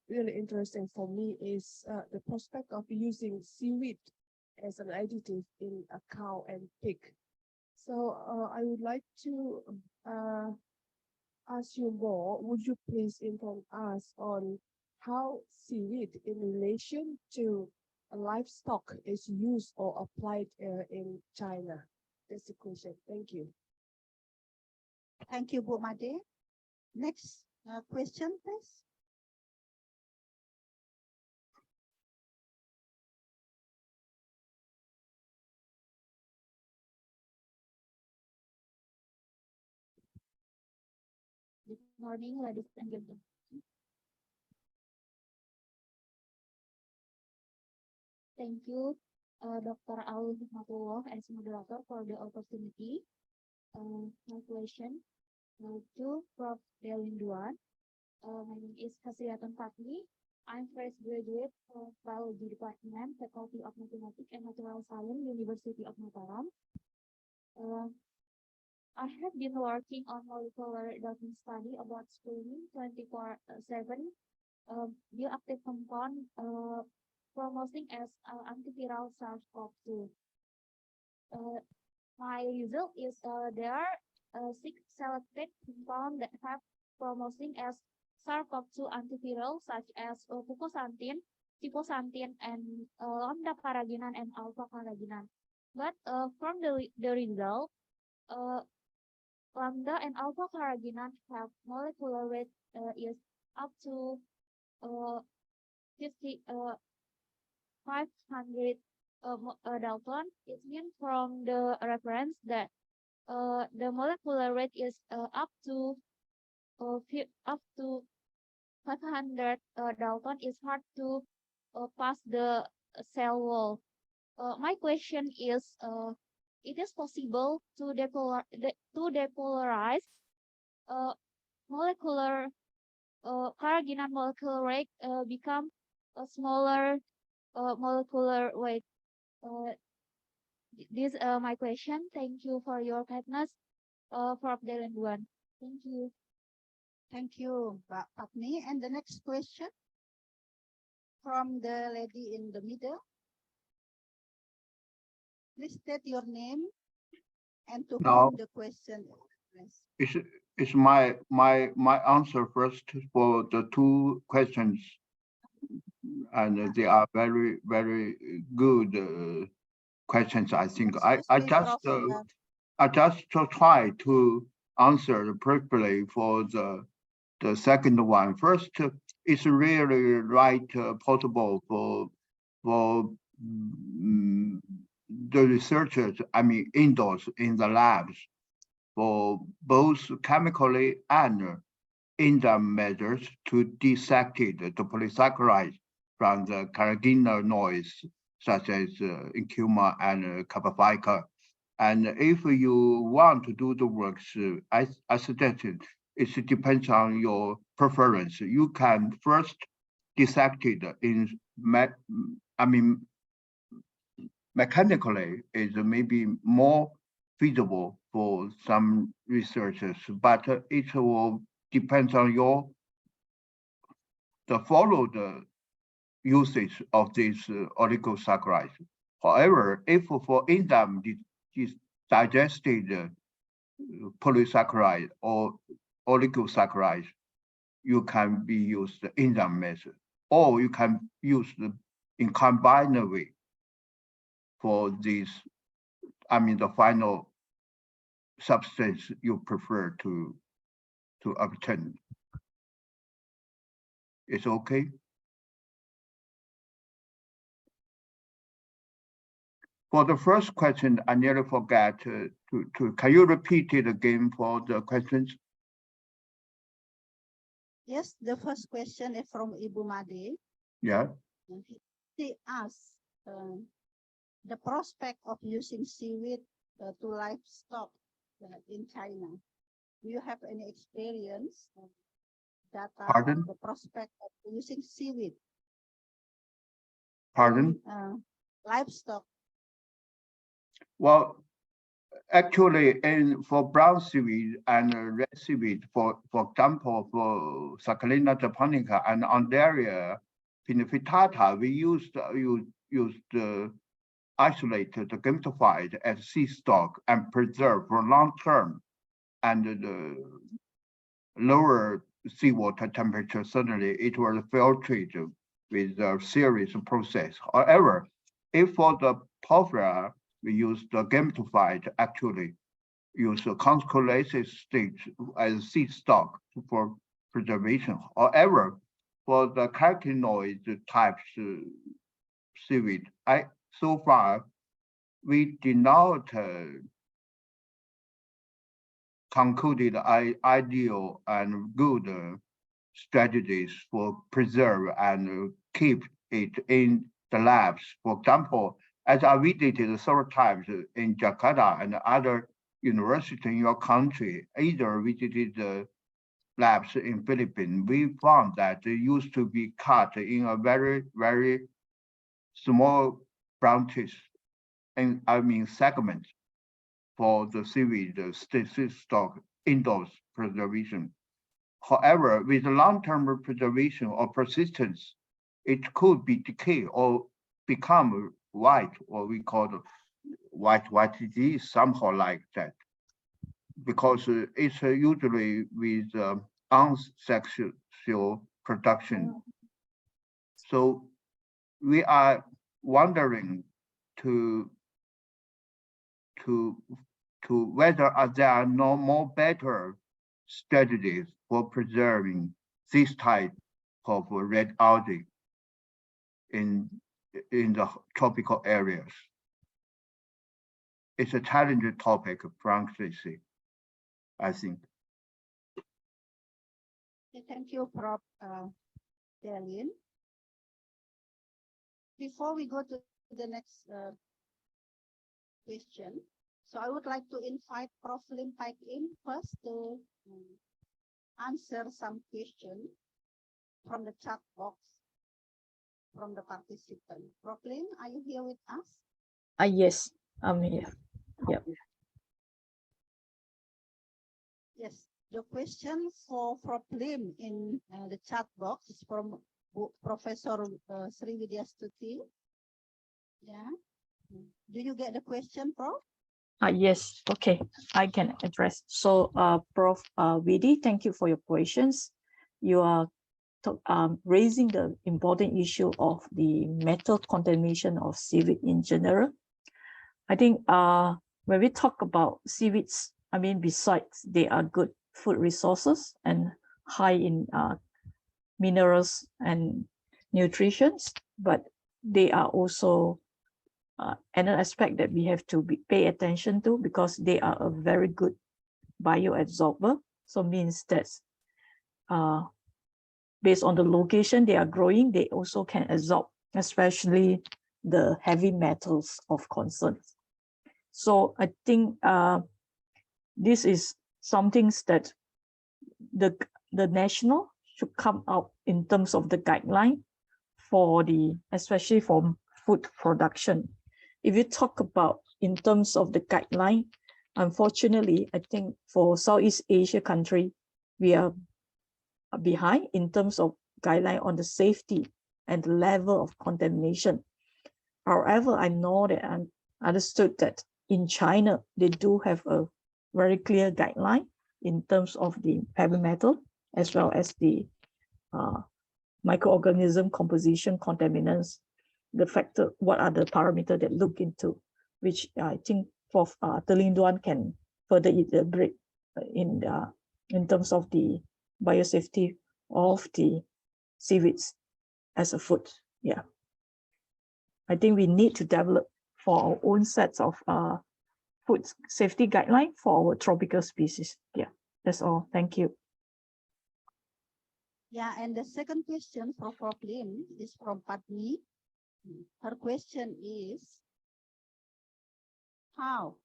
Speaker 9: really interesting for me is the prospect of using seaweed as an additive in a cow and pig. So I would like to ask you more. Would you please inform us on how seaweed in relation to livestock is used or applied in China? That's the question. Thank you.
Speaker 5: Thank you, Bu Made. Next question, please.
Speaker 10: Good morning, ladies and gentlemen. Thank you, Dr. Alun as moderator for the opportunity. My question to Prof. Delinduan. My name is Hasriatan Fatmi. I'm fresh graduate of Biology Department, Faculty of Mathematics and Natural Science, University of Mataram. I have been working on molecular doping study about screening 24/7 bioactive compound promoting as antiviral SARS-CoV-2. My result is there are 6 selected compounds that have promoting as SARS-CoV-2 antiviral such as fucosantin, cifosantin, and lambda-carrageenan and alpha-carrageenan. But from the result, lambda and alpha-carrageenan have molecular weight is up to 500 Dalton. It means from the reference that the molecular weight is up to 500 Dalton is hard to pass the cell wall. My question is, it is possible to depolarize molecular carrageenan molecular weight become a smaller molecular weight. This my question. Thank you for your kindness, Prof. Delinduan. Thank you.
Speaker 5: Thank you, Patni. And the next question from the lady in the middle. Please state your name and to whom the question is.
Speaker 7: It's my answer first for the 2 questions, and they are very, very good questions. I think I just try to answer briefly for the second one. First, it's really right possible for the researchers, I mean indoors in the labs, for both chemically and enzyme measures to dissect the polysaccharides from the carrageenanoids such as incuma and carbofica. And if you want to do the works, I suggested it depends on your preference. You can first dissect it in, mechanically is maybe more feasible for some researchers, but it will depend on the usage of these oligosaccharides. However, if for enzyme digested polysaccharide or oligosaccharides, you can be used the enzyme method, or you can use in combined way for these, the final substance you prefer to obtain. It's okay? For the first question, I nearly forgot can you repeat it again for the questions?
Speaker 5: Yes, the first question is from Ibu Made.
Speaker 7: Yeah.
Speaker 5: She asked the prospect of using seaweed to livestock in China. Do you have any experience that the prospect of using seaweed?
Speaker 7: Pardon?
Speaker 5: Livestock.
Speaker 7: Well, actually, for brown seaweed and red seaweed, for example, for Succulenta japonica and Undaria pinifidata, we used isolated gametified as sea stock and preserved for long term, and the lower seawater temperature, suddenly it was filtered with a series of process. However, if for the porphyra we use the gametified, actually use a concholysis stage as seed stock for preservation. However, for the carcinoid types seaweed, so far we did not concluded ideal and good strategies for preserve and keep it in the labs. For example, as I visited several times in Jakarta and other universities in your country, either visited the labs in Philippines, we found that they used to be cut in a very, very small branches, and I mean segments for the seaweed stock indoors preservation. However, with long-term preservation or persistence, it could be decay or become white, or we call it white disease, somehow like that, because it's usually with unsexual production. So we are wondering to whether there are no more better strategies for preserving this type of red algae in the tropical areas. It's a challenging topic, frankly, I think.
Speaker 5: Thank you, Prof. Delian. Before we go to the next question, so I would like to invite Prof. Lim Paik in first to answer some questions from the chat box from the participant. Prof. Lim, are you here with us?
Speaker 6: Yes, I'm here. Yep.
Speaker 5: Yes, the question for Prof. Lim in the chat box is from Professor Srividya Stuti. Yeah. Do you get the question, Prof?
Speaker 6: Yes, okay, I can address. So, Prof. Vidi, thank you for your questions. You are raising the important issue of the metal contamination of seaweed in general. I think when we talk about seaweeds, I mean, besides they are good food resources and high in minerals and nutrition, but they are also another aspect that we have to pay attention to, because they are a very good bioabsorber. So means that based on the location they are growing, they also can absorb, especially the heavy metals of concern. So I think this is something that the national should come out in terms of the guideline for especially for food production. If you talk about in terms of the guideline, unfortunately, I think for Southeast Asia country, we are behind in terms of guideline on the safety and the level of contamination. However, I know that I understood that in China, they do have a very clear guideline in terms of the heavy metal, as well as the microorganism composition contaminants, the factor, what are the parameters that look into, which I think Prof. Delian Duan can further elaborate in terms of the biosafety of the seaweeds as a food. Yeah, I think we need to develop for our own sets of food safety guideline for our tropical species. Yeah, that's all. Thank you.
Speaker 5: Yeah, and the second question for Prof. Lim is from Padmi. Her question is, how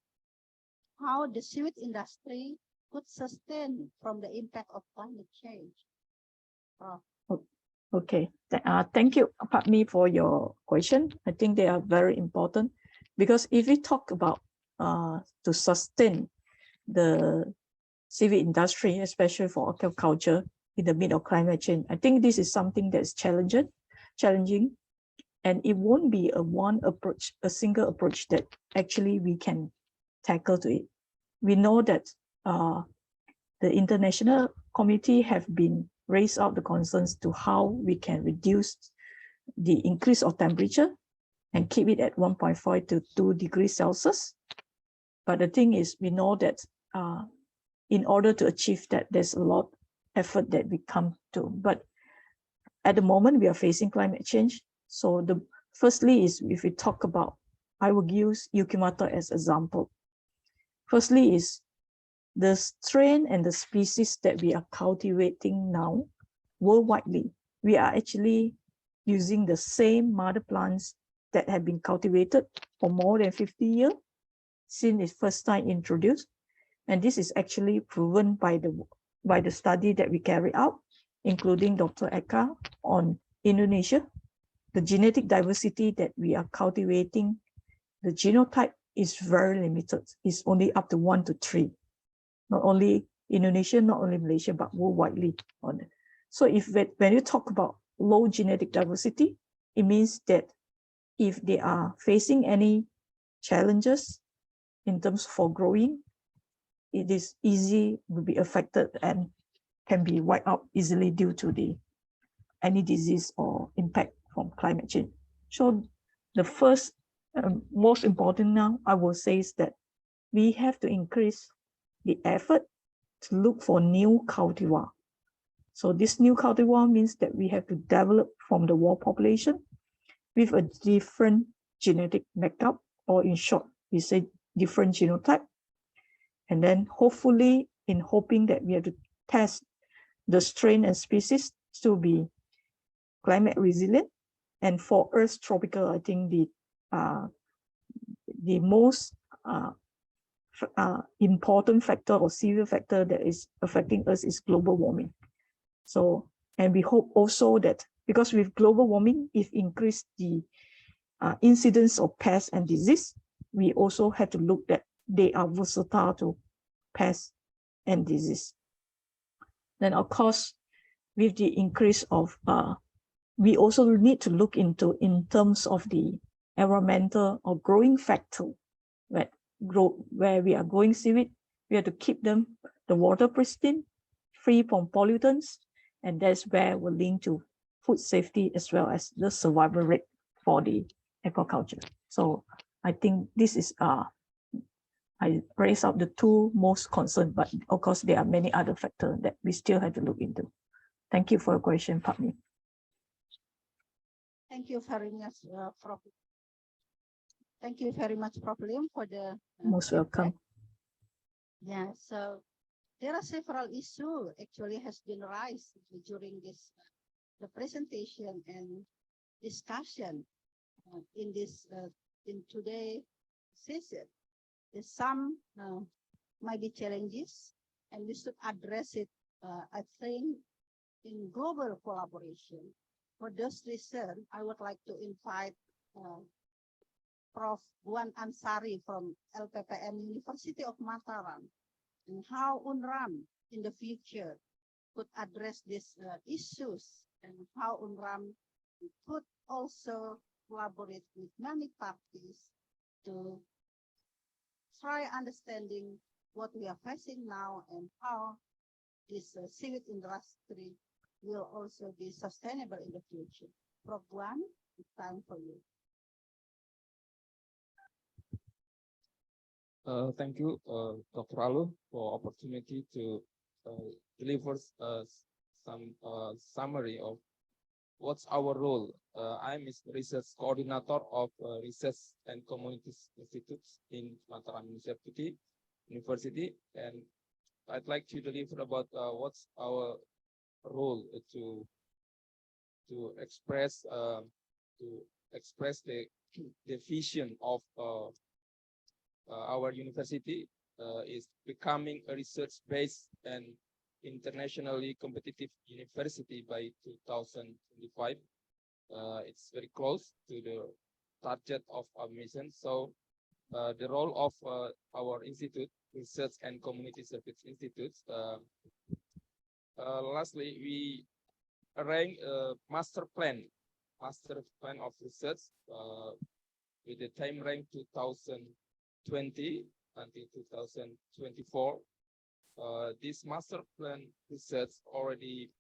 Speaker 5: the seaweed industry could sustain from the impact of climate change? Prof.
Speaker 6: Okay, thank you, Padmi, for your question. I think they are very important, because if we talk about to sustain the seaweed industry, especially for aquaculture in the midst of climate change, I think this is something that's challenging, and it won't be a single approach that actually we can tackle to it. We know that the international community have been raised out the concerns to how we can reduce the increase of temperature and keep it at 1.5 to 2 degrees Celsius. But the thing is, we know that in order to achieve that, there's a lot of effort that we come to. But at the moment, we are facing climate change. So firstly is, if we talk about, I will use Yukimata as example. Firstly is the strain and the species that we are cultivating now worldwide. We are actually using the same mother plants that have been cultivated for more than 50 years since it's first time introduced. And this is actually proven by the study that we carry out, including Dr. Eka on Indonesia. The genetic diversity that we are cultivating, the genotype is very limited. It's only up to 1 to 3. Not only Indonesia, not only Malaysia, but worldwide. So when you talk about low genetic diversity, it means that if they are facing any challenges in terms for growing, it is easy to be affected and can be wiped out easily due to any disease or impact from climate change. So the first, most important now, I will say, is that we have to increase the effort to look for new cultivar. So this new cultivar means that we have to develop from the world population with a different genetic makeup, or in short, we say different genotype. And then hopefully, in hoping that we have to test the strain and species to be climate resilient. And for Earth tropical, I think the most important factor or severe factor that is affecting us is global warming. So, and we hope also that because with global warming, if increase the incidence of pests and disease, we also have to look that they are versatile to pests and disease. Then of course, with the increase of, we also need to look into in terms of the environmental or growing factor, where we are growing seaweed, we have to keep the water pristine, free from pollutants, and that's where we're linked to food safety as well as the survival rate for the aquaculture. So I think this is, I raise up the two most concerned, but of course there are many other factors that we still have to look into. Thank you for your question, Patmi.
Speaker 5: Thank you very much, Prof. Thank you very much, Prof. Lim, for the
Speaker 6: Most welcome.
Speaker 5: Yeah, so there are several issues actually has been raised during this the presentation and discussion in this in today's session. There's some might be challenges, and we should address it. I think in global collaboration. For those research, I would like to invite Prof. Buan Ansari from LPPM University of Mataram, and how UNRAM in the future could address these issues, and how UNRAM could also collaborate with many parties to try understanding what we are facing now and how this seaweed industry will also be sustainable in the future. Prof. Buan, it's time for you.
Speaker 11: Thank you, Dr. Alu, for opportunity to deliver some summary of what's our role. I'm a research coordinator of Research and Communities Institutes in Mataram University, and I'd like to deliver about what's our role to express the vision of our university is becoming a research-based and internationally competitive university by 2025. It's very close to the target of our mission. So the role of our institute, Research and Community Service Institutes, lastly, we arrange a master plan of research with the time range 2020 until 2024. This master plan research already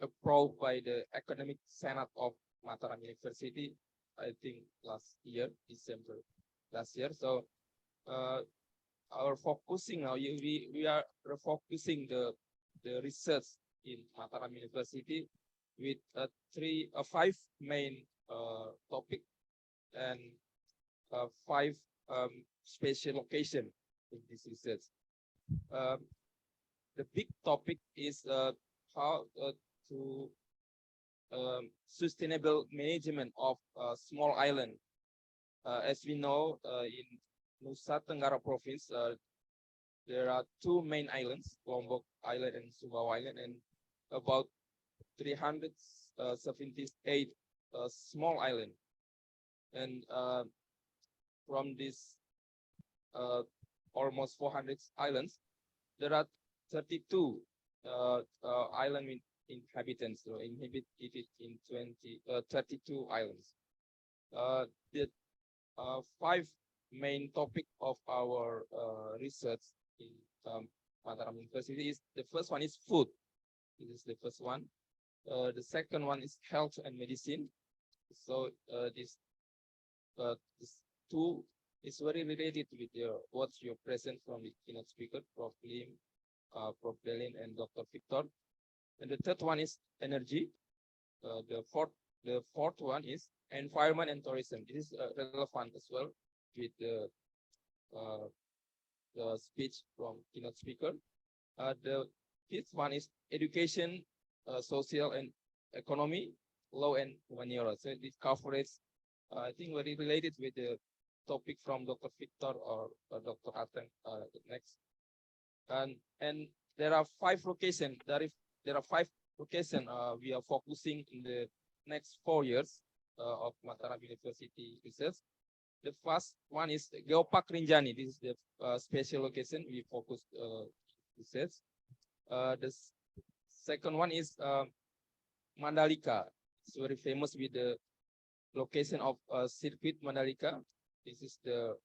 Speaker 11: approved by the Academic Senate of Mataram University, I think last year, December last year. So our focusing now, we are refocusing the research in Mataram University with five main topic and five special location in this research. The big topic is how to sustainable management of small island. As we know, in Nusa Tenggara province, there are two main islands, Lombok Island and Sumbawa Island, and about 378 small island. And from this almost 400 islands, there are 32 island inhabitants, so inhabited in 32 islands. The five main topic of our research in Mataram University is, the first one is food. This is the first one. The second one is health and medicine. So this two is very related with what you present from the keynote speaker, Prof. Lim, Prof. Delin, and Dr. Victor. And the third one is energy. The fourth one is environment and tourism. This is relevant as well with the speech from keynote speaker. The fifth one is education, social and economy, law and humaniora. So this covers, I think, very related with the topic from Dr. Victor or Dr. Ateng next. And there are five locations. There are five locations we are focusing in the next 4 years of Mataram University research. The first one is Geopark Rinjani. This is the special location we focus research. The second one is Mandalika. It's very famous with the location of circuit Mandalika. This is the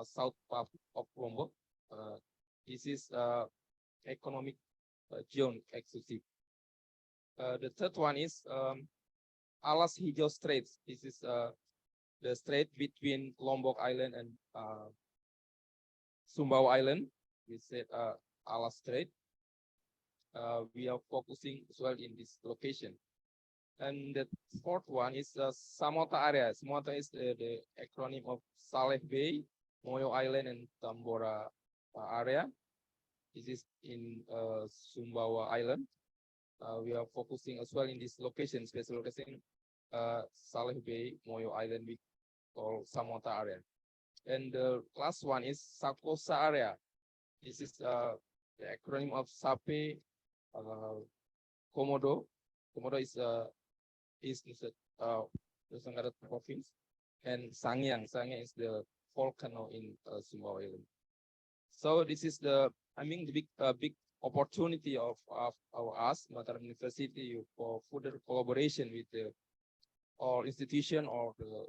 Speaker 11: south part of Lombok. This is economic zone exclusive. The third one is Alas Hijau Straits. This is the strait between Lombok Island and Sumbawa Island. We said Alas Strait. We are focusing as well in this location. And the fourth one is Samota area. Samota is the acronym of Saleh Bay, Moyo Island, and Tambora area. This is in Sumbawa Island. We are focusing as well in this location, special location, Saleh Bay, Moyo Island, we call Samota area. And the last one is Sakosa area. This is the acronym of SAPE, Komodo. Komodo is Nusa Tenggara province, and Sangiang. Sangiang is the volcano in Sumbawa Island. So this is the big opportunity of us, Mataram University, for further collaboration with the or institution or the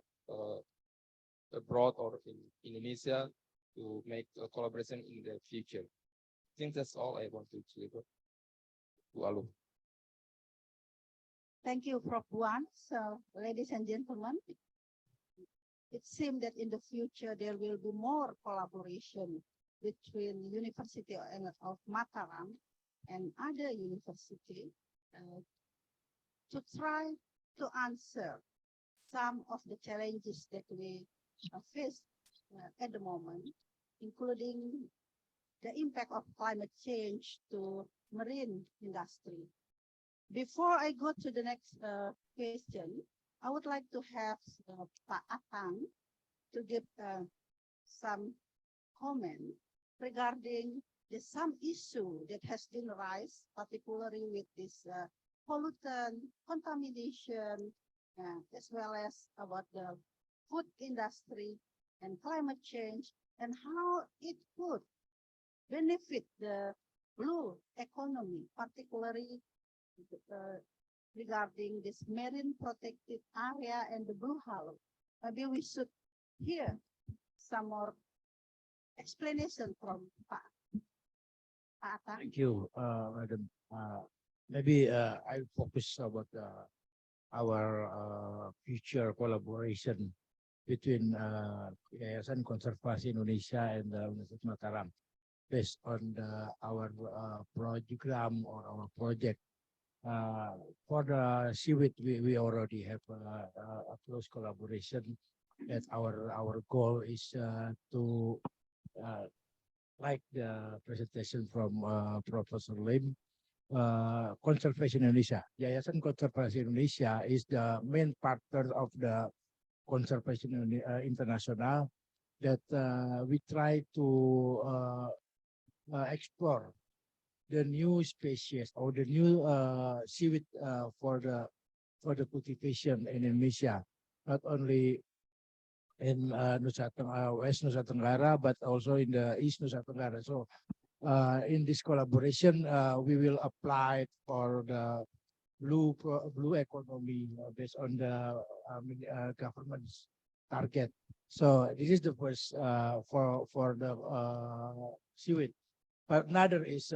Speaker 11: abroad or in Indonesia to make a collaboration in the future. I think that's all I want to deliver to Alu.
Speaker 5: Thank you, Prof. Buan. So, ladies and gentlemen, it seems that in the future there will be more collaboration between University of Mataram and other university to try to answer some of the challenges that we face at the moment, including the impact of climate change to marine industry. Before I go to the next question, I would like to have Pak Atang to give some comment regarding some issue that has been raised, particularly with this pollutant, contamination, as well as about the food industry and climate change, and how it could benefit the blue economy, particularly regarding this marine protected area and the blue halo. Maybe we should hear some more explanation from Pak Atang.
Speaker 12: Thank you, Madam. Maybe I'll focus about our future collaboration between Yayasan Konservasi Indonesia and the Universitas Mataram, based on our program or our project. For the seaweed, we already have a close collaboration. That our goal is to, like the presentation from Professor Lim, Conservation Indonesia. Yayasan Konservasi Indonesia is the main partner of the Conservation International that we try to explore the new species or the new seaweed for the cultivation in Indonesia, not only in West Nusa Tenggara, but also in the East Nusa Tenggara. So in this collaboration, we will apply for the blue economy based on the government's target. So this is the first for the seaweed. But another is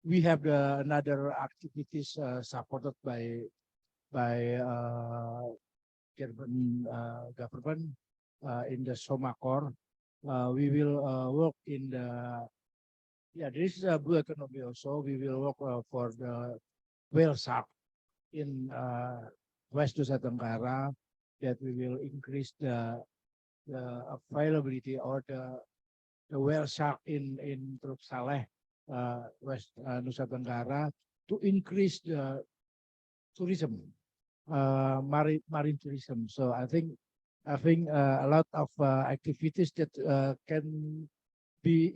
Speaker 12: we have another activities supported by German government in the Somakor. We will work in the this is a blue economy also. We will work for the whale shark in West Nusa Tenggara, that we will increase the availability or the whale shark in Teluk Saleh, West Nusa Tenggara, to increase the tourism, marine tourism. So I think a lot of activities that can be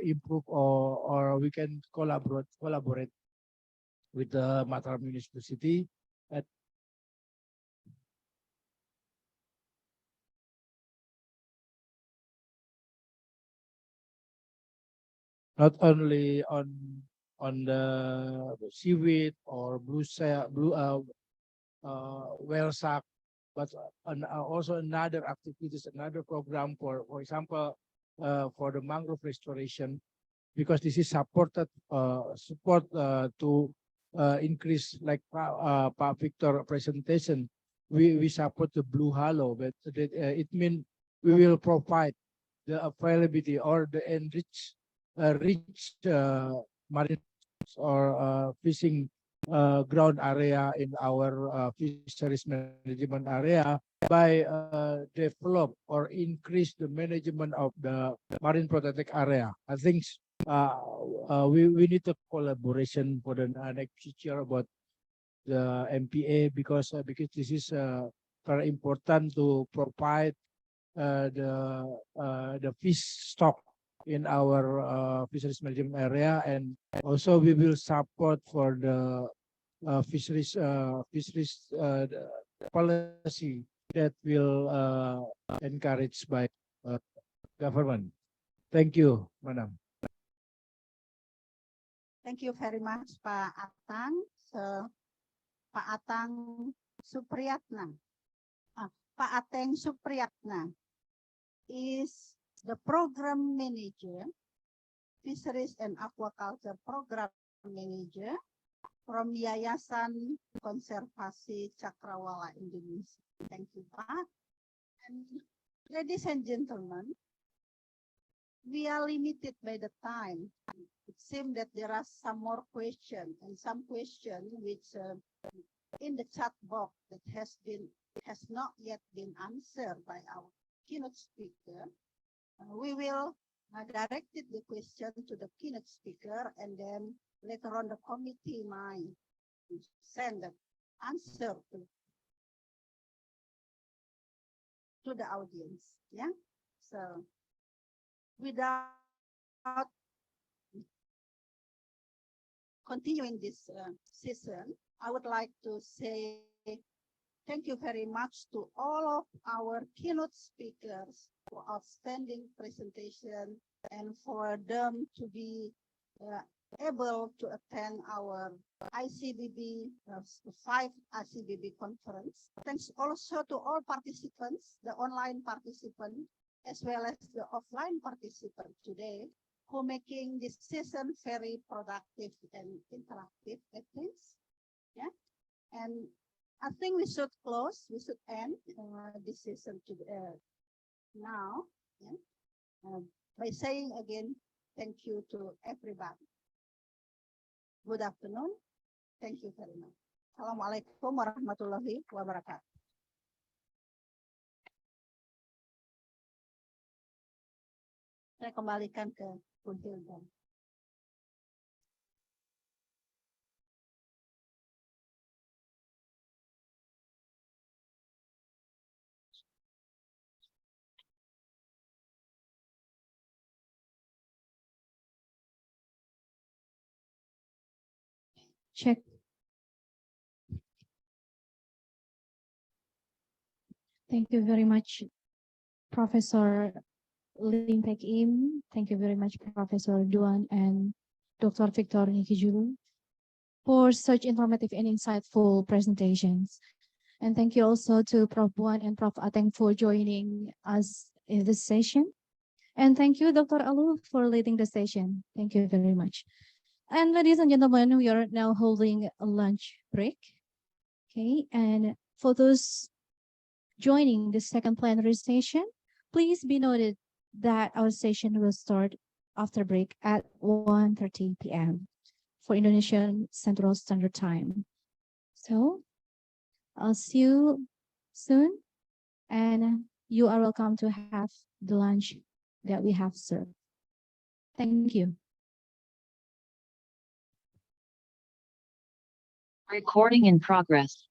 Speaker 12: improved, or we can collaborate with the Mataram University. Not only on the seaweed or blue whale shark, but also another activities, another program for example, for the mangrove restoration, because this is support to increase, like Pak Victor presentation. We support the blue hollow, but it means we will provide the availability or the rich marine or fishing ground area in our fisheries management area by develop or increase the management of the marine protected area. I think we need a collaboration for the next future about the MPA, because this is very important to provide the fish stock in our fisheries management area, and also we will support for the fisheries policy that will encouraged by government. Thank you, Madam.
Speaker 5: Thank you very much, Pak Atang. So, Pak Atang Supriyatna. Pak Ateng Supriyatna is the program manager, fisheries and aquaculture program manager from Yayasan Konservasi Cakrawala Indonesia. Thank you, Pak. And ladies and gentlemen, we are limited by the time. It seems that there are some more questions, and some questions which in the chat box that has not yet been answered by our keynote speaker. We will direct the question to the keynote speaker, and then later on the committee might send the answer to the audience. Yeah. So without continuing this session, I would like to say thank you very much to all of our keynote speakers for outstanding presentation, and for them to be able to attend our ICBB 5 ICBB conference. Thanks also to all participants, the online participants, as well as the offline participants today, who making this session very productive and interactive, I think. Yeah. And I think we should close, we should end this session now, yeah, by saying again, thank you to everybody. Good afternoon. Thank you very much. Assalamualaikum warahmatullahi wabarakatuh. Saya kembalikan ke Kuntilda.
Speaker 1: Check. Thank you very much, Professor Lim Pek Im. Thank you very much, Professor Duan and Dr. Victor Nikijulu, for such informative and insightful presentations. And thank you also to Prof. Buan and Prof. Ateng for joining us in this session. And thank you, Dr. Alu, for leading the session. Thank you very much. And ladies and gentlemen, we are now holding a lunch break. Okay, and for those joining the second plenary session, please be noted that our session will start after break at 1:30 p.m. for Indonesian Central Standard Time. So I'll see you soon, and you are welcome to have the lunch that we have served. Thank you.
Speaker 13: Recording in progress.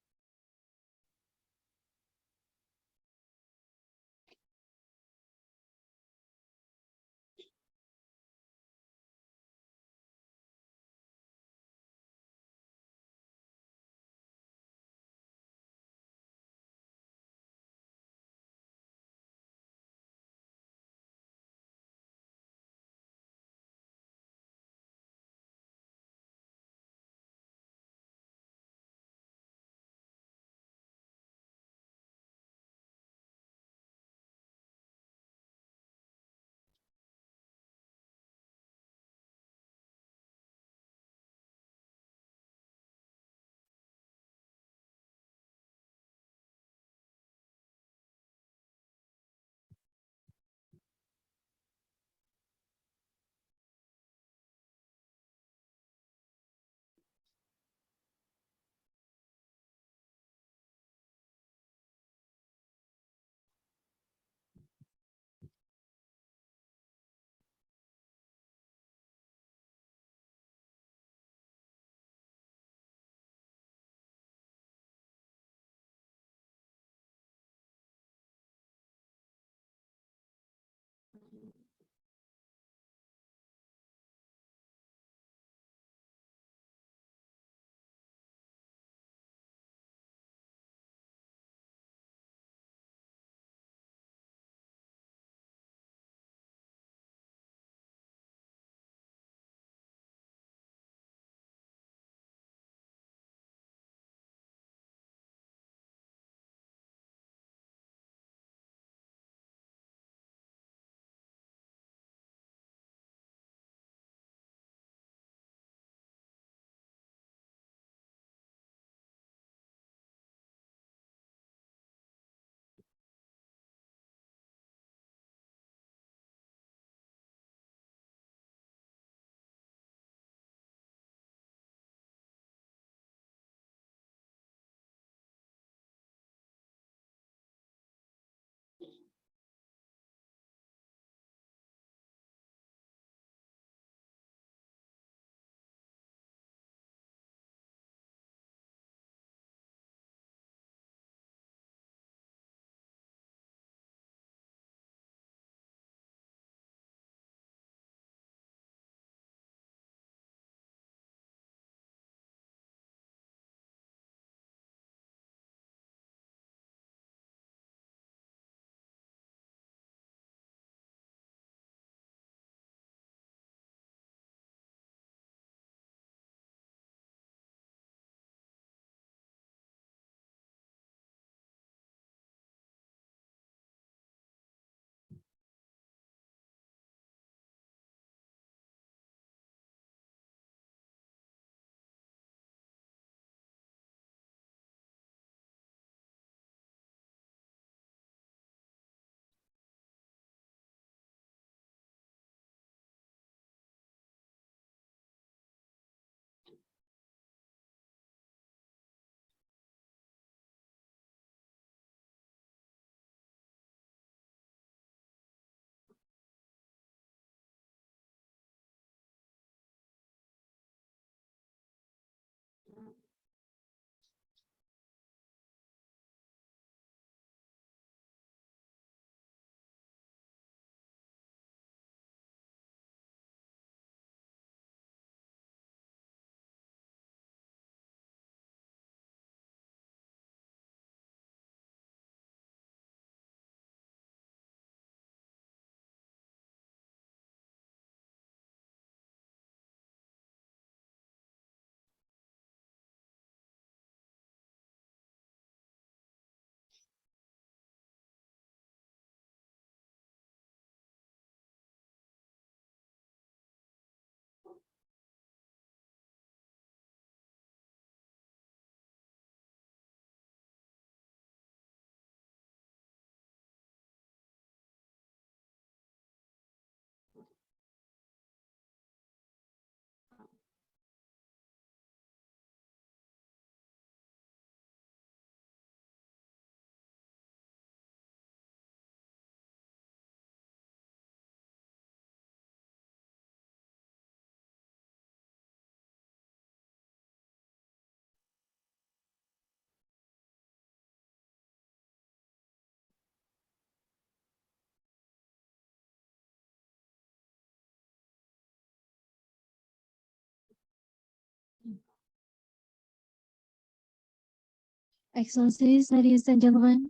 Speaker 1: Excellencies, ladies and gentlemen,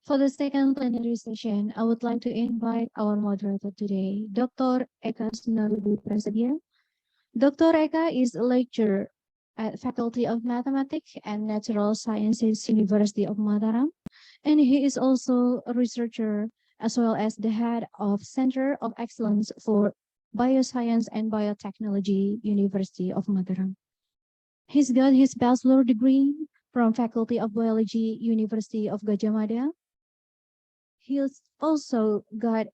Speaker 1: for the second plenary session, I would like to invite our moderator today, Dr. Eka Sundarudu Prasetya. Dr. Eka is a lecturer at Faculty of Mathematics and Natural Sciences, University of Mataram, and he is also a researcher as well as the head of Center of Excellence for Bioscience and Biotechnology, University of Mataram. He's got his bachelor degree from Faculty of Biology, University of Gadjah Mada. He's also got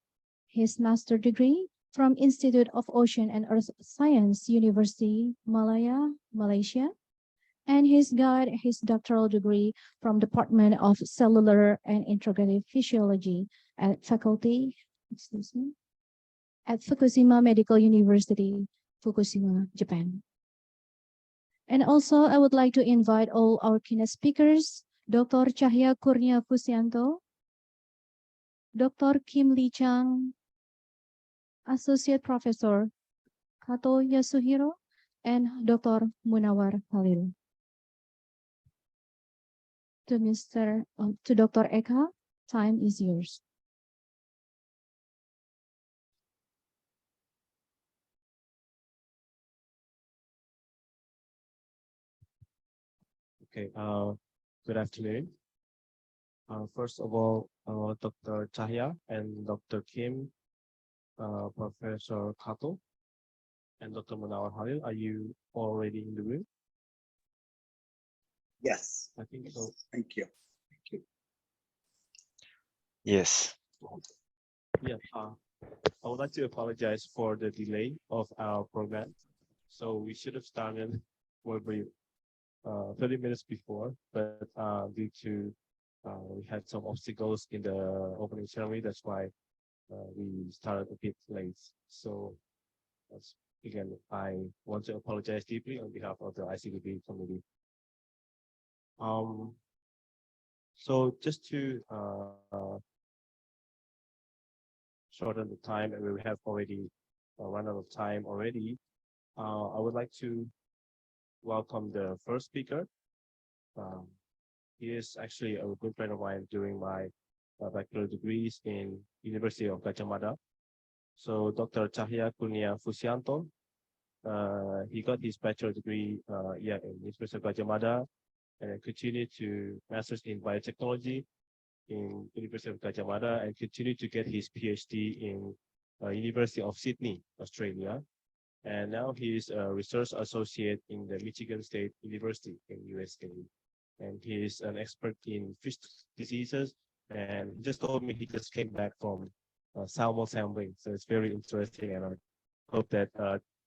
Speaker 1: his master degree from Institute of Ocean and Earth Science, University, Malaya, Malaysia. And he's got his doctoral degree from Department of Cellular and Integrative Physiology at at Fukushima Medical University, Fukushima, Japan. And also, I would like to invite all our keynote speakers, Dr. Cahya Kurnia Fusianto, Dr. Kim Lee Chang, Associate Professor Kato Yasuhiro, and Dr. Munawar Khalil. To Dr. Eka, time is yours.
Speaker 4: Okay, good afternoon. First of all, Dr. Cahya and Dr. Kim, Professor Kato, and Dr. Munawar Khalil, are you already in the room?
Speaker 14: Yes.
Speaker 4: I think so.
Speaker 14: Thank you. Thank you.
Speaker 4: Yes. Yeah, I would like to apologize for the delay of our program. So we should have started probably 30 minutes before, but due to we had some obstacles in the opening ceremony, that's why we started a bit late. So again, I want to apologize deeply on behalf of the ICBB committee. So just to shorten the time, and we have already run out of time already, I would like to welcome the first speaker. He is actually a good friend of mine during my bachelor degrees in University of Gadjah Mada. So Dr. Cahya Kurnia Fusianto, he got his bachelor degree in University of Gadjah Mada and continued to master's in biotechnology in University of Gadjah Mada and continued to get his PhD in University of Sydney, Australia. And now he is a research associate in the Michigan State University in USA. And he is an expert in fish diseases. And he just told me he just came back from salmon sampling. So it's very interesting. And I hope that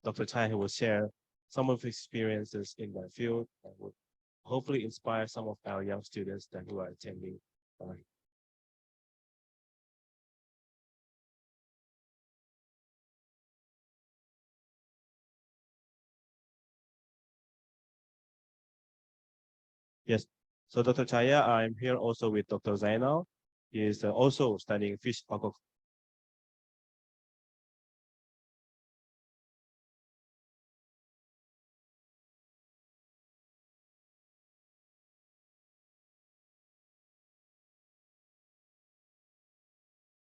Speaker 4: Dr. Cahya will share some of his experiences in that field and will hopefully inspire some of our young students that who are attending. Yes. So Dr. Cahya, I'm here also with Dr. Zainal. He is also studying fish aquaculture.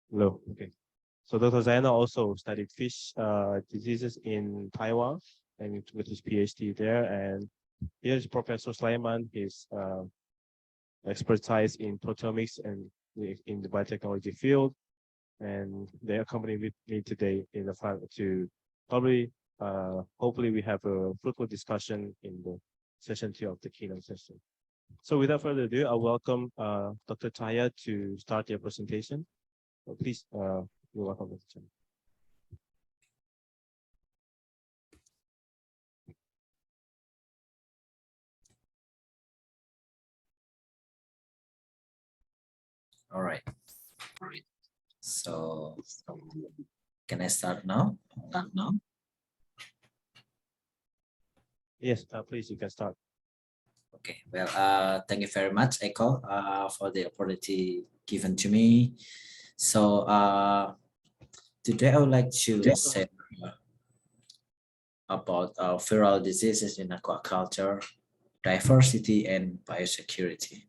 Speaker 4: Hello. Okay. So Dr. Zainal also studied fish diseases in Taiwan and with his PhD there. And here's Professor Sulaiman. His expertise in proteomics and in the biotechnology field. And they accompany with me today in the front to probably, hopefully we have a fruitful discussion in the session 2 of the keynote session. So without further ado, I welcome Dr. Cahya to start your presentation. So please, you're welcome, Dr. Cahya.
Speaker 15: All right. So can I start now?
Speaker 4: Yes, please, you can start.
Speaker 15: Okay, well, thank you very much, Echo, for the opportunity given to me. So today I would like to say about viral diseases in aquaculture, diversity, and biosecurity.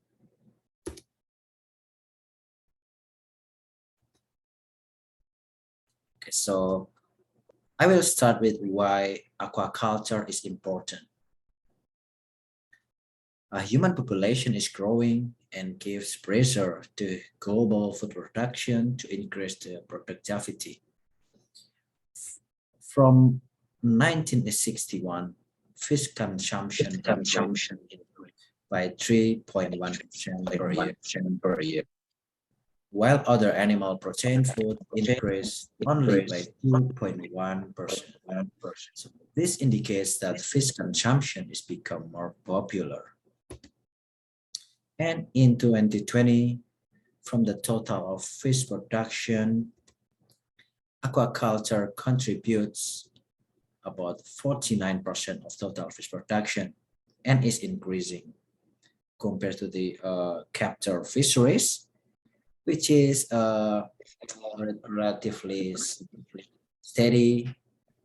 Speaker 15: So I will start with why aquaculture is important. A human population is growing and gives pressure to global food production to increase the productivity. From 1961, fish consumption increased by 3.1% per year, while other animal protein food increased only by 2.1%. So this indicates that fish consumption is become more popular. And in 2020, from the total of fish production, aquaculture contributes about 49% of total fish production and is increasing compared to the capture fisheries, which is relatively steady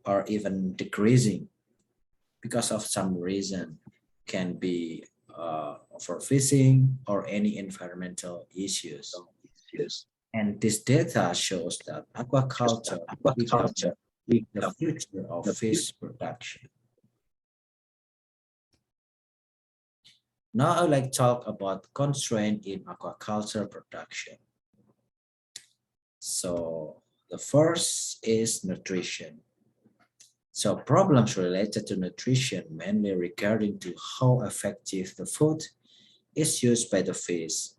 Speaker 15: or even decreasing because of some reason, can be overfishing or any environmental issues. And this data shows that aquaculture becomes the future of fish production. Now I would like to talk about constraint in aquaculture production. So the first is nutrition. So problems related to nutrition mainly regarding to how effective the food is used by the fish,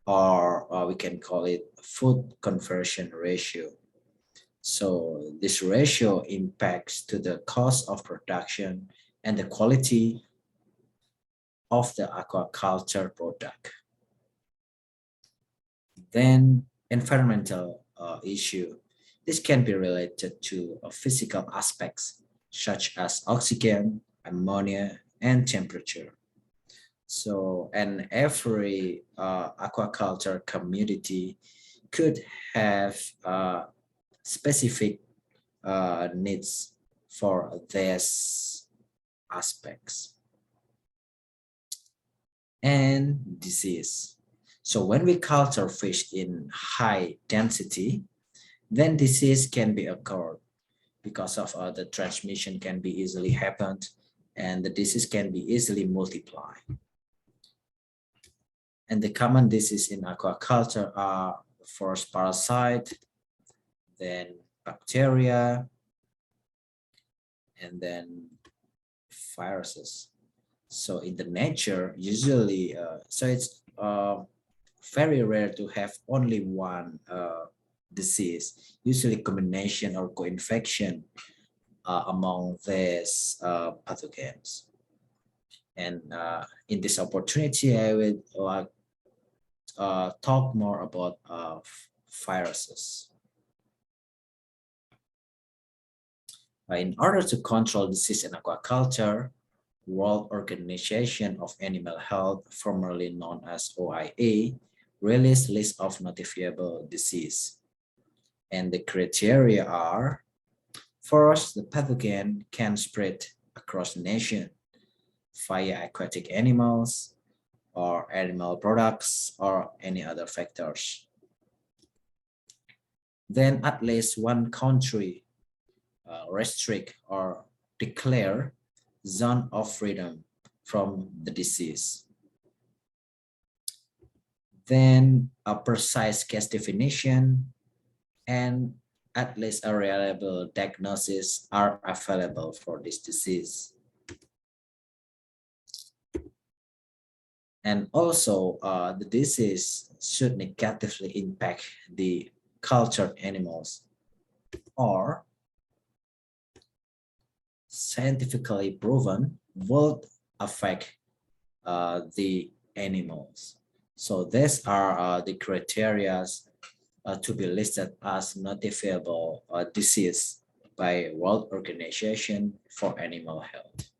Speaker 15: or we can call it food conversion ratio. So this ratio impacts to the cost of production and the quality of the aquaculture product. Then environmental issue. This can be related to physical aspects such as oxygen, ammonia, and temperature. So, and every aquaculture community could have specific needs for these aspects. And disease. So when we culture fish in high density, then disease can be occurred because of the transmission can be easily happened and the disease can be easily multiplied. And the common disease in aquaculture are first parasite, then bacteria, and then viruses. So in the nature, usually, so it's very rare to have only one disease, usually combination or co-infection among these pathogens. And in this opportunity, I would like talk more about viruses. In order to control disease in aquaculture, World Organization of Animal Health, formerly known as OIA, released list of notifiable disease. And the criteria are, first, the pathogen can spread across the nation via aquatic animals or animal products or any other factors. Then at least one country restrict or declare zone of freedom from the disease. Then a precise case definition and at least a reliable diagnosis are available for this disease. And also the disease should negatively impact the cultured animals or scientifically proven will affect the animals. So these are the criteria to be listed as notifiable disease by World Organization for Animal Health.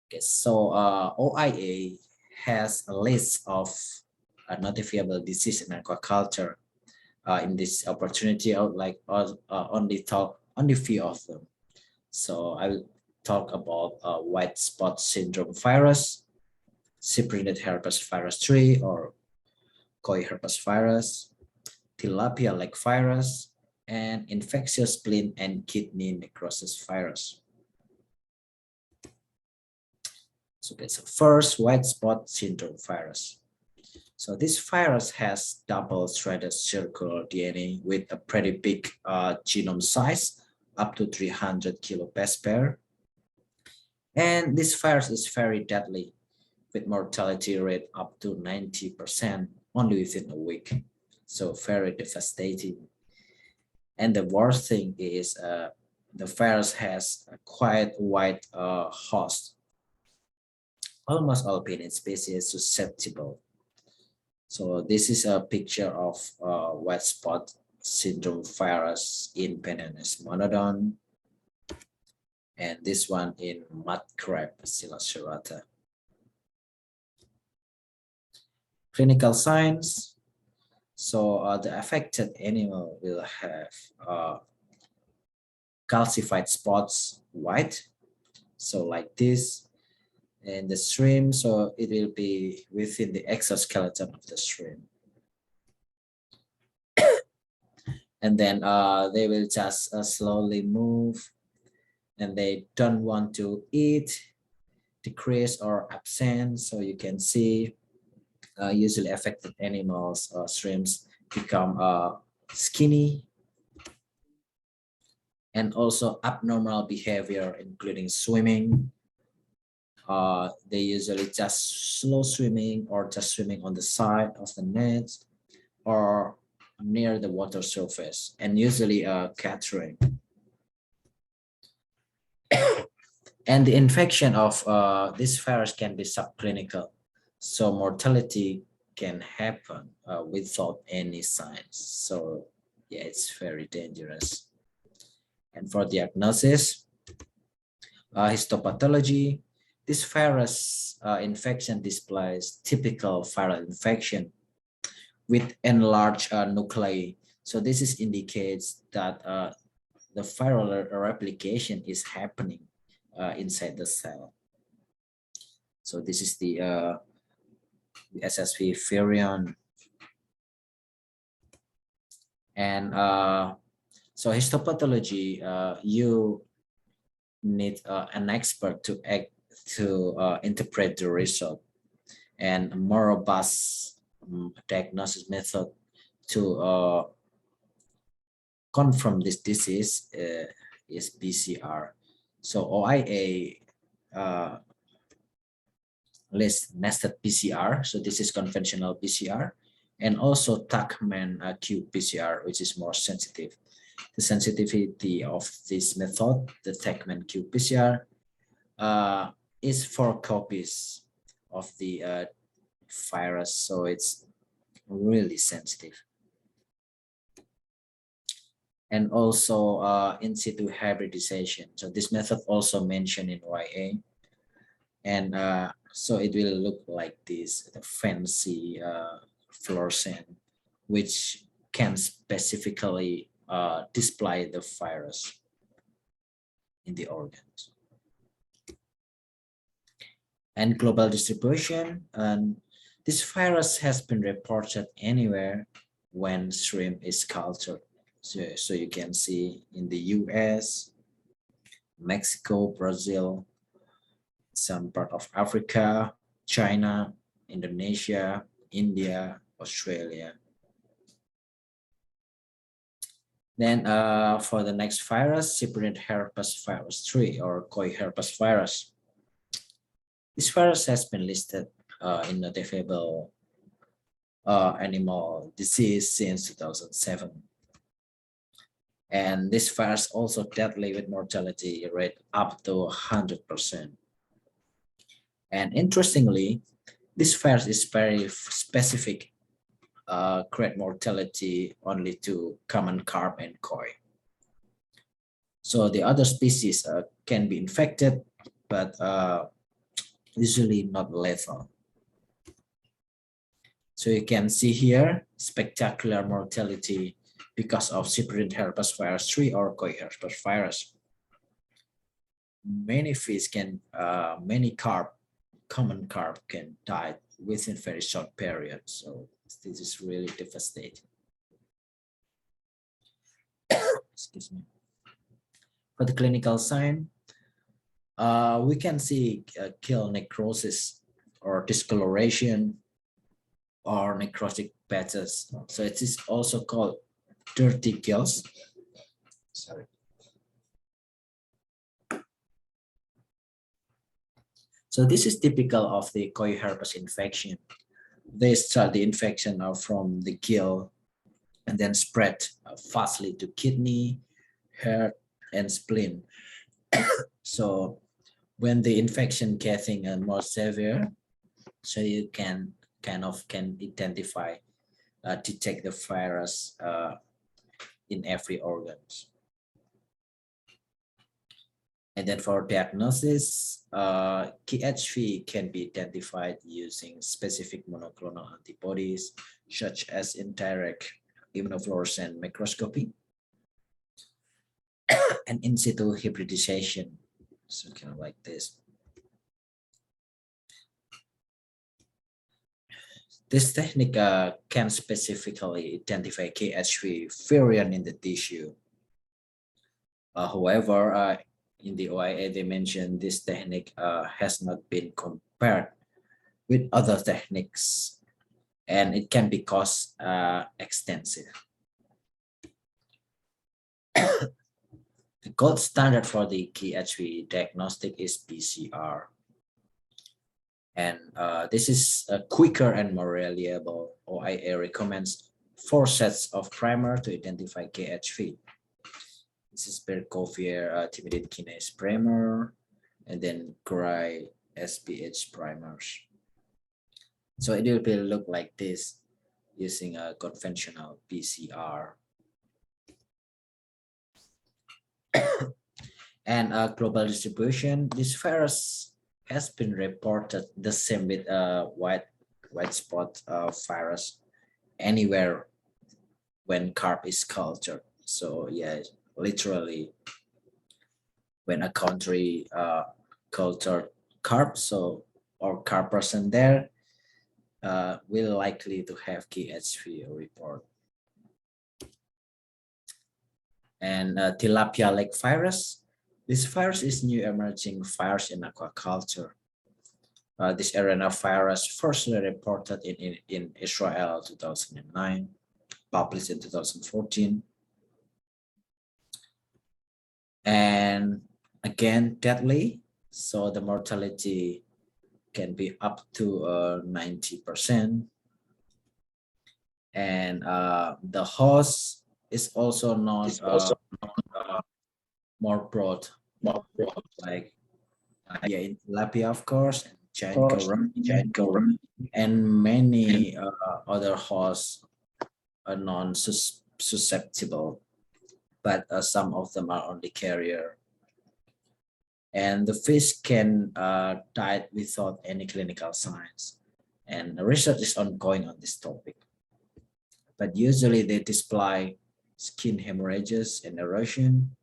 Speaker 15: Okay, so OIA has a list of notifiable disease in aquaculture. In this opportunity, I would like only talk on a few of them. So I will talk about white spot syndrome virus, cyprinid herpes virus 3 or koi herpes virus, tilapia leg virus, and infectious spleen and kidney necrosis virus. So that's the first white spot syndrome virus. So this virus has double-threaded circular DNA with a pretty big genome size, up to 300 kilobase pair. And this virus is very deadly, with mortality rate up to 90% only within a week. So very devastating. And the worst thing is the virus has a quite wide host. Almost all peanut species susceptible. So this is a picture of white spot syndrome virus in Penaeus monodon, and this one in mud crab Silacerata. Clinical signs. So the affected animal will have calcified spots, white, so like this, and the shrimp, so it will be within the exoskeleton of the shrimp. And then they will just slowly move, and they don't want to eat, decrease or absent. So you can see usually affected animals, shrimps, become skinny, and also abnormal behavior, including swimming. They usually just slow swimming or just swimming on the side of the net or near the water surface, and usually catering. And the infection of this virus can be subclinical, so mortality can happen without any signs. So yeah, it's very dangerous. And for diagnosis, histopathology, this virus infection displays typical viral infection with enlarged nuclei. So this is indicates that the viral replication is happening inside the cell. So this is the SSV virion. And so histopathology, you need an expert to interpret the result, and a more robust diagnosis method to confirm this disease is PCR. So OIA lists nested PCR. So this is conventional PCR, and also Tuckman qPCR, which is more sensitive. The sensitivity of this method, the Tuckman qPCR, is 4 copies of the virus, so it's really sensitive. And also in situ hybridization. So this method also mentioned in YA, and so it will look like this, the fancy fluorescent, which can specifically display the virus in the organs. And global distribution, and this virus has been reported anywhere when shrimp is cultured. So you can see in the US, Mexico, Brazil, some part of Africa, China, Indonesia, India, Australia. Then for the next virus, cypriot herpes virus 3 or koi herpes virus. This virus has been listed in notifiable animal disease since 2007. And this virus also deadly with mortality rate up to 100%. And interestingly, this virus is very specific, create mortality only to common carp and koi. So the other species can be infected, but usually not lethal. So you can see here spectacular mortality because of cypriot herpes virus 3 or koi herpes virus. Many fish can, many carp, common carp can die within very short period. So this is really devastating. excuse me. For the clinical sign, we can see kill necrosis or discoloration or necrotic patches. So it is also called dirty kills. Sorry. So this is typical of the coiherpes infection. They start the infection from the gill and then spread fastly to kidney, heart, and spleen. So when the infection getting more severe, so you can identify, detect the virus in every organ. And then for diagnosis, KHV can be identified using specific monoclonal antibodies, such as indirect immunofluorescent microscopy and in situ hybridization. So kind of like this. This technique can specifically identify KHV variant in the tissue. However, in the OIA, they mentioned this technique has not been compared with other techniques, and it can be cost extensive. The gold standard for the KHV diagnostic is PCR. And this is quicker and more reliable. OIA recommends 4 sets of primer to identify KHV. This is Berkovier thymidine kinase primer, and then Gray SPH primers. So it will look like this using a conventional PCR. And global distribution, this virus has been reported the same with white spot virus anywhere when carp is cultured. So yeah, literally when a country cultured carp, so or carp person there will likely to have KHV report. And tilapia lake virus. This virus is new emerging virus in aquaculture. This RNA virus firstly reported in Israel 2009, published in 2014. And again, deadly. So the mortality can be up to 90%. And the host is also not more broad, like yeah, in tilapia, of course, and giant current, and many other hosts are non-susceptible, but some of them are on the carrier. And the fish can die without any clinical signs. And research is ongoing on this topic. But usually they display skin hemorrhages and erosion,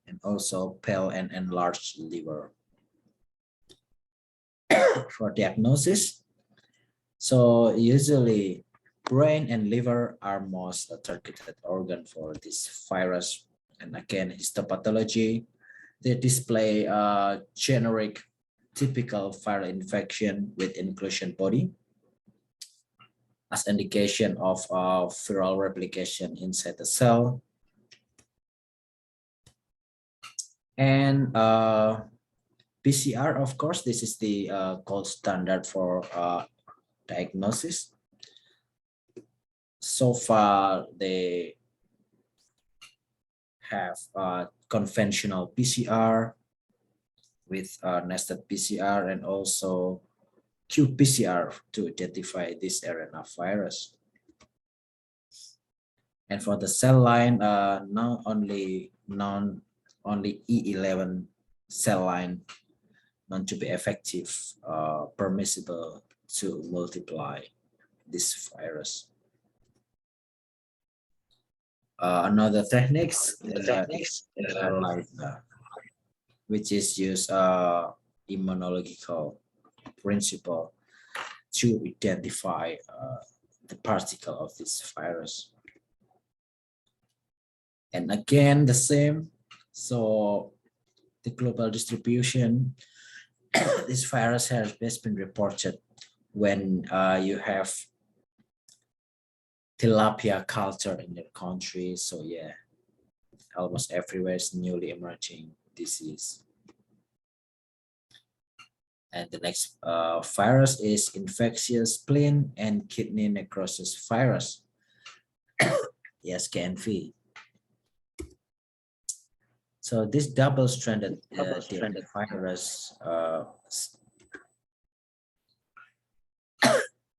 Speaker 15: and also pale and enlarged liver. For diagnosis, so usually brain and liver are most targeted organ for this virus. And again, histopathology, they display a generic typical viral infection with inclusion body as indication of viral replication inside the cell. And PCR, of course, this is the gold standard for diagnosis. So far, they have conventional PCR with nested PCR and also qPCR to identify this RNA virus. And for the cell line, now only E11 cell line known to be effective, permissible to multiply this virus. Another techniques, which is use immunological principle to identify the particle of this virus. And again, the same. So the global distribution, this virus has best been reported when you have tilapia culture in your country. So yeah, almost everywhere is newly emerging disease. And the next virus is infectious spleen and kidney necrosis virus. Yes, CANV. So this double-stranded virus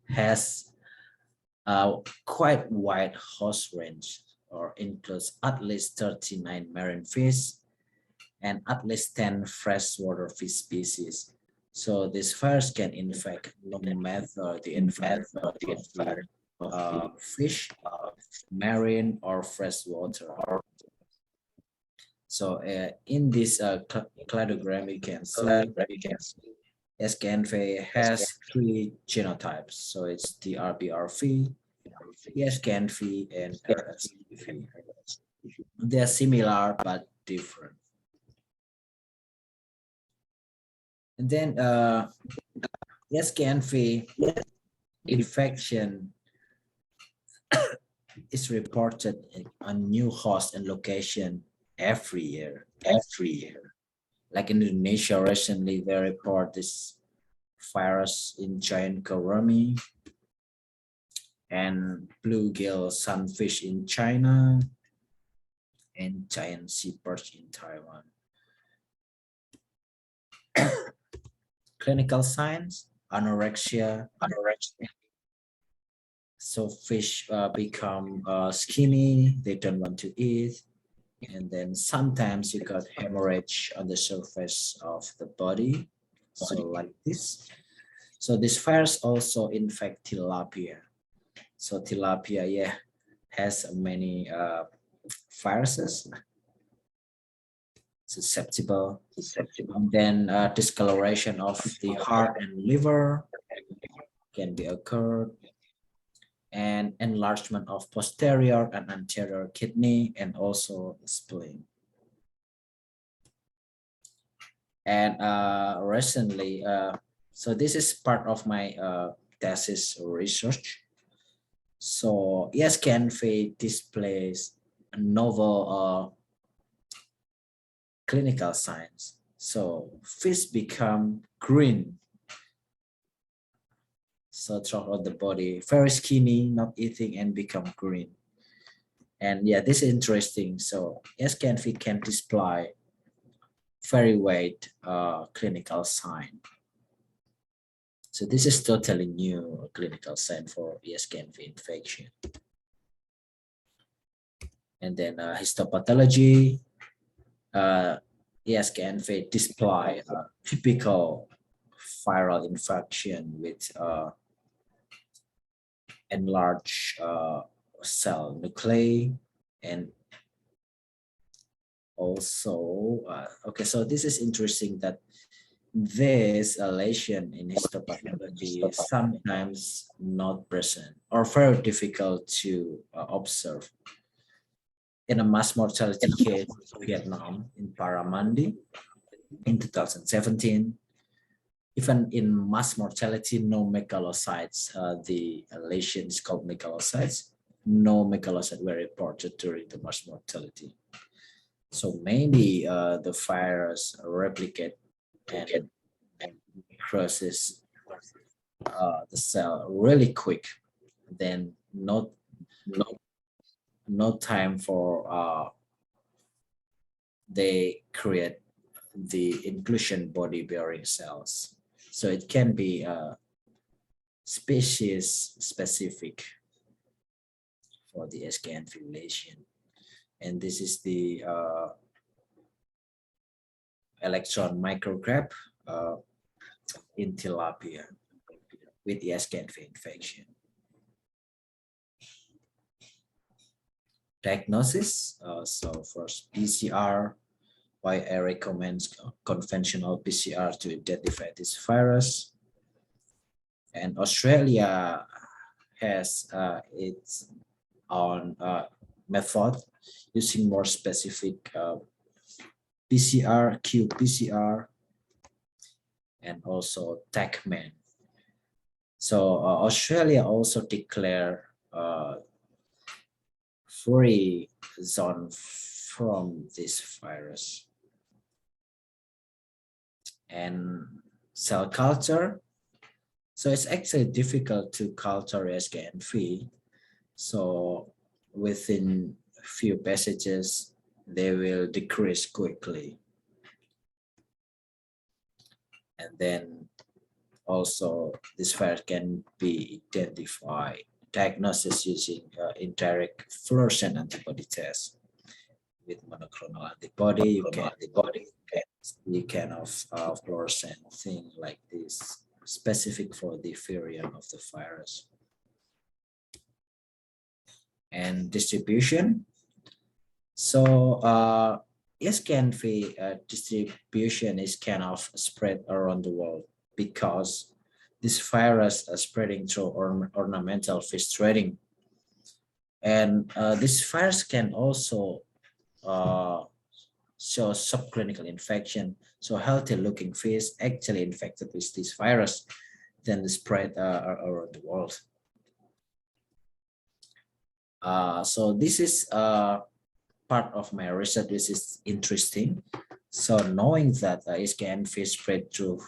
Speaker 15: has a quite wide host range, or includes at least 39 marine fish and at least 10 freshwater fish species. So this virus can infect no matter the environment of fish, marine or freshwater. So in this cladogram, you can see SCNV has 3 genotypes. So it's the RBRV, SCNV, and RSV. They are similar but different. And then SCNV infection is reported on new host and location every year. Like in Indonesia, recently they report this virus in giant gourami and bluegill sunfish in China and giant sea perch in Taiwan. Clinical signs: anorexia. So fish become skinny, they don't want to eat. And then sometimes you got hemorrhage on the surface of the body. So like this. So this virus also infect tilapia. So tilapia, yeah, has many viruses. Susceptible. And then discoloration of the heart and liver can be occurred, and enlargement of posterior and anterior kidney and also spleen. And recently, so this is part of my thesis research. So ESCNV displays a novel clinical signs. So fish become green. So throughout the body, very skinny, not eating, and become green. And yeah, this is interesting. So ESCNV can display very wide clinical sign. So this is totally new clinical sign for ESCNV infection. And then histopathology, ESCNV display typical viral infection with enlarged cell nuclei, and also okay, so this is interesting that this lesion in histopathology is sometimes not present or very difficult to observe. In a mass mortality case in Vietnam in Paramandi in 2017, even in mass mortality, no megalocytes, the lesion is called megalocytes, no megalocytes were reported during the mass mortality. So mainly the virus replicate and crosses the cell really quick. Then no time for they create the inclusion body bearing cells. So it can be species specific for the SCNV lesion. And this is the electron micrograph in tilapia with the SCNV infection. Diagnosis, so first PCR, why I recommend conventional PCR to identify this virus. And Australia has its own method using more specific PCR, qPCR, and also TACMan. So Australia also declared free zone from this virus. And cell culture. So it's actually difficult to culture SKNV. So within a few passages, they will decrease quickly. And then also this virus can be identified, diagnosis using indirect fluorescent antibody test. With monoclonal antibody, you can see kind of fluorescent thing like this, specific for the variant of the virus. And distribution. So SKNV distribution is kind of spread around the world because this virus is spreading through ornamental fish trading. And this virus can also show subclinical infection. So healthy looking fish actually infected with this virus, then spread around the world. So this is part of my research, which is interesting. So knowing that SKNV spread through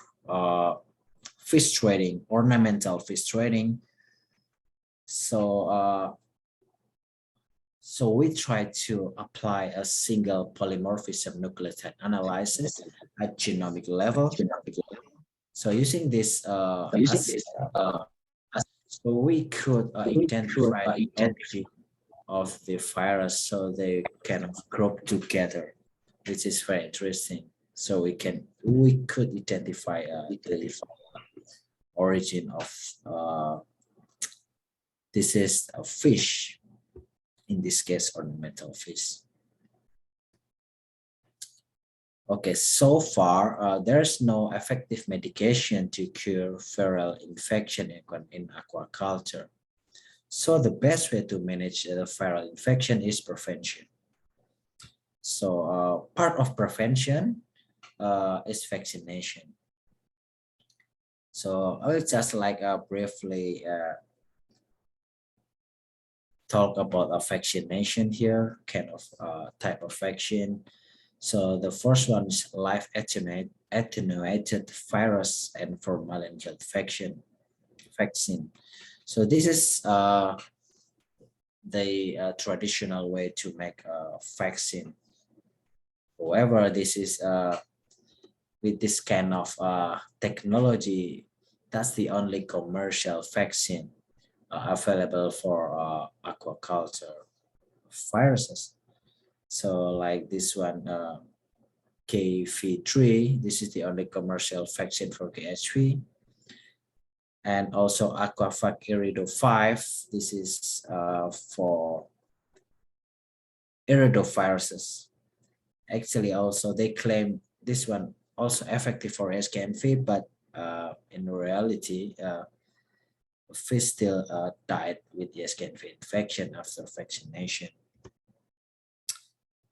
Speaker 15: fish trading, ornamental fish trading. So so we try to apply a single polymorphism nucleotide analysis at genomic level. So using this, so we could identify the origin of the virus, so they kind of group together, which is very interesting. So we could identify the origin of this is a fish, in this case ornamental fish. Okay, so far there's no effective medication to cure viral infection in aquaculture. So the best way to manage the viral infection is prevention. So part of prevention is vaccination. So I will just like briefly talk about a vaccination here, kind of type of vaccine. So the first one is live attenuated virus and formalin gel vaccine. So this is the traditional way to make a vaccine. However, this is with this kind of technology, that's the only commercial vaccine available for aquaculture viruses. So like this one, KV3, this is the only commercial vaccine for KHV. And also Aquavac irido5, this is for iridoviruses. Actually, also they claim this one also effective for SKNV, but in reality, fish still died with the SKNV infection after vaccination.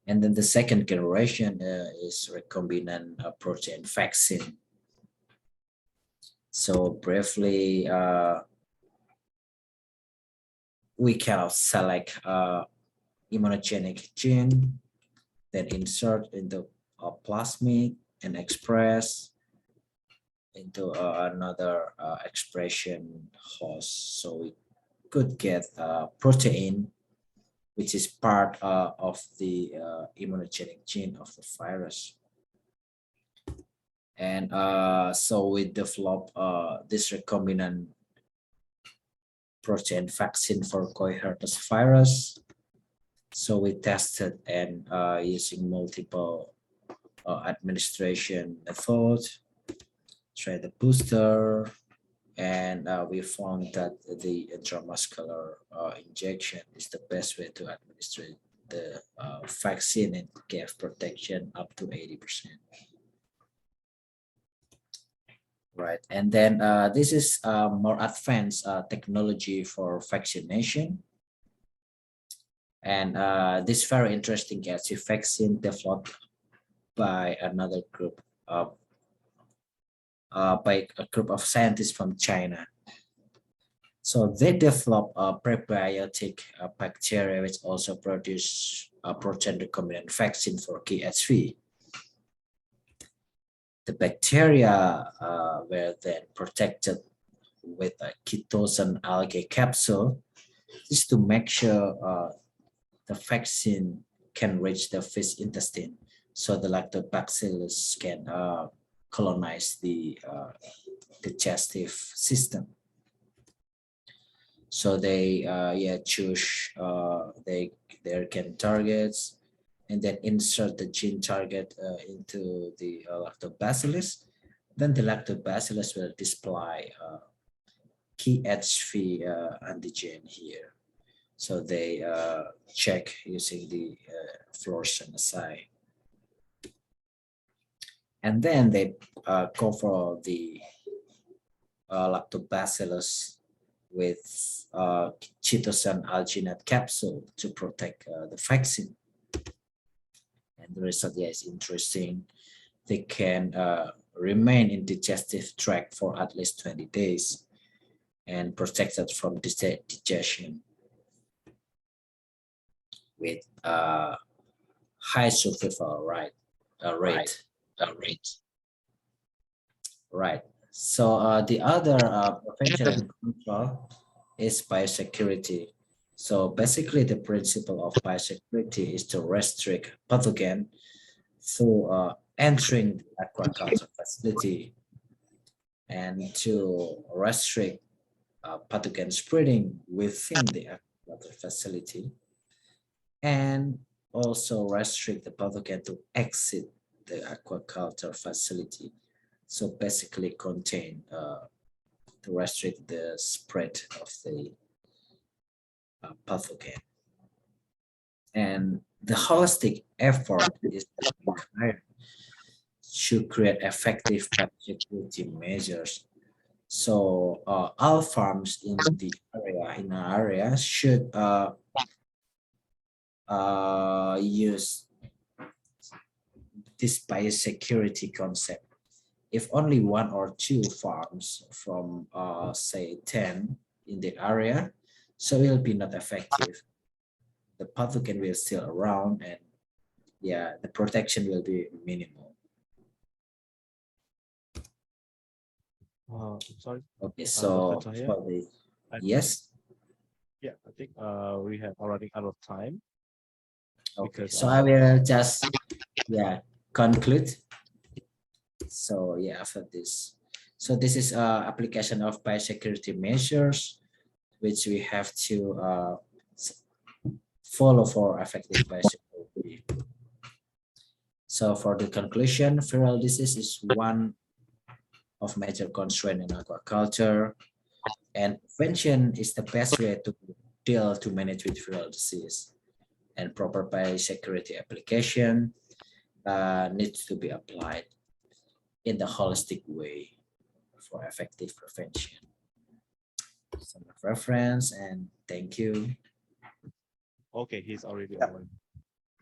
Speaker 15: And then the second generation is recombinant protein vaccine. So briefly, we cannot select immunogenic gene, then insert into a plasmid and express into another expression host. So we could get protein, which is part of the immunogenic gene of the virus. And so we develop this recombinant protein vaccine for Coihortus virus. So we tested and using multiple administration methods, try the booster, and we found that the intramuscular injection is the best way to administer the vaccine and gave protection up to 80%. Right, and then this is more advanced technology for vaccination. And this very interesting gastric vaccine developed by another group of by a group of scientists from China. So they develop a prebiotic bacteria which also produce a protein recombinant vaccine for KHV. The bacteria were then protected with a ketosane algae capsule. This is to make sure the vaccine can reach the fish intestine, so the lactobacillus can colonize the digestive system. So they choose their can targets and then insert the gene target into the lactobacillus. Then the lactobacillus will display KHV antigen here. So they check using the fluorescent assay. And then they cover the lactobacillus with chitosan alginate capsule to protect the vaccine. And the result is interesting. They can remain in digestive tract for at least 20 days and protected from digestion with high survival rate. Right. So the other prevention and control is biosecurity. So basically the principle of biosecurity is to restrict pathogen through entering the aquaculture facility and to restrict pathogen spreading within the aquaculture facility, and also restrict the pathogen to exit the aquaculture facility. So basically contain to restrict the spread of the pathogen. And the holistic effort is required to create effective biosecurity measures. So all farms in our area should use this biosecurity concept. If only 1 or 2 farms from say 10 in the area, so it will be not effective. The pathogen will still around, and yeah, the protection will be minimal.
Speaker 4: Sorry.
Speaker 15: Okay, so for the yes.
Speaker 4: Yeah, I think we have already out of time.
Speaker 15: Okay, so I will just conclude. So yeah, after this, so this is application of biosecurity measures which we have to follow for effective biosecurity. So for the conclusion, viral disease is one of major concern in aquaculture, and prevention is the best way to manage with viral disease, and proper biosecurity application needs to be applied in the holistic way for effective prevention. Some reference, and thank you.
Speaker 4: Okay, he's already on.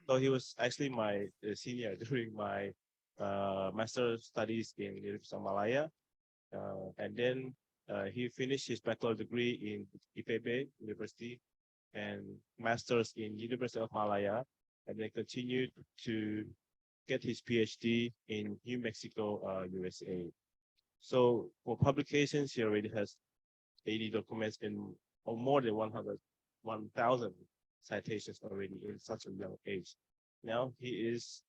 Speaker 4: So he was actually my senior during my master studies in University of Malaya, and then he finished his bachelor degree in ICBB University and masters in University of Malaya, and then continued to get his PhD in New Mexico, USA. So for publications, he already has 80 documents in or more than 1,000 citations already in such a young age. Now he is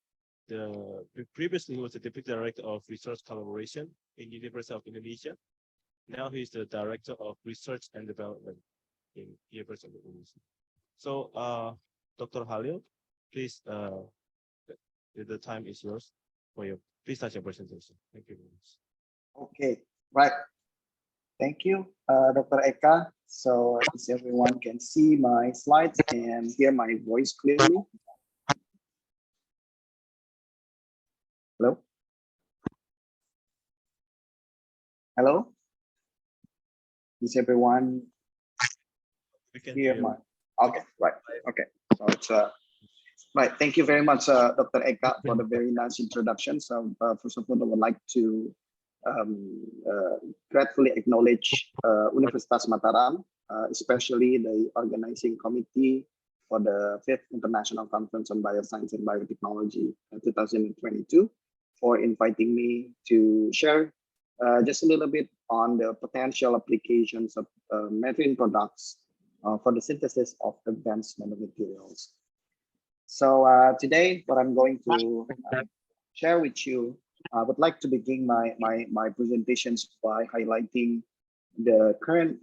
Speaker 4: previously he was the Deputy Director of Research Collaboration in University of Indonesia. Now he's the Director of Research and Development in University of Indonesia. So Dr. Halil, please, the time is yours for your, please start your presentation. Thank you very much.
Speaker 14: Okay, right. Thank you, Dr. Eka. So as everyone can see my slides and hear my voice clearly. Hello? Hello? Is everyone hear my? Okay, right. Okay. So it's right. Thank you very much, Dr. Eka, for the very nice introduction. So first of all, I would like to gratefully acknowledge Universitas Mataram, especially the organizing committee for the 5th International Conference on Bioscience and Biotechnology 2022 for inviting me to share just a little bit on the potential applications of marine products for the synthesis of advanced nanomaterials. So today, what I'm going to share with you, I would like to begin my presentations by highlighting the current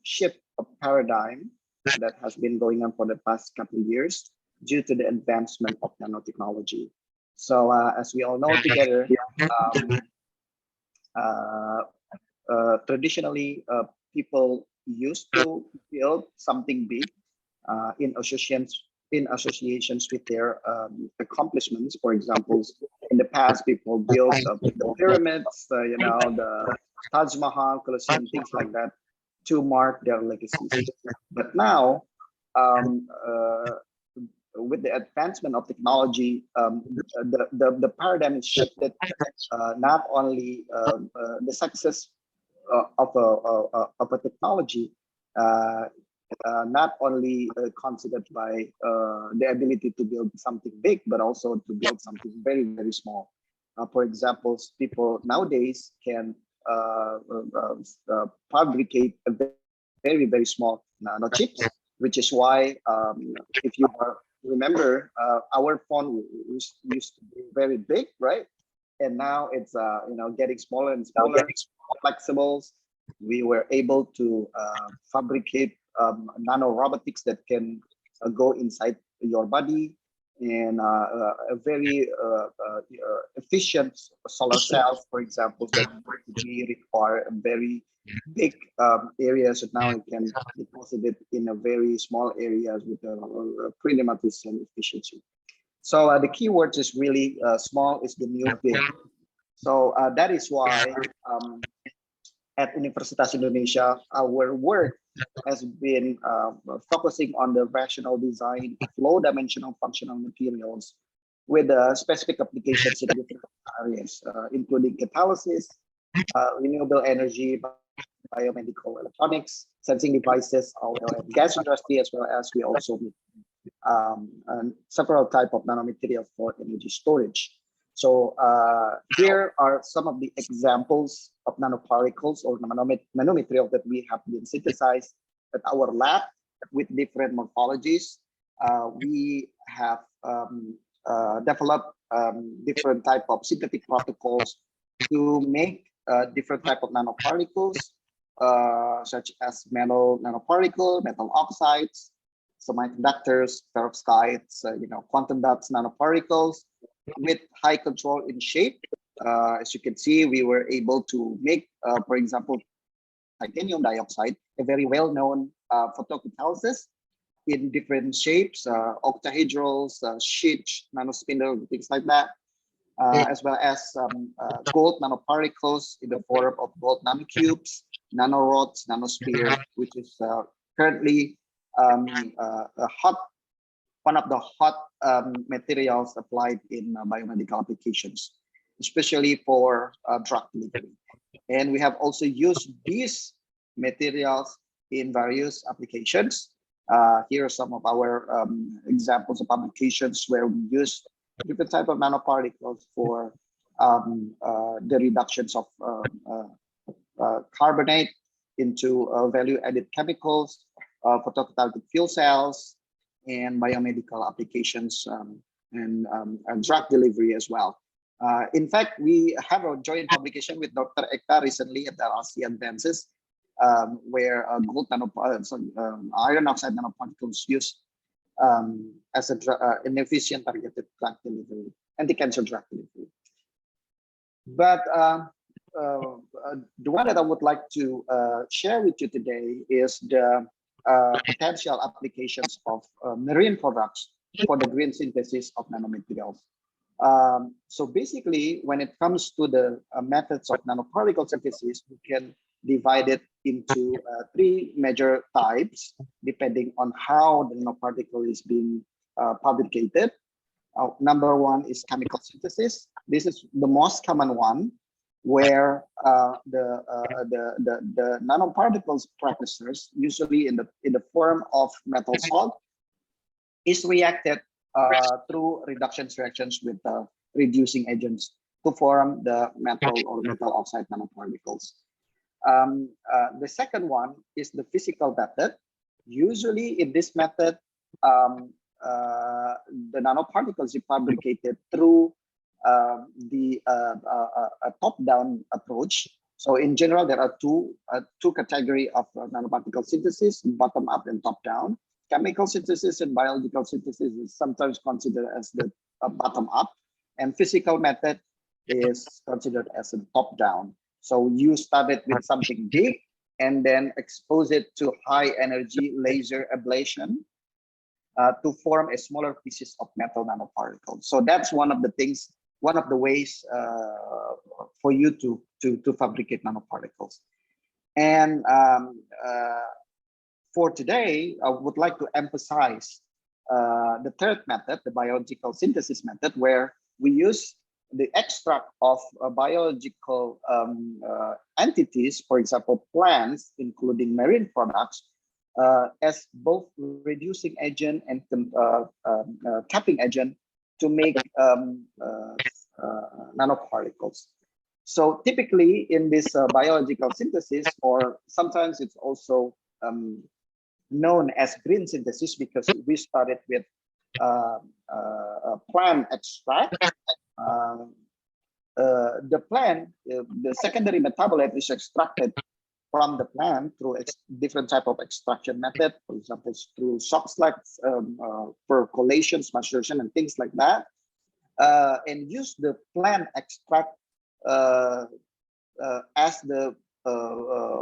Speaker 14: shift of paradigm that has been going on for the past couple of years due to the advancement of nanotechnology. So as we all know together, traditionally people used to build something big in associations with their accomplishments. For example, in the past, people built the pyramids, you know, the Taj Mahal, Colosseum, things like that, to mark their legacies. But now, with the advancement of technology, the paradigm is shifted. Not only the success of a technology, not only considered by the ability to build something big, but also to build something very, very small. For example, people nowadays can fabricate a very, very small nanochips, which is why if you remember, our phone used to be very big, right? And now it's you know, getting smaller and smaller, flexibles. We were able to fabricate nano robotics that can go inside your body, and a very efficient solar cells, for example, that we require a very big area. So now it can deposit it in a very small areas with a pretty much the same efficiency. So the keyword is really small is the new big. So that is why at Universitas Indonesia, our work has been focusing on the rational design of low-dimensional functional materials with specific applications in different areas, including catalysis, renewable energy, biomedical electronics, sensing devices, oil and gas industry, as well as we also need several types of nanomaterials for energy storage. So here are some of the examples of nanoparticles or nanomaterials that we have been synthesized at our lab with different morphologies. We have developed different type of synthetic protocols to make different type of nanoparticles, such as metal nanoparticle, metal oxides, semiconductors, perovskites, you know, quantum dots nanoparticles with high control in shape. As you can see, we were able to make, for example, titanium dioxide, a very well-known photocatalysis in different shapes, octahedrals, sheets, nanospindle, things like that, as well as gold nanoparticles in the form of gold nanocubes, nanorods, nanosphere, which is currently one of the hot materials applied in biomedical applications, especially for drug delivery. And we have also used these materials in various applications. Here are some of our examples of applications where we use different type of nanoparticles for the reductions of carbonate into value-added chemicals, photocatalytic fuel cells, and biomedical applications and drug delivery as well. In fact, we have a joint publication with Dr. Eka recently at the RC Advances, where gold iron oxide nanoparticles used as an efficient targeted drug delivery, anti-cancer drug delivery. But the one that I would like to share with you today is the potential applications of marine products for the green synthesis of nanomaterials. So basically, when it comes to the methods of nanoparticle synthesis, we can divide it into three major types, depending on how the nanoparticle is being fabricated. Number one is chemical synthesis. This is the most common one, where the nanoparticles precursors, usually in the form of metal salt, is reacted through reduction reactions with reducing agents to form the metal or metal oxide nanoparticles. The second one is the physical method. Usually in this method, the nanoparticles are fabricated through a top-down approach. So in general, there are two categories of nanoparticle synthesis: bottom-up and top-down. Chemical synthesis and biological synthesis is sometimes considered as the bottom-up, and physical method is considered as a top-down. So you start it with something big and then expose it to high-energy laser ablation to form a smaller pieces of metal nanoparticles. So that's one of the things, one of the ways for you to fabricate nanoparticles. And for today, I would like to emphasize the third method, the biological synthesis method, where we use the extract of biological entities, for example, plants, including marine products, as both reducing agent and capping agent to make nanoparticles. So typically in this biological synthesis, or sometimes it's also known as green synthesis, because we started with plant extract. The plant, the secondary metabolite is extracted from the plant through different type of extraction method, for example, through shock slugs, percolations, maceration, and things like that, and use the plant extract as the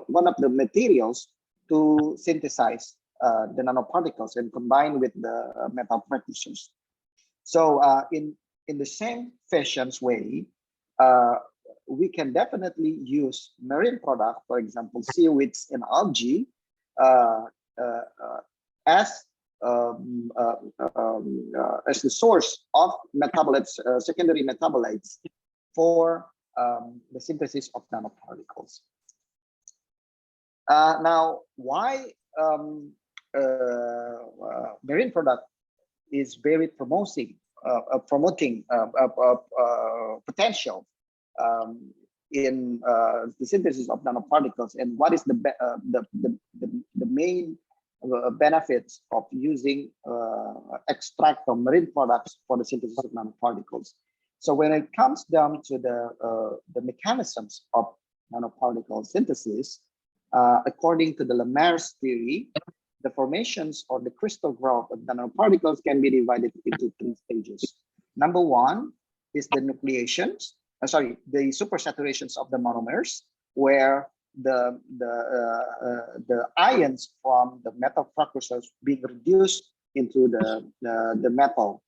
Speaker 14: one of the materials to synthesize the nanoparticles and combine with the metal precursors. So in the same fashion's way, we can definitely use marine product, for example, seaweeds and algae, as the source of metabolites, secondary metabolites for the synthesis of nanoparticles. Now, why marine product is very promoting potential in the synthesis of nanoparticles, and what is the main benefits of using extract from marine products for the synthesis of nanoparticles. So when it comes down to the mechanisms of nanoparticle synthesis, according to the Lemaire's theory, the formations or the crystal growth of nanoparticles can be divided into three stages. Number one is the nucleations, the supersaturations of the monomers, where the ions from the metal precursors being reduced into the metal.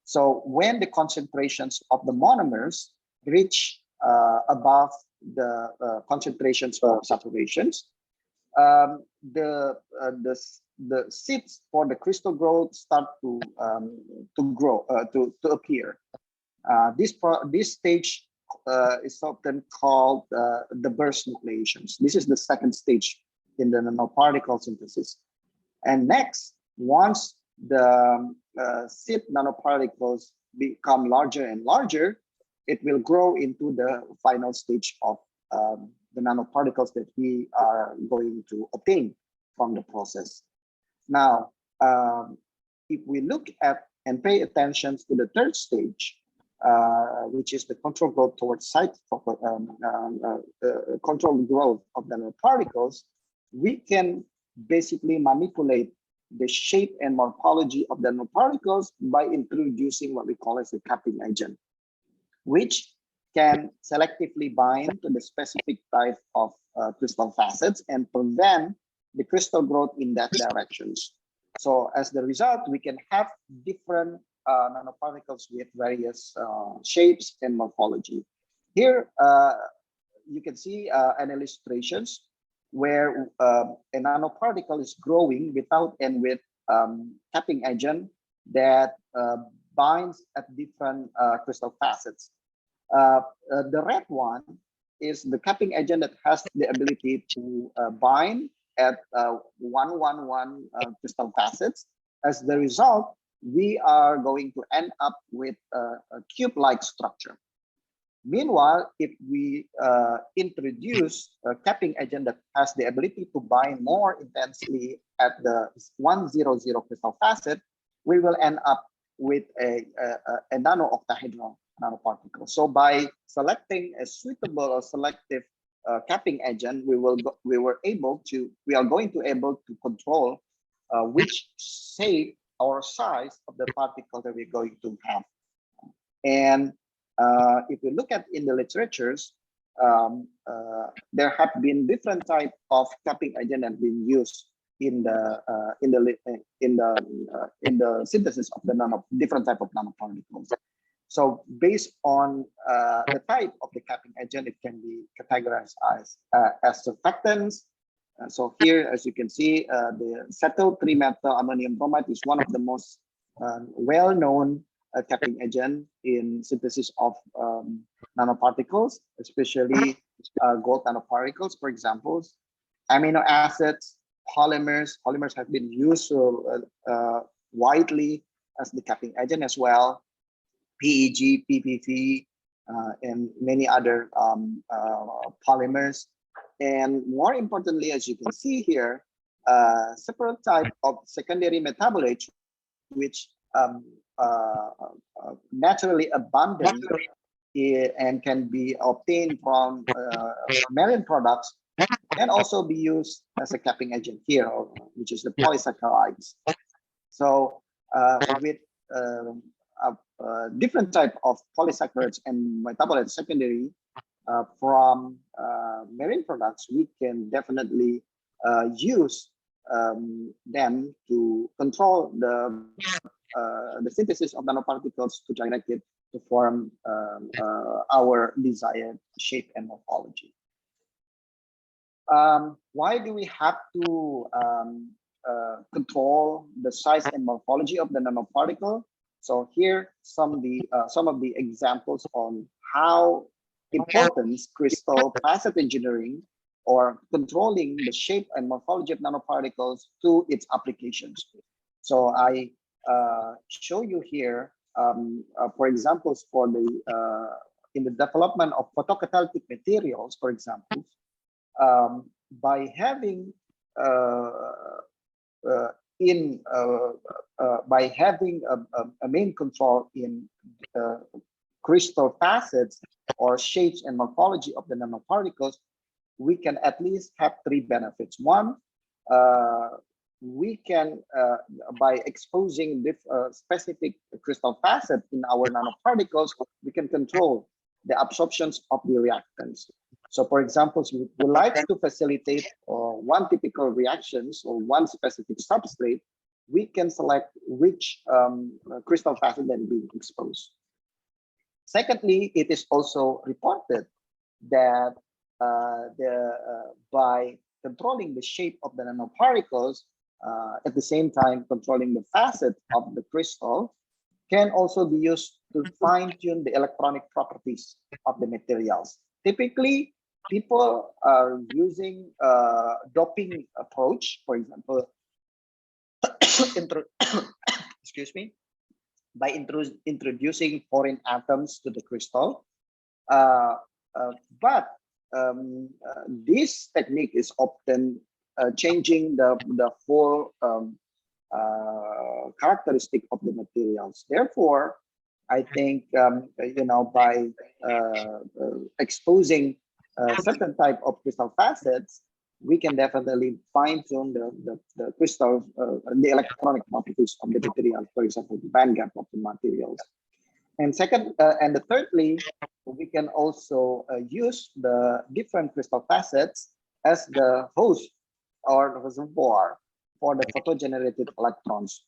Speaker 14: So when the concentrations of the monomers reach above the concentrations of saturations, the seeds for the crystal growth start to appear. This stage is often called the burst nucleations. This is the second stage in the nanoparticle synthesis. And next, once the seed nanoparticles become larger and larger, it will grow into the final stage of the nanoparticles that we are going to obtain from the process. Now, if we look at and pay attention to the third stage, which is the control growth towards controlled growth of the nanoparticles, we can basically manipulate the shape and morphology of the nanoparticles by introducing what we call as a capping agent, which can selectively bind to the specific type of crystal facets and prevent the crystal growth in that directions. So as the result, we can have different nanoparticles with various shapes and morphology. Here, you can see an illustrations where a nanoparticle is growing without and with capping agent that binds at different crystal facets. The red one is the capping agent that has the ability to bind at 111 crystal facets. As the result, we are going to end up with a cube-like structure. Meanwhile, if we introduce a capping agent that has the ability to bind more intensely at the 100 crystal facet, we will end up with a nano-octahedral nanoparticle. So by selecting a suitable or selective capping agent, we are going to able to control which shape or size of the particle that we're going to have. And if you look at in the literatures, there have been different type of capping agent that have been used in the synthesis of the different type of nanoparticles. So based on the type of the capping agent, it can be categorized as surfactants. So here, as you can see, the cetyl 3-methyl ammonium bromide is one of the most well-known capping agent in synthesis of nanoparticles, especially gold nanoparticles, for example. Amino acids, polymers have been used widely as the capping agent as well. PEG, PPT, and many other polymers. And more importantly, as you can see here, several types of secondary metabolites, which naturally abundant and can be obtained from marine products, can also be used as a capping agent here, which is the polysaccharides. So with different type of polysaccharides and metabolites secondary from marine products, we can definitely use them to control the synthesis of nanoparticles to direct it to form our desired shape and morphology. Why do we have to control the size and morphology of the nanoparticle? So here some of the examples on how important crystal facet engineering or controlling the shape and morphology of nanoparticles to its applications. So I show you here, for examples, for the in the development of photocatalytic materials, for example, by having a main control in crystal facets or shapes and morphology of the nanoparticles, we can at least have three benefits. One, we can, by exposing this specific crystal facet in our nanoparticles, we can control the absorptions of the reactants. So for example, we would like to facilitate one typical reactions or one specific substrate, we can select which crystal facet that is being exposed. Secondly, it is also reported that by controlling the shape of the nanoparticles, at the same time controlling the facet of the crystal, can also be used to fine-tune the electronic properties of the materials. Typically, people are using doping approach, for example, excuse me, by introducing foreign atoms to the crystal. But this technique is often changing the whole characteristic of the materials. Therefore, I think by exposing certain type of crystal facets, we can definitely fine-tune the crystal, the electronic properties of the material, for example, the band gap of the materials. And thirdly, we can also use the different crystal facets as the host or the reservoir for the photogenerated electrons.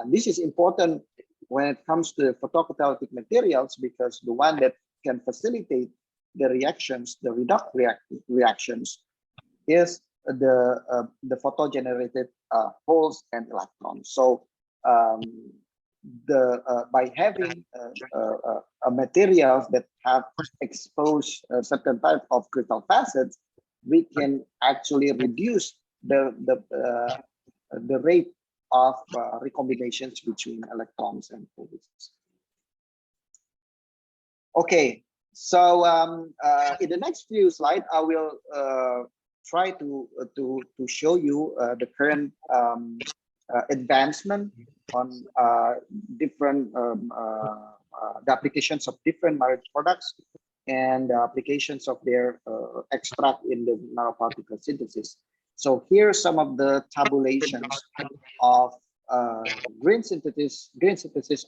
Speaker 14: This is important when it comes to photocatalytic materials, because the one that can facilitate the reactions, the redox reactions, is the photogenerated holes and electrons. So by having a materials that have exposed a certain type of crystal facets, we can actually reduce the rate of recombinations between electrons and photons. Okay, so in the next few slides, I will try to show you the current advancement on different the applications of different marine products and the applications of their extract in the nanoparticle synthesis. So here are some of the tabulations of green synthesis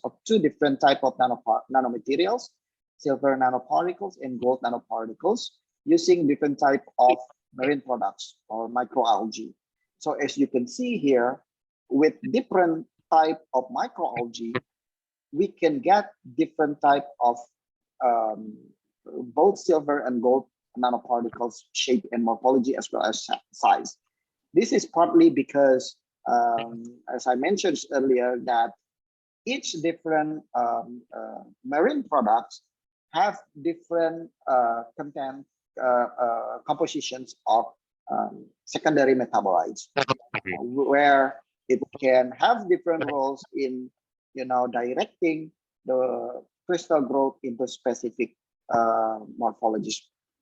Speaker 14: of two different type of nanomaterials, silver nanoparticles and gold nanoparticles, using different type of marine products or microalgae. So as you can see here, with different type of microalgae, we can get different type of both silver and gold nanoparticles shape and morphology as well as size. This is partly because, as I mentioned earlier, that each different marine products have different content compositions of secondary metabolites, where it can have different roles in, directing the crystal growth into specific morphologies.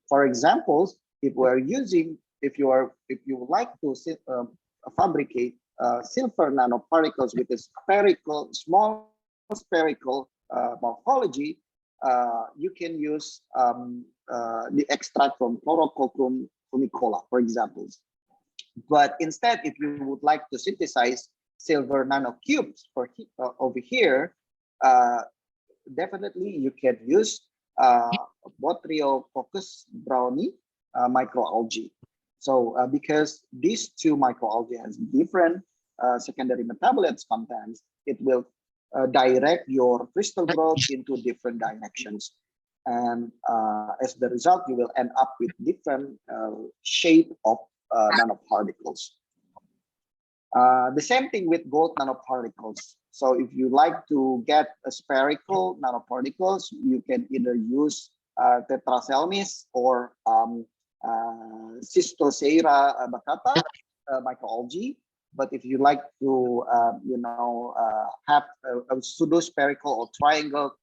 Speaker 14: For example, if you would like to fabricate silver nanoparticles with a small spherical morphology, you can use the extract from Chlorococcum funicola, for example. But instead, if you would like to synthesize silver nanocubes over here, definitely you can use Botryococcus browni microalgae. So because these two microalgae has different secondary metabolites contents, it will direct your crystal growth into different directions. And as the result, you will end up with different shape of nanoparticles. The same thing with gold nanoparticles. So if you like to get a spherical nanoparticles, you can either use Tetraselmis or Cystoceira baccata microalgae. But if you like to, have a pseudo-spherical or triangle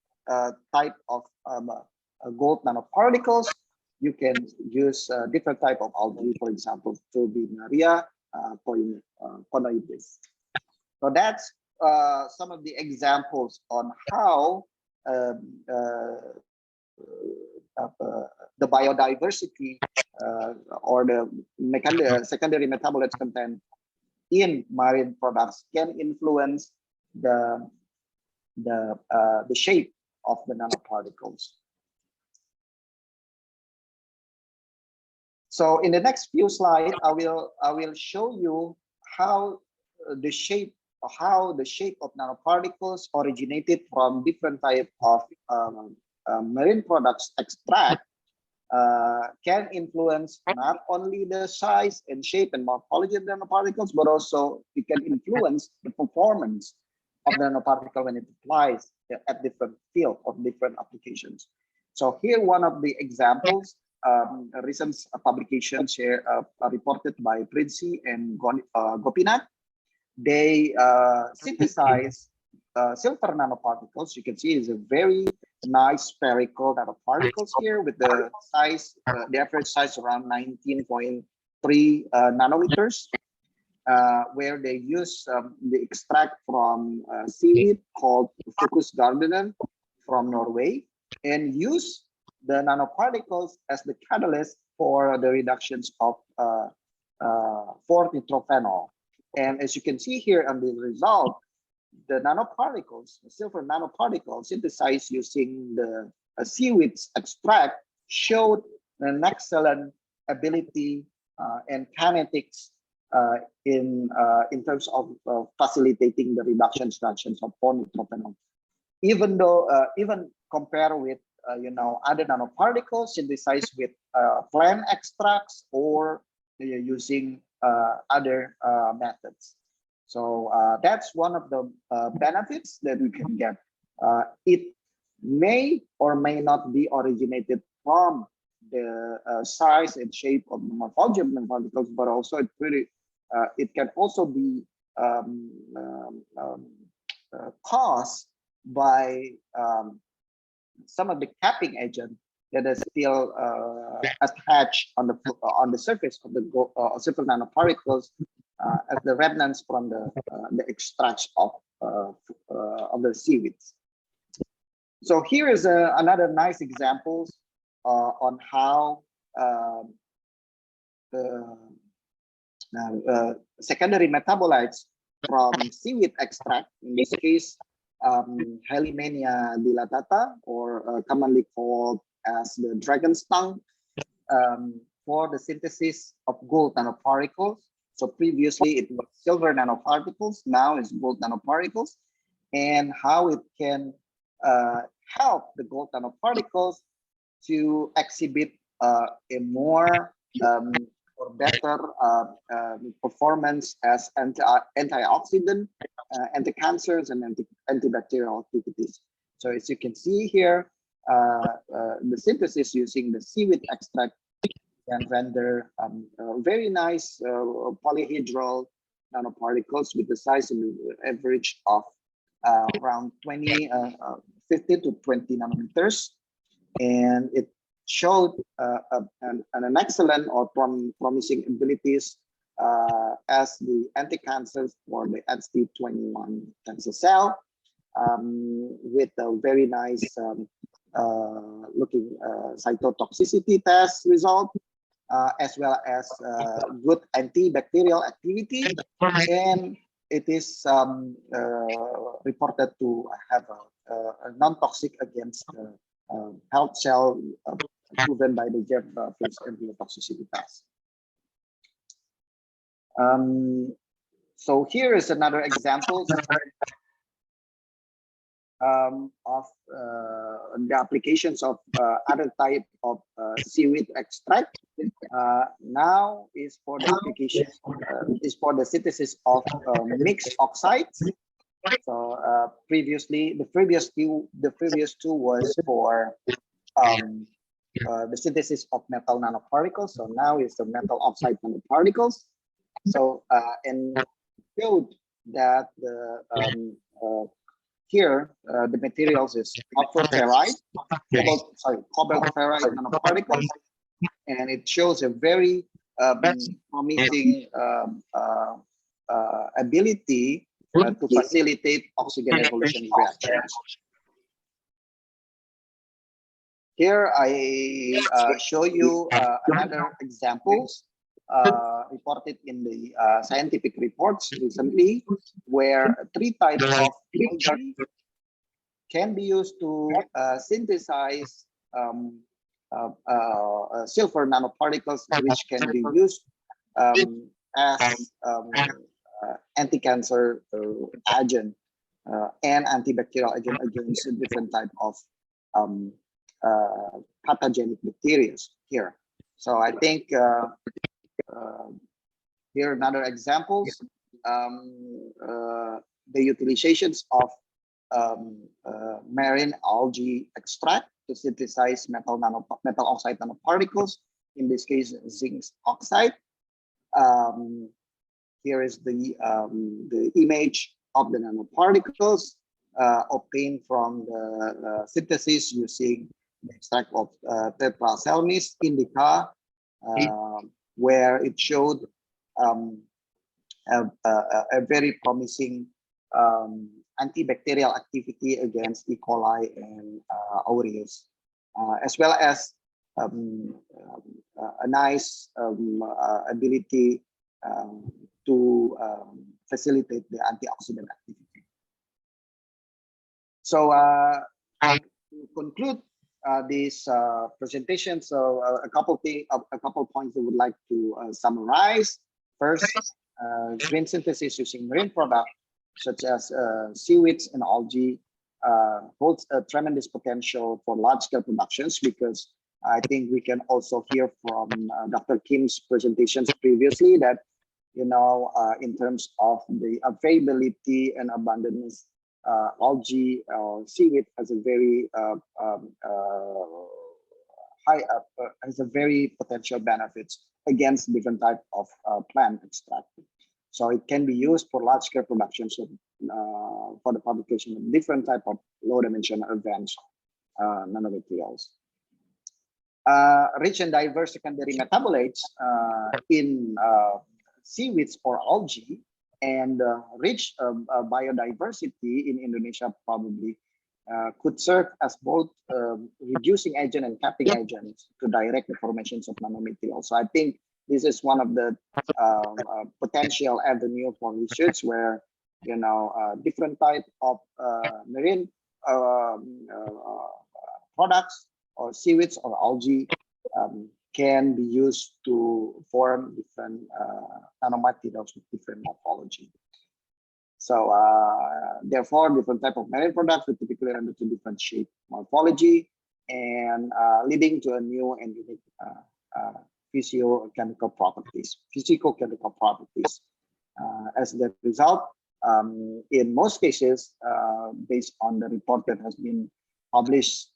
Speaker 14: type of gold nanoparticles, you can use different type of algae, for example, Turbinaria conoides. So that's some of the examples on how the biodiversity or the secondary metabolites content in marine products can influence the shape of the nanoparticles. So in the next few slides, I will show you how the shape of nanoparticles originated from different type of marine products extract can influence not only the size and shape and morphology of nanoparticles, but also it can influence the performance of the nanoparticle when it applies at different field or different applications. So here, one of the examples, recent publications here reported by Princey and Gopinath. They synthesize silver nanoparticles. You can see it's a very nice spherical nanoparticles here with the size, the average size around 19.3 nanometers, where they use the extract from seaweed called Fucus gardiner from Norway, and use the nanoparticles as the catalyst for the reductions of 4-nitrophenol. And as you can see here on the result, the nanoparticles, the silver nanoparticles synthesized using the seaweed's extract showed an excellent ability and kinetics in terms of facilitating the reductions of 4-nitrophenol. Even though, even compare with other nanoparticles synthesized with plant extracts or using other methods. So that's one of the benefits that we can get. It may or may not be originated from the size and shape of the morphology of nanoparticles, but also it can also be caused by some of the capping agent that is still attached on the surface of the simple nanoparticles as the remnants from the extracts of the seaweeds. So here is another nice example on how secondary metabolites from seaweed extract, in this case, Halimania dilatata, or commonly called as the dragon's tongue, for the synthesis of gold nanoparticles. So previously it was silver nanoparticles, now it's gold nanoparticles, and how it can help the gold nanoparticles to exhibit a more or better performance as antioxidant, anti-cancers, and antibacterial activities. So as you can see here, the synthesis using the seaweed extract can render very nice polyhedral nanoparticles with the size and average of around 50 to 20 nanometers. And it showed an excellent or promising abilities as the anti-cancers for the ST21 cancer cell, with a very nice looking cytotoxicity test result, as well as good antibacterial activity, and it is reported to have a non-toxic against health cell, proven by the Jeff-Phillips toxicity test. So here is another example of the applications of other type of seaweed extract. Now is for the application is for the synthesis of mixed oxides. So previously, the previous two was for the synthesis of metal nanoparticles. So now is the metal oxide nanoparticles. So and showed that the here the materials is copper ferrite, cobalt ferrite nanoparticles, and it shows a very promising ability to facilitate oxygen evolution reactions. Here I show you another examples reported in the scientific reports recently, where 3 types of algae can be used to synthesize silver nanoparticles, which can be used as anti-cancer agent and antibacterial agent against a different type of pathogenic bacteria here. So I think here are another examples. The utilizations of marine algae extract to synthesize metal oxide nanoparticles, in this case zinc oxide. Here is the image of the nanoparticles obtained from the synthesis using the extract of Tetraselmis indica, where it showed a very promising antibacterial activity against E. coli and aureus, as well as a nice ability to facilitate the antioxidant activity. So to conclude this presentation, so a couple points I would like to summarize. First, green synthesis using marine products such as seaweeds and algae holds a tremendous potential for large-scale productions, because I think we can also hear from Dr. Kim's presentations previously that in terms of the availability and abundance, algae or seaweed has a very has a very potential benefits against different type of plant extract. So it can be used for large scale production, so for the publication of different type of low dimensional advanced nanomaterials. Rich and diverse secondary metabolites in seaweeds or algae, and rich biodiversity in Indonesia probably could serve as both reducing agent and capping agents to direct the formations of nanomaterials. So I think this is one of the potential avenue for research where different type of marine products or seaweeds or algae can be used to form different nanomaterials with different morphology. So therefore, different type of marine products will typically run into different shape morphology and leading to a new and unique physicochemical properties. As the result, in most cases, based on the report that has been published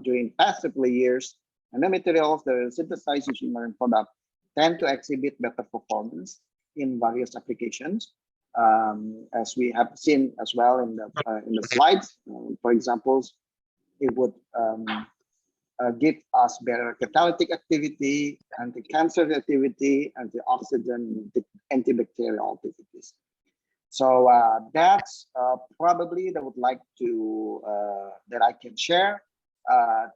Speaker 14: during past several years, nanomaterials that are synthesized using marine products tend to exhibit better performance in various applications, as we have seen as well in the slides. For example, it would give us better catalytic activity, anti-cancer activity, antioxidant, antibacterial activities. So that's probably that I would like to that I can share.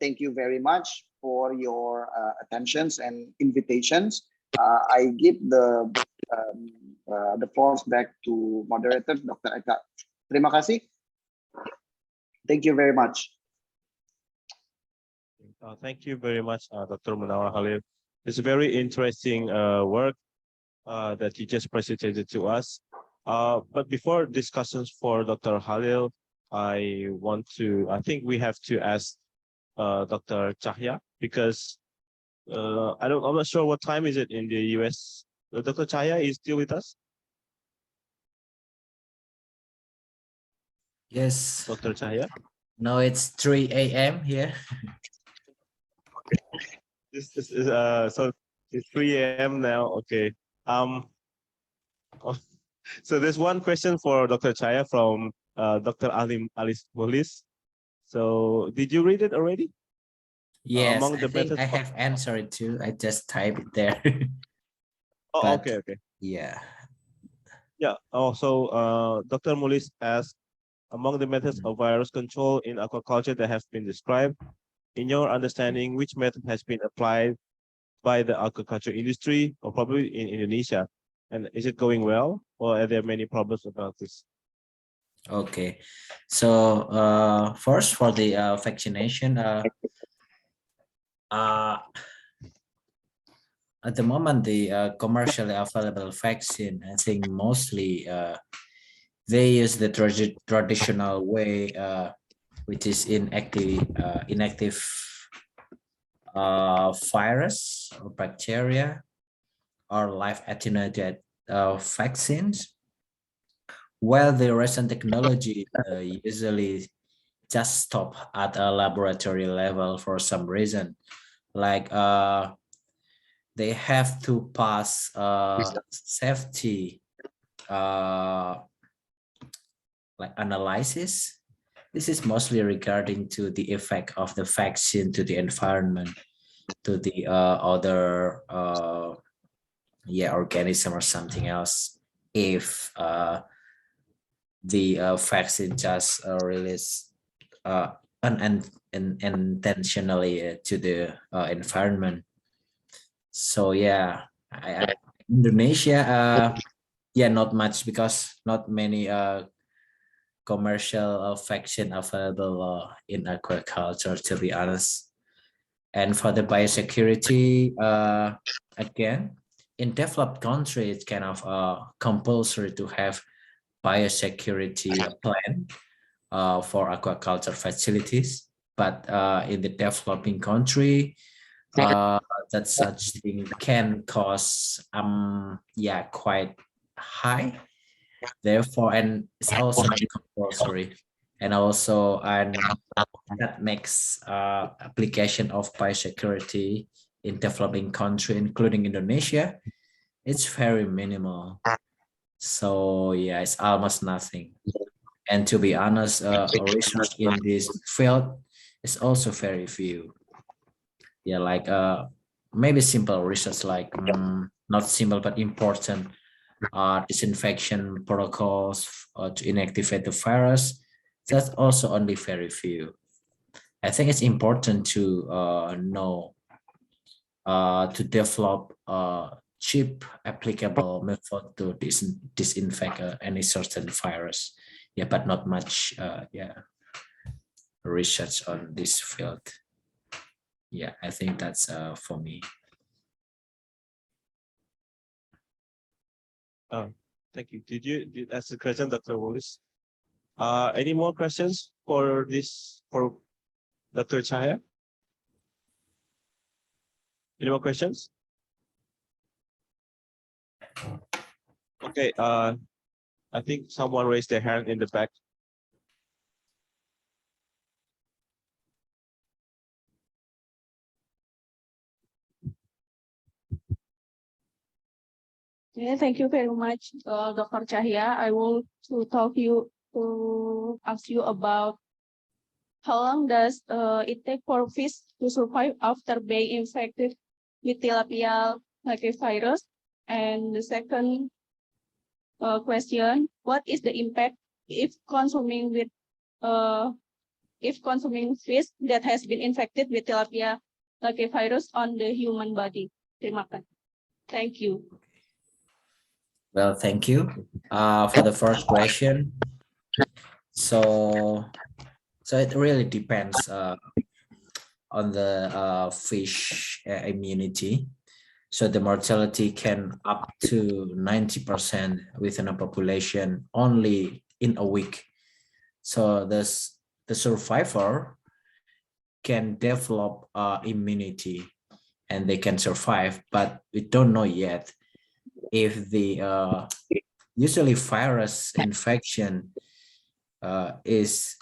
Speaker 14: Thank you very much for your attentions and invitations. I give the floor back to moderator, Dr. Eka. Terima kasih. Thank you very much.
Speaker 4: Thank you very much, Dr. Munawar Khalil. It's a very interesting work that you just presented to us. But before discussions for Dr. Khalil, I think we have to ask Dr. Cahya, because I'm not sure what time is it in the US. Dr. Cahya is still with us?
Speaker 15: Yes.
Speaker 4: Dr. Cahya?
Speaker 15: No, it's 3 a.m. here.
Speaker 4: So it's 3 a.m. now. Okay. So there's one question for Dr. Cahya from Dr. Alice Bolis. So did you read it already?
Speaker 15: Yes, I think I have answered it too. I just typed it there.
Speaker 4: Oh, okay.
Speaker 15: Yeah.
Speaker 4: Yeah. Also, Dr. Mulis asked, among the methods of virus control in aquaculture that have been described, in your understanding, which method has been applied by the aquaculture industry, or probably in Indonesia? And is it going well, or are there many problems about this?
Speaker 15: Okay. So first, for the vaccination, at the moment, the commercially available vaccine, I think mostly they use the traditional way, which is inactive virus or bacteria or live attenuated vaccines. While the recent technology usually just stop at a laboratory level for some reason, like they have to pass safety like analysis. This is mostly regarding to the effect of the vaccine to the environment, to the other organism or something else. If the vaccine just released unintentionally to the environment. So yeah, Indonesia, not much, because not many commercial vaccine available in aquaculture, to be honest. And for the biosecurity, again, in developed countries, it's kind of compulsory to have biosecurity plan for aquaculture facilities. But in the developing country, that such thing can cost quite high. Therefore, and it's also not compulsory, and also that makes application of biosecurity in developing country, including Indonesia, it's very minimal. So yeah, it's almost nothing. And to be honest, research in this field is also very few. Yeah, like maybe simple research, like not simple but important disinfection protocols to inactivate the virus. That's also only very few. I think it's important to know to develop cheap applicable method to disinfect any certain virus. Yeah, but not much research on this field. Yeah, I think that's for me.
Speaker 4: Thank you. Did you ask the question, Dr. Wallace? Any more questions for Dr. Chahaya? Any more questions? Okay. I think someone raised their hand in the back.
Speaker 9: Yeah, thank you very much, Dr. Cahya. I will ask you about how long does it take for fish to survive after being infected with tilapia virus? And the second question: what is the impact if consuming fish that has been infected with tilapia virus on the human body? Terima kasih. Thank you.
Speaker 15: Well, thank you. For the first question, so it really depends on the fish immunity. So the mortality can up to 90% within a population only in a week. So the survivor can develop immunity and they can survive, but we don't know yet if the usually virus infection is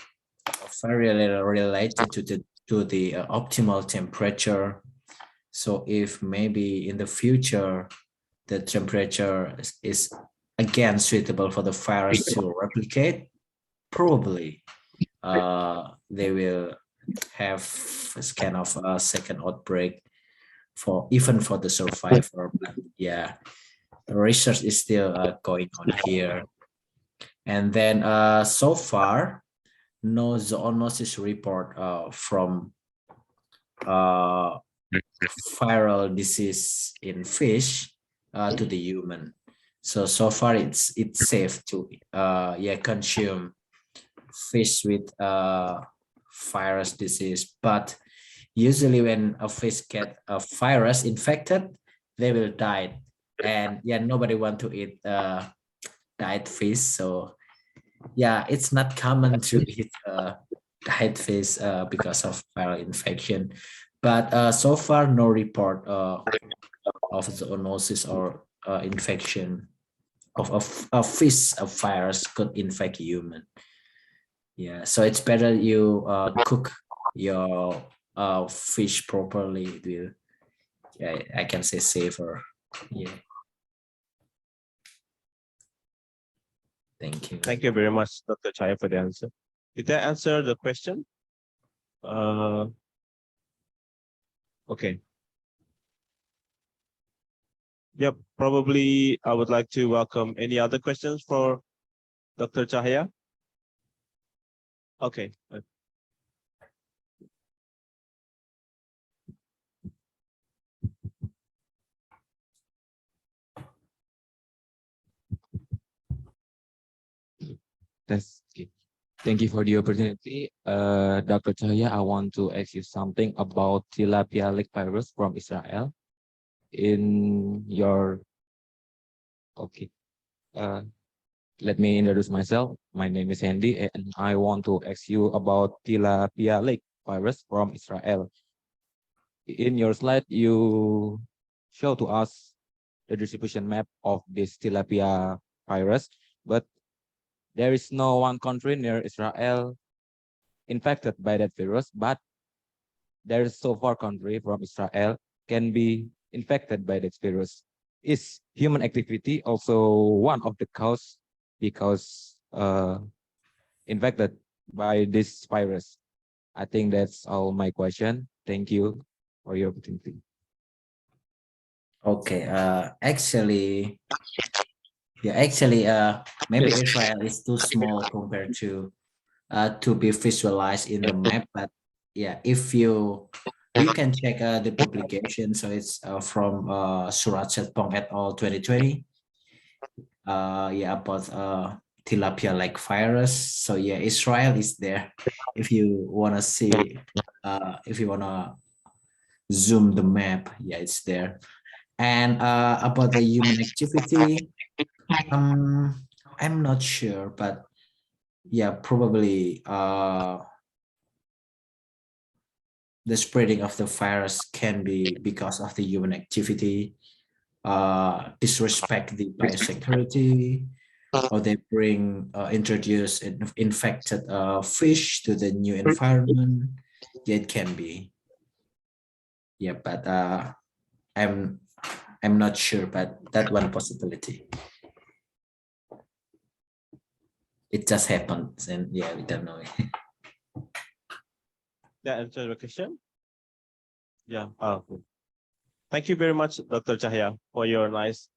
Speaker 15: very related to the optimal temperature. So if maybe in the future the temperature is again suitable for the virus to replicate, probably they will have this kind of a second outbreak even for the survivor. But yeah, the research is still going on here. And then so far, no zoonosis report from viral disease in fish to the human. So far it's safe to consume fish with virus disease. But usually when a fish get a virus infected, they will die. And yeah, nobody want to eat died fish. So yeah, it's not common to eat died fish because of viral infection. But so far, no report of zoonosis or infection of a fish of virus could infect human. Yeah, so it's better you cook your fish properly. It will, yeah, I can say safer. Yeah. Thank you.
Speaker 4: Thank you very much, Dr. Chaya, for the answer. Did that answer the question? Okay. Yep, probably I would like to welcome any other questions for Dr. Chahaya. Okay.
Speaker 11: That's okay. Thank you for the opportunity. Dr. Chahya, I want to ask you something about tilapia lake virus from Israel. Let me introduce myself. My name is Andy, and I want to ask you about tilapia lake virus from Israel.
Speaker 16: in your slide, you show to us the distribution map of this tilapia virus, but there is no one country near Israel infected by that virus, but there is so far country from Israel can be infected by that virus. Is human activity also one of the cause because infected by this virus? I think that's all my question. Thank you for your opportunity.
Speaker 15: Okay, actually, maybe Israel is too small compared to be visualized in the map, but yeah, if you can check the publication, so it's from Surat Setpong et al. 2020, yeah, about tilapia lake virus. So yeah, Israel is there. If you want to see, if you want to zoom the map, yeah, it's there. And about the human activity, I'm not sure, but yeah, probably the spreading of the virus can be because of the human activity, disrespect the biosecurity, or they introduce infected fish to the new environment. Yeah, it can be. Yeah, but I'm not sure, but that one possibility. It just happens, and yeah, we don't know.
Speaker 4: That answers your question. Yeah. Thank you very much, Dr. Cahya, for your nice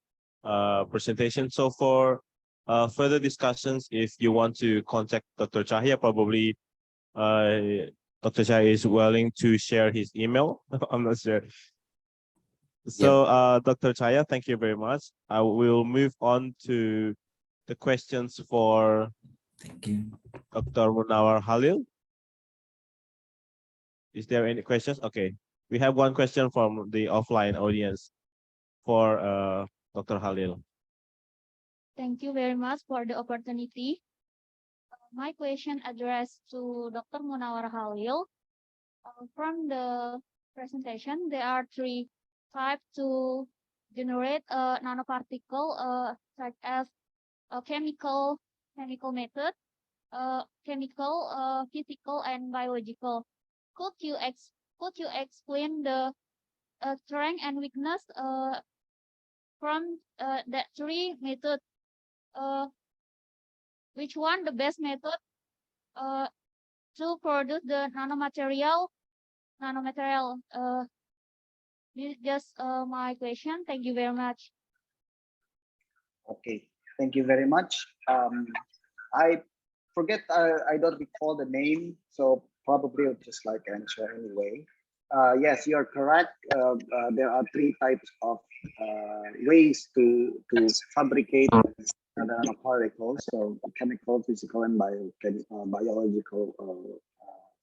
Speaker 4: presentation. So for further discussions, if you want to contact Dr. Cahya, probably Dr. Cahya is willing to share his email. I'm not sure. So Dr. Cahya, thank you very much. I will move on to the questions for Dr. Munawar Halil. Is there any questions? Okay, we have one question from the offline audience for Dr. Halil.
Speaker 10: Thank you very much for the opportunity. My question addressed to Dr. Munawar Halil. From the presentation, there are three types to generate a nanoparticle, such as a chemical method, chemical, physical, and biological. Could you explain the strength and weakness from that three methods? Which one the best method to produce the nanomaterial? This is just my question. Thank you very much.
Speaker 14: Okay, thank you very much. I forget, I don't recall the name, so probably I'll just like answer anyway. Yes, you're correct. There are three types of ways to fabricate nanoparticles, so chemical, physical, and biological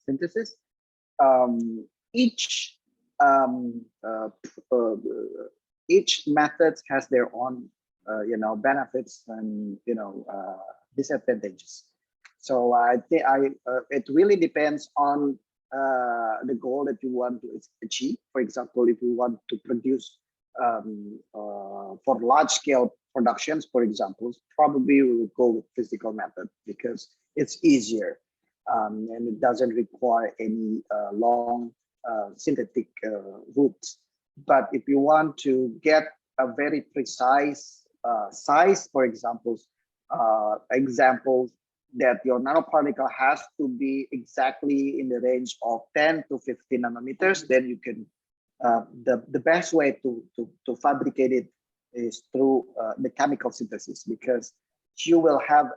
Speaker 14: synthesis. Each method has their own benefits and disadvantages. So I think it really depends on the goal that you want to achieve. For example, if you want to produce for large scale productions, for example, probably we will go with physical method because it's easier and it doesn't require any long synthetic routes. But if you want to get a very precise size, for example, that your nanoparticle has to be exactly in the range of 10 to 15 nanometers, then you can, the best way to fabricate it is through the chemical synthesis, because you will have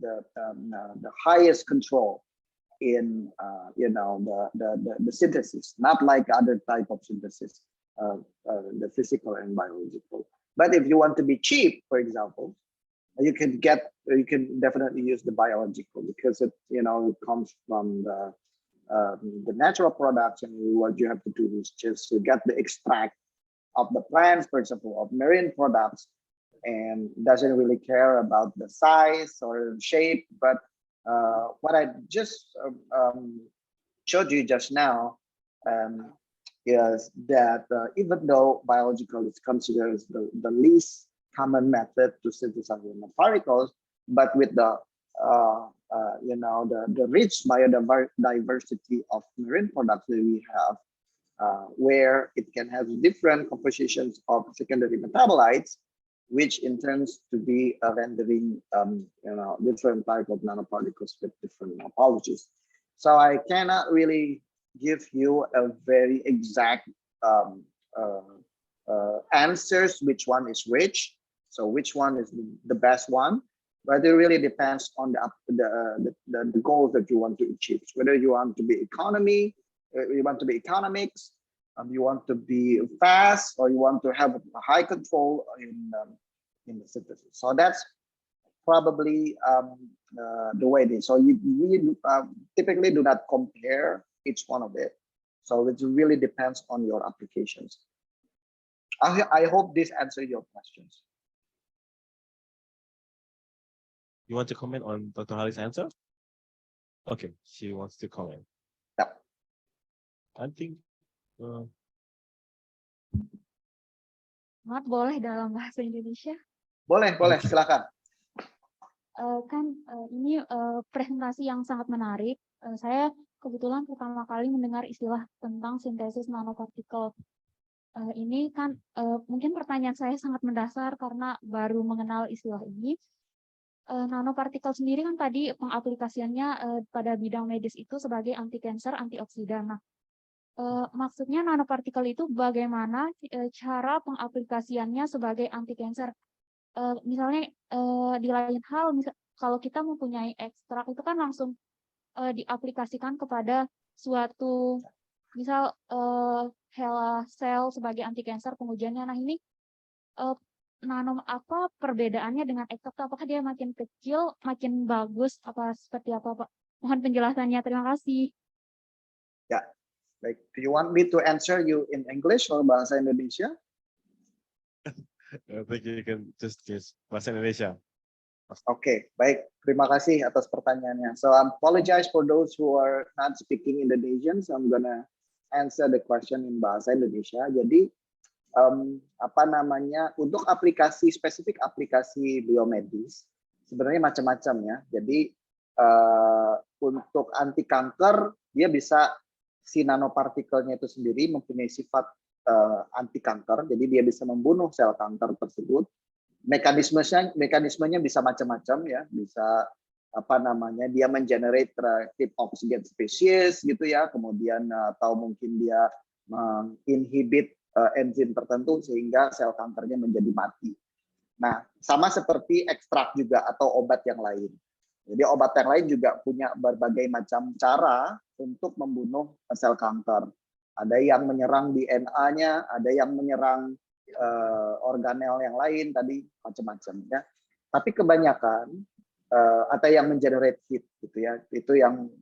Speaker 14: the highest control in the synthesis, not like other type of synthesis, the physical and biological. But if you want to be cheap, for example, you can definitely use the biological, because it comes from the natural products, and what you have to do is just to get the extract of the plants, for example, of marine products, and doesn't really care about the size or shape. But what I just showed you just now, is that even though biological is considered as the least common method to synthesize nanoparticles, but with the the rich biodiversity of marine products that we have, where it can have different compositions of secondary metabolites, which in turns to be rendering different type of nanoparticles with different morphologies. So I cannot really give you a very exact answers which one is which, so which one is the best one, but it really depends on the goals that you want to achieve. Whether you want to be economy, you want to be economics, you want to be fast, or you want to have a high control in the synthesis. So that's probably the way it is. So we typically do not compare each one of it. So it really depends on your applications. I hope this answers your questions.
Speaker 4: You want to comment on Dr. Hali's answer? Okay, she wants to comment.
Speaker 14: Yeah.
Speaker 4: I think.
Speaker 10: Maaf, boleh dalam bahasa Indonesia?
Speaker 14: Boleh, silakan.
Speaker 10: Ini presentasi yang sangat menarik. Saya kebetulan pertama kali mendengar istilah tentang sintesis nanopartikel. Ini kan mungkin pertanyaan saya sangat mendasar karena baru mengenal istilah ini. Nanopartikel sendiri kan tadi pengaplikasiannya pada bidang medis itu sebagai anti kanker, antioksidan. Nah, maksudnya nanopartikel itu bagaimana cara pengaplikasiannya sebagai anti kanker? Misalnya di lain hal, kalau kita mempunyai ekstrak itu kan langsung diaplikasikan kepada suatu misal HeLa sel sebagai anti kanker pengujiannya. Nah ini apa perbedaannya dengan ekstrak? Apakah dia makin kecil, makin bagus, apa seperti apa, Pak? Mohon penjelasannya. Terima kasih.
Speaker 14: Ya, baik. Do you want me to answer you in English or bahasa Indonesia?
Speaker 4: I think you can just use bahasa Indonesia.
Speaker 14: Oke, baik. Terima kasih atas pertanyaannya. So I apologize for those who are not speaking Indonesian. So I'm gonna answer the question in bahasa Indonesia. Jadi untuk spesifik aplikasi biomedis sebenarnya macam-macam ya. Jadi untuk anti kanker dia bisa si nanopartikelnya itu sendiri mempunyai sifat anti kanker, jadi dia bisa membunuh sel kanker tersebut. Mekanismenya bisa macam-macam ya, bisa dia mengenerate reactive oxygen species gitu ya, kemudian atau mungkin dia menginhibit enzim tertentu sehingga sel kankernya menjadi mati. Nah, sama seperti ekstrak juga atau obat yang lain. Jadi obat yang lain juga punya berbagai macam cara untuk membunuh sel kanker. Ada yang menyerang DNA-nya, ada yang menyerang organel yang lain tadi, macam-macam ya. Tapi kebanyakan atau yang mengenerate heat gitu ya, itu yang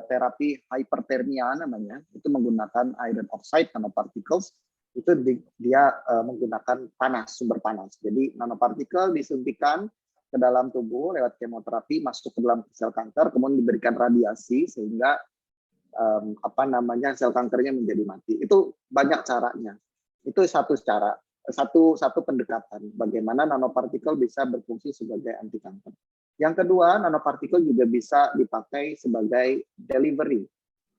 Speaker 14: terapi hyperthermia namanya, itu menggunakan iron oxide nanoparticles. Itu dia menggunakan sumber panas. Jadi nanopartikel disuntikan ke dalam tubuh lewat kemoterapi, masuk ke dalam sel kanker, kemudian diberikan radiasi sehingga sel kankernya menjadi mati. Itu banyak caranya. Itu satu cara, satu pendekatan bagaimana nanopartikel bisa berfungsi sebagai anti kanker. Yang kedua, nanopartikel juga bisa dipakai sebagai delivery.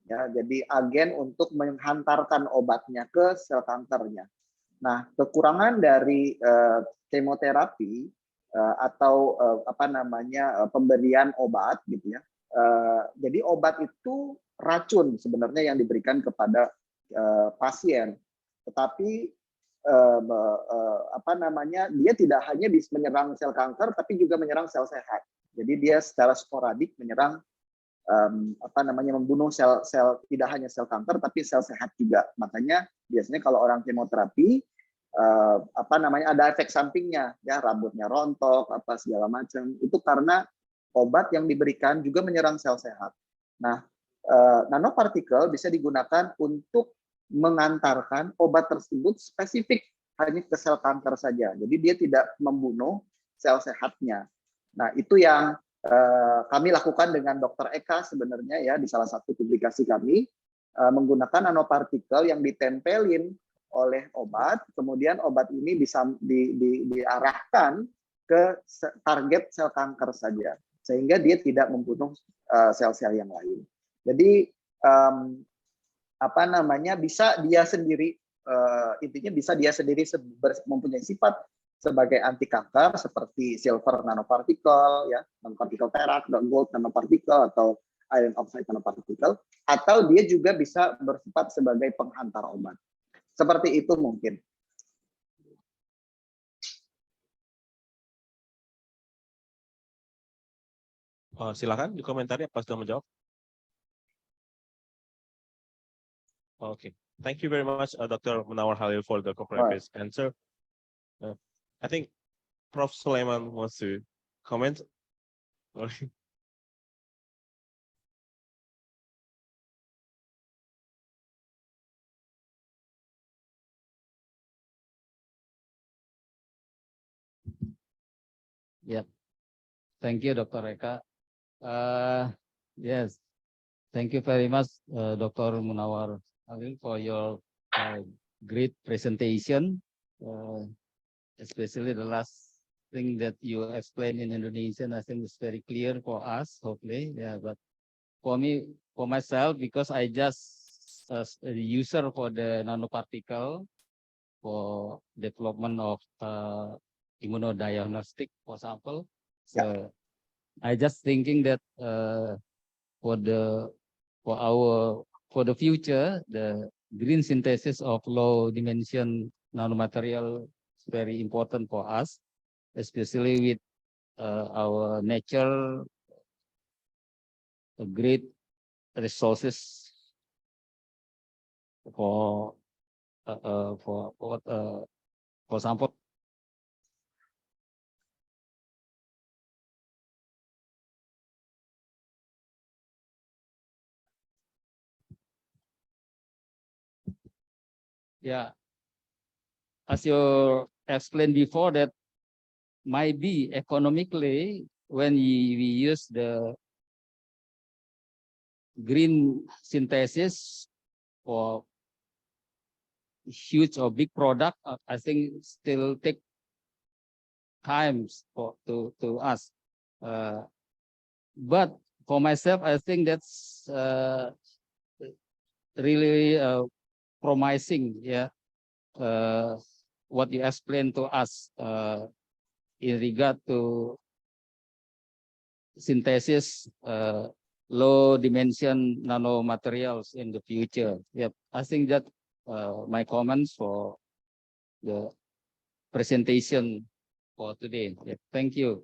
Speaker 14: Ya, jadi agen untuk menghantarkan obatnya ke sel kankernya. Nah, kekurangan dari kemoterapi atau pemberian obat gitu ya. Jadi obat itu racun sebenarnya yang diberikan kepada pasien, tetapi dia tidak hanya bisa menyerang sel kanker, tapi juga menyerang sel sehat. Jadi dia secara sporadik menyerang membunuh sel tidak hanya sel kanker tapi sel sehat juga. Makanya biasanya kalau orang kemoterapi ada efek sampingnya ya, rambutnya rontok segala macam, itu karena obat yang diberikan juga menyerang sel sehat. Nah, nanopartikel bisa digunakan untuk mengantarkan obat tersebut spesifik hanya ke sel kanker saja. Jadi dia tidak membunuh sel sehatnya. Nah, itu yang kami lakukan dengan Dr. Eka sebenarnya ya, di salah satu publikasi kami. menggunakan nanopartikel yang ditempelin oleh obat, kemudian obat ini bisa diarahkan ke target sel kanker saja, sehingga dia tidak membunuh sel-sel yang lain. Jadi apa namanya, bisa dia sendiri, intinya bisa dia sendiri mempunyai sifat sebagai anti kanker seperti silver nanopartikel, ya, nanopartikel perak, gold nanopartikel, atau iron oxide nanopartikel, atau dia juga bisa bersifat sebagai penghantar obat. Seperti itu mungkin.
Speaker 4: Silakan dikomentari apa sudah menjawab. Okay, thank you very much, Dr. Munawar Halil, for the comprehensive answer. I think Prof. Sulaiman wants to comment.
Speaker 12: Yep. Thank you, Dr. Eka. Yes, thank you very much, Dr. Munawar Halil, for your great presentation, especially the last thing that you explained in Indonesian. I think it's very clear for us, hopefully. Yeah, but for me, for myself, because I just a user for the nanoparticle for development of immunodiagnostic, for example. So I just thinking that for the future, the green synthesis of low dimension nanomaterial is very important for us, especially with our nature, great resources for example. Yeah, as you explained before, that might be economically when we use the green synthesis for huge or big product. I think still take times to us. But for myself, I think that's really promising, yeah. What you explained to us in regard to synthesis low dimension nanomaterials in the future. Yep, I think that my comments for the presentation for today. Yep, thank you.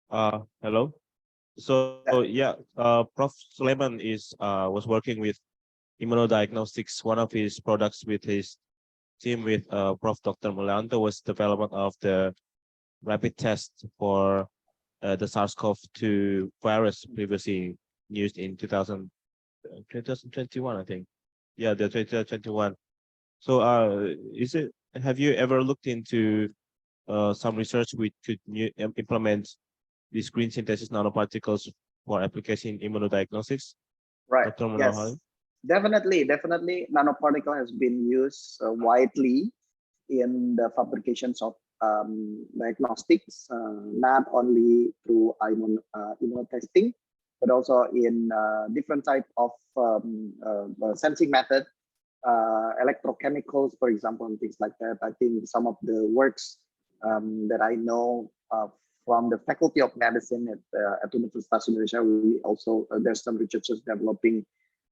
Speaker 4: Hello. So yeah, Prof. Sulaiman was working with immunodiagnostics. One of his products with his team with Prof. Dr. Mulyanto was development of the rapid test for the SARS-CoV-2 virus previously used in 2021, I think. Yeah, the 2021. So have you ever looked into some research which could implement these green synthesis nanoparticles for application in immunodiagnostics?
Speaker 14: Right.
Speaker 4: Dr.
Speaker 14: Yes. Definitely. Nanoparticle has been used widely in the fabrications of diagnostics, not only through immunotesting, but also in different type of sensing method, electrochemicals, for example, and things like that. I think some of the works that I know from the Faculty of Medicine at Universitas Indonesia, we also there's some researchers developing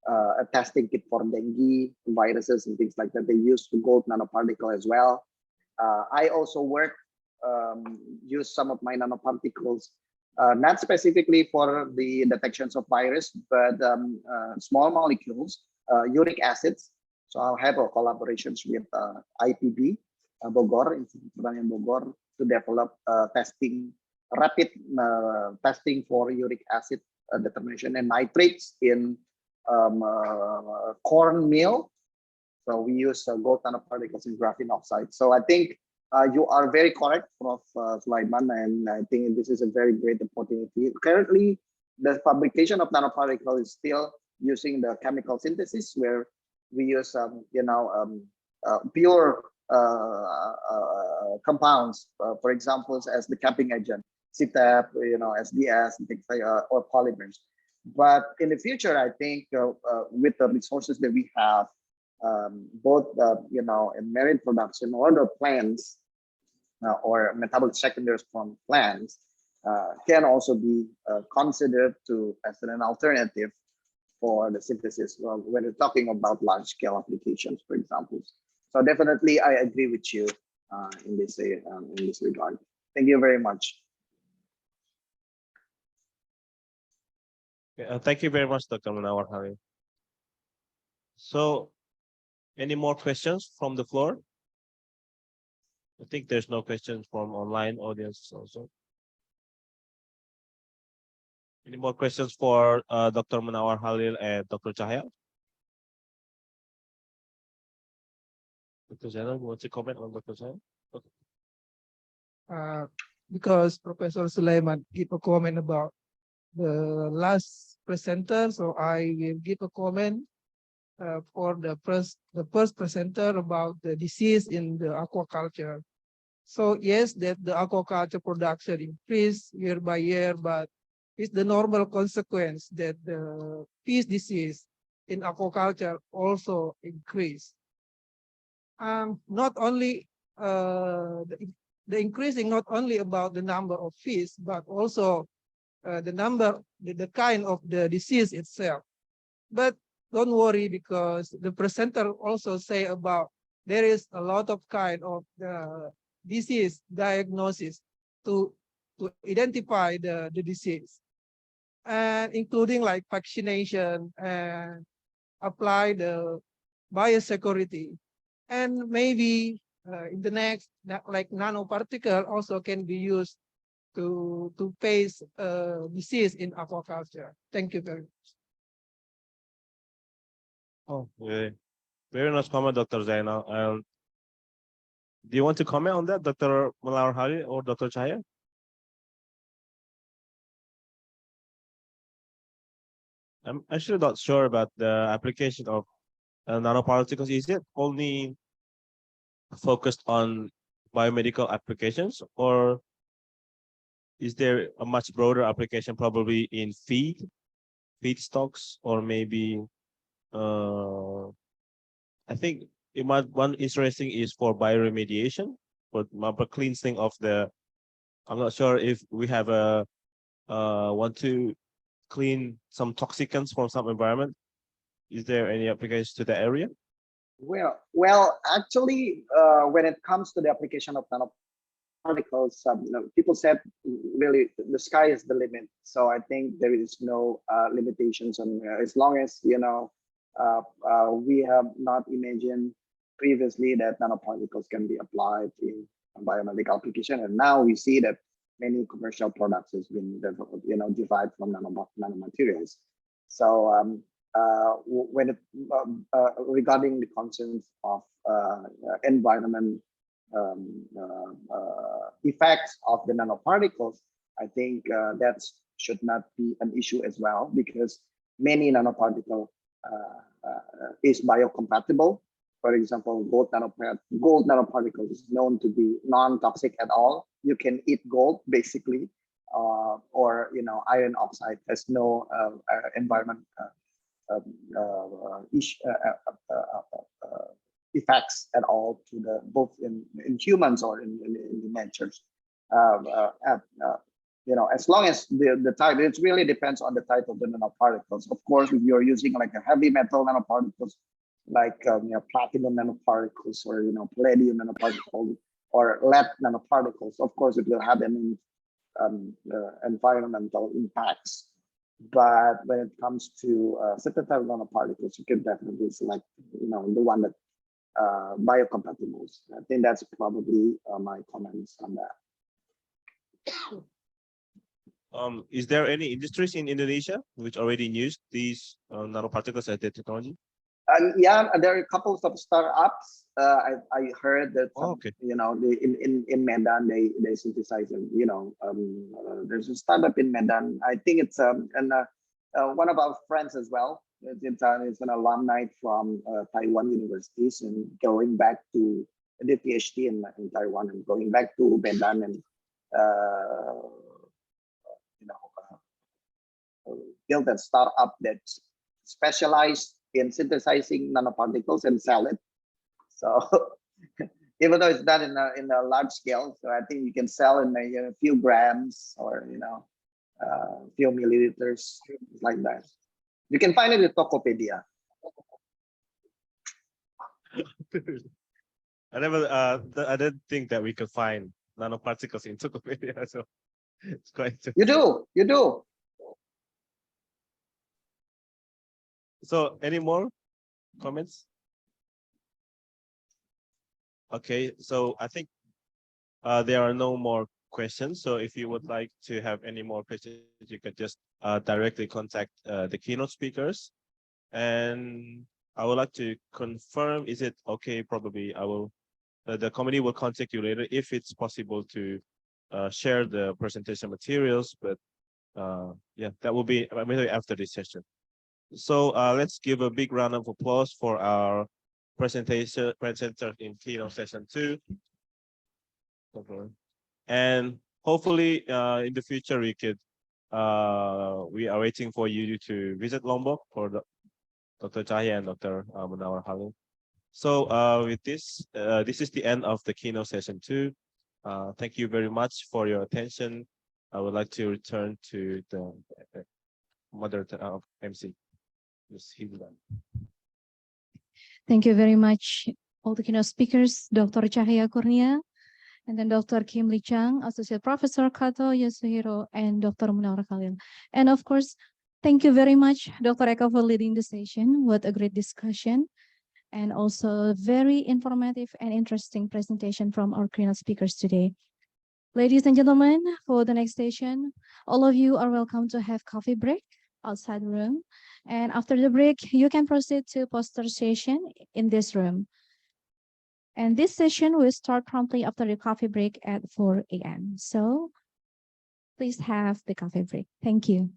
Speaker 14: a testing kit for dengue viruses and things like that. They use gold nanoparticle as well. I also use some of my nanoparticles, not specifically for the detections of virus, but small molecules, uric acids. So I'll have a collaborations with ICBB Bogor, Institute Pertanian Bogor, to develop rapid testing for uric acid determination and nitrates in corn meal. So we use gold nanoparticles in graphene oxide. So I think you are very correct, Prof. Sulaiman, and I think this is a very great opportunity. Currently, the fabrication of nanoparticle is still using the chemical synthesis, where we use pure compounds, for example, as the capping agent, CTAP, SDS, and things like, or polymers. But in the future, I think with the resources that we have, both in marine production or the plants or metabolic secondaries from plants, can also be considered as an alternative for the synthesis when we're talking about large scale applications, for example. So definitely, I agree with you in this regard. Thank you very much.
Speaker 4: Thank you very much, Dr. Munawar Hari. So, any more questions from the floor? I think there's no questions from online audience also. Any more questions for Dr. Munawar Halil and Dr. Cahaya? Dr. Zainal, you want to comment on Dr. Cahaya? Okay.
Speaker 17: Because Professor Sulaiman gave a comment about the last presenter, so I will give a comment for the first presenter about the disease in the aquaculture. So yes, that the aquaculture production increased year by year, but it's the normal consequence that the fish disease in aquaculture also increased. Not only the increasing not only about the number of fish, but also the kind of the disease itself. But don't worry, because the presenter also say about there is a lot of kind of the disease diagnosis to identify the disease, and including like vaccination and apply the biosecurity, and maybe in the next, like nanoparticle also can be used to face disease in aquaculture. Thank you very much.
Speaker 4: Oh, very nice comment, Dr. Zainal. Do you want to comment on that, Dr. Munawar Hari or Dr. Cahaya? I'm actually not sure about the application of nanoparticles. Is it only focused on biomedical applications, or is there a much broader application, probably in feedstocks, or maybe I think one interesting is for bioremediation, for cleansing of the. I'm not sure if we have a want to clean some toxicants from some environment. Is there any applications to the area?
Speaker 14: Well, actually, when it comes to the application of nanoparticles, people said really the sky is the limit. So I think there is no limitations on as long as we have not imagined previously that nanoparticles can be applied in a biomedical application, and now we see that many commercial products has been derived from nanomaterials. So when it, regarding the concerns of environment effects of the nanoparticles, I think that should not be an issue as well, because many nanoparticle is biocompatible. For example, gold nanoparticles is known to be non-toxic at all. You can eat gold basically, or iron oxide has no environment effects at all to the both in humans or in the natures. As long as the type, it really depends on the type of the nanoparticles. Of course, if you're using like a heavy metal nanoparticles, like platinum nanoparticles, or palladium nanoparticles, or lead nanoparticles, of course it will have an environmental impacts. But when it comes to certain type of nanoparticles, you can definitely select the one that biocompatible. I think that's probably my comments on that.
Speaker 4: Is there any industries in Indonesia which already use these nanoparticles as their technology?
Speaker 14: Yeah, there are a couple of startups. I heard that some,
Speaker 4: Okay.
Speaker 14: you know, in Medan they synthesize them. You know, there's a startup in Medan. I think it's one of our friends as well. It's an alumni from Taiwan universities and going back to the PhD in Taiwan and going back to Medan and you know build a startup that's specialized in synthesizing nanoparticles and sell it. So even though it's done in a large scale, so I think you can sell in a few grams or few milliliters like that. You can find it in Tokopedia.
Speaker 4: I didn't think that we could find nanoparticles in Tokopedia, so it's quite.
Speaker 14: You do.
Speaker 4: So, any more comments? Okay, so I think there are no more questions. So if you would like to have any more questions, you can just directly contact the keynote speakers. And I would like to confirm, is it okay? Probably I will, the committee will contact you later if it's possible to share the presentation materials, but yeah, that will be maybe after this session. So let's give a big round of applause for our presenter in keynote session 2. And hopefully in the future we could we are waiting for you to visit Lombok for Dr. Chahya and Dr. Munawar Halim. So with this, this is the end of the keynote session 2. Thank you very much for your attention. I would like to return to the moderator of MC. Ms. Hilda.
Speaker 1: Thank you very much, all the keynote speakers, Dr. Cahaya Kurnia, and then Dr. Kim Lee Chang, Associate Professor Kato Yasuhiro, and Dr. Munawar Khalil. And of course, thank you very much, Dr. Eka, for leading the session. What a great discussion. And also very informative and interesting presentation from our keynote speakers today. Ladies and gentlemen, for the next session, all of you are welcome to have coffee break outside the room. And after the break, you can proceed to poster session in this room. And this session will start promptly after the coffee break at 4 a.m. So please have the coffee break. Thank you.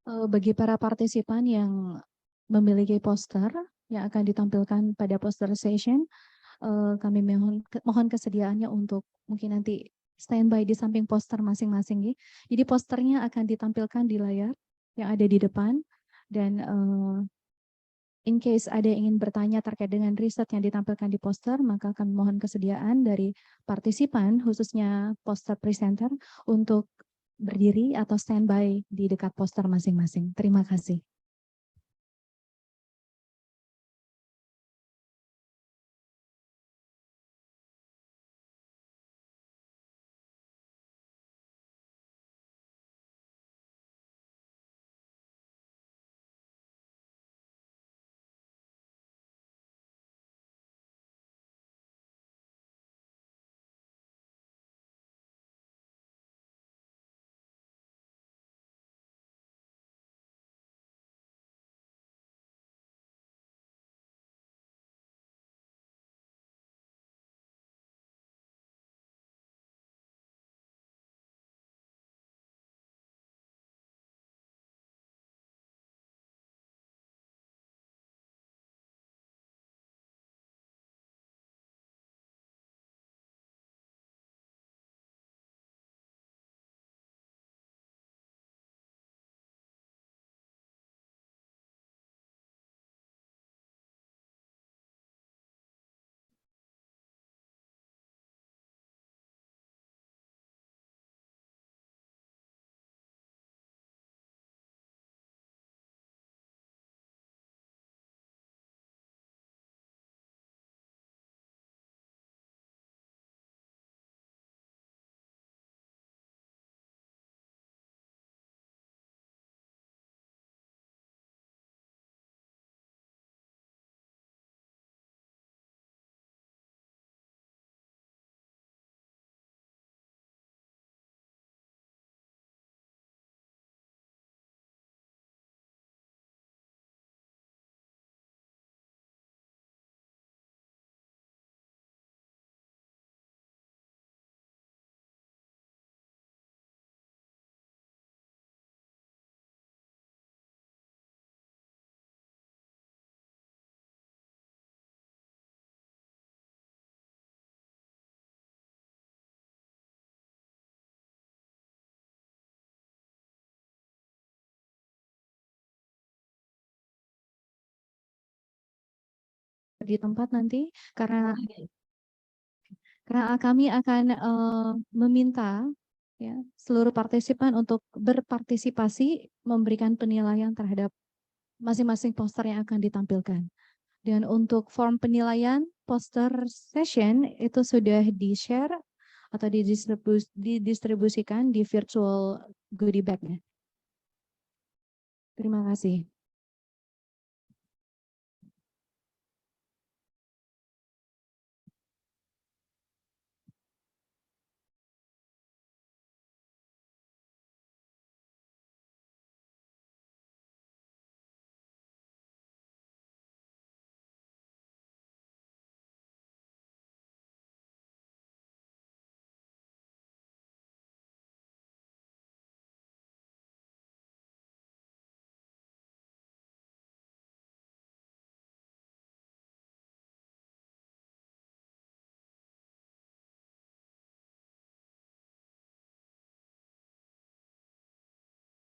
Speaker 1: Bagi para partisipan yang memiliki poster yang akan ditampilkan pada poster session, kami mohon kesediaannya untuk mungkin nanti standby di samping poster masing-masing. Jadi posternya akan ditampilkan di layar yang ada di depan, dan in case ada yang ingin bertanya terkait dengan riset yang ditampilkan di poster, maka kami mohon kesediaan dari partisipan, khususnya poster presenter, untuk berdiri atau standby di dekat poster masing-masing. Terima kasih. di tempat nanti karena kami akan meminta ya seluruh partisipan untuk berpartisipasi memberikan penilaian terhadap masing-masing poster yang akan ditampilkan. Dan untuk form penilaian poster session itu sudah di-share atau didistribusikan di virtual goodie bag-nya. Terima kasih.